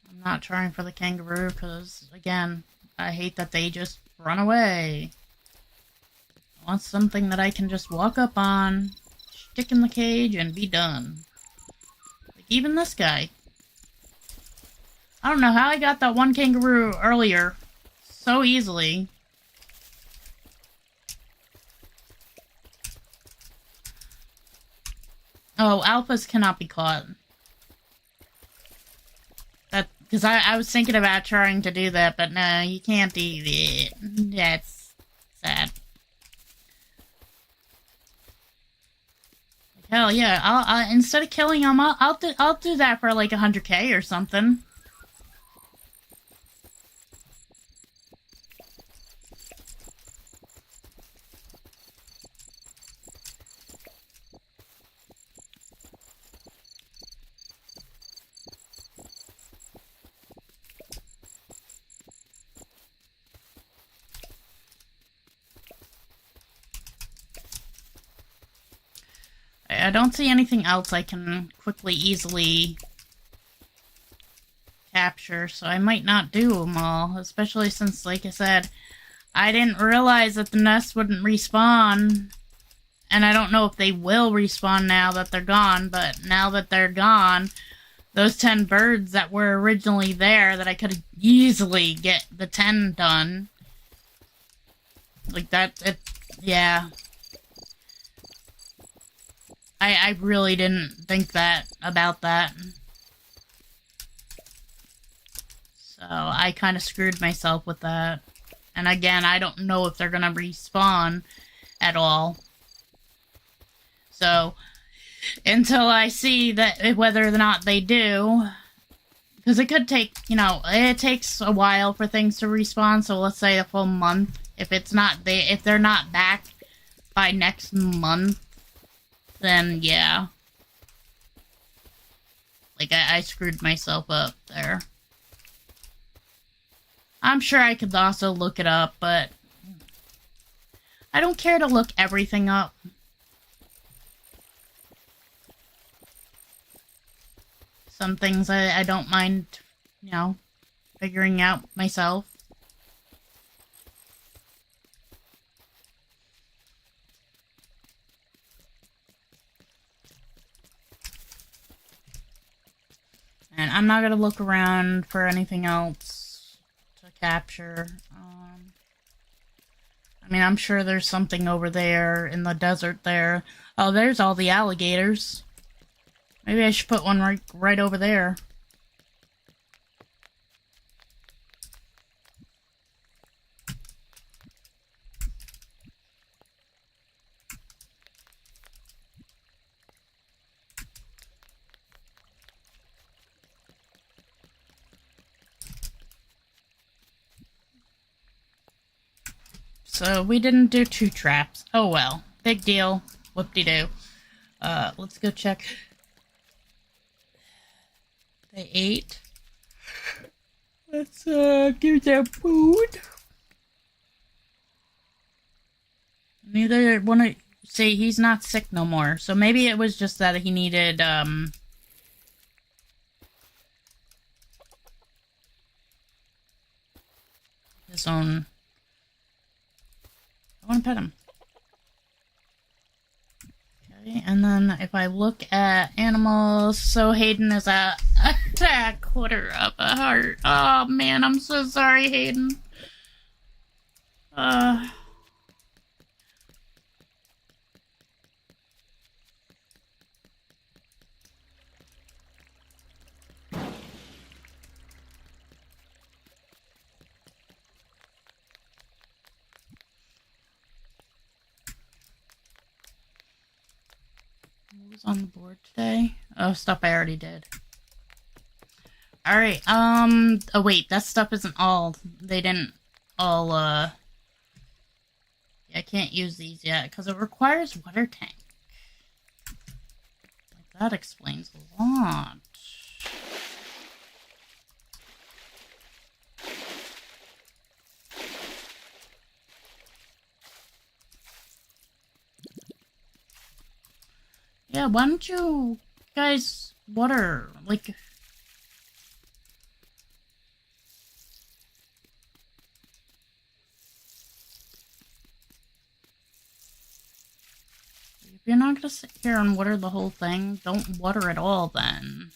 Speaker 1: I'm not trying for the kangaroo because, again, I hate that they just run away. I want something that I can just walk up on, stick in the cage, and be done. Like even this guy. I don't know how I got that one kangaroo earlier so easily. Oh, alphas cannot be caught. Because I was thinking about trying to do that, but no, you can't do it. That's sad. Hell yeah! I'll instead of killing them, I'll do that for like 100K or something. I don't see anything else I can quickly, easily capture, so I might not do them all, especially since, like I said, I didn't realize that the nest wouldn't respawn, and I don't know if they will respawn now that they're gone, but now that they're gone, those 10 birds that were originally there that I could easily get the 10 done. Like yeah. I really didn't think about that. So I kind of screwed myself with that. And again, I don't know if they're gonna respawn at all. So until I see that whether or not they do, because it could take, it takes a while for things to respawn. So let's say a full month. If they're not back by next month, then yeah. Like I screwed myself up there. I'm sure I could also look it up, but I don't care to look everything up. Some things I don't mind, figuring out myself. And I'm not going to look around for anything else to capture. I mean, I'm sure there's something over there in the desert there. Oh, there's all the alligators. Maybe I should put one right over there. So we didn't do 2 traps. Oh well. Big deal. Whoop-de-doo. Let's go check. They ate. Let's give them food. Neither one of see he's not sick no more. So maybe it was just that he needed his own. I want to pet him. Okay, and then if I look at animals, so Hayden is a quarter of a heart. Oh man, I'm so sorry, Hayden. What was on the board today? Oh, stuff I already did. Alright, oh wait, that stuff isn't all, they didn't all, yeah, I can't use these yet, because it requires water tank. Like, that explains a lot. Yeah, why don't you guys water, like... If you're not gonna sit here and water the whole thing, don't water at all then.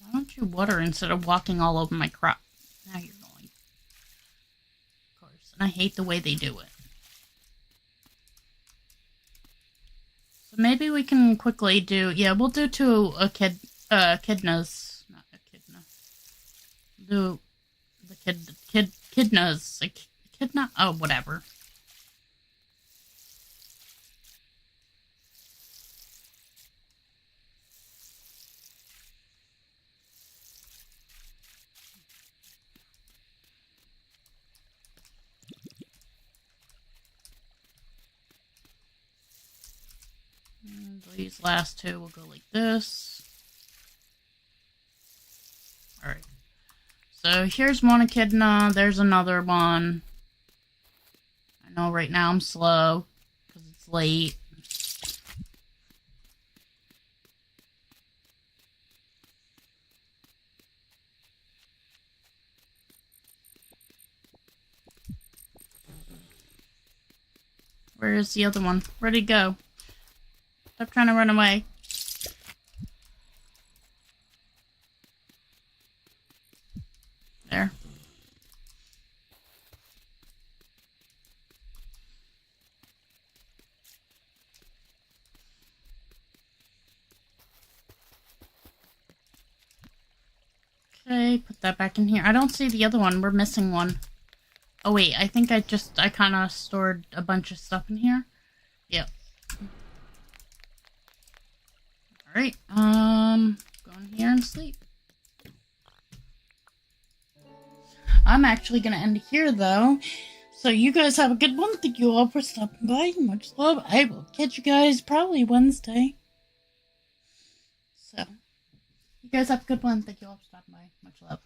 Speaker 1: Why don't you water instead of walking all over my crop? Now you're going. Of course. And I hate the way they do it. So maybe we can quickly do... Yeah, we'll do to echidnas. Not echidna. Do the echidnas. Echidna? Oh, whatever. And these last 2 will go like this. Alright. So here's one echidna. There's another one. I know right now I'm slow because it's late. Where is the other one? Where'd he go? Stop trying to run away. There. Okay, put that back in here. I don't see the other one. We're missing one. Oh wait, I think I kind of stored a bunch of stuff in here. Yep. Alright, go in here and sleep. I'm actually gonna end here though. So you guys have a good one. Thank you all for stopping by. Much love. I will catch you guys probably Wednesday. So, you guys have a good one. Thank you all for stopping by. Much love.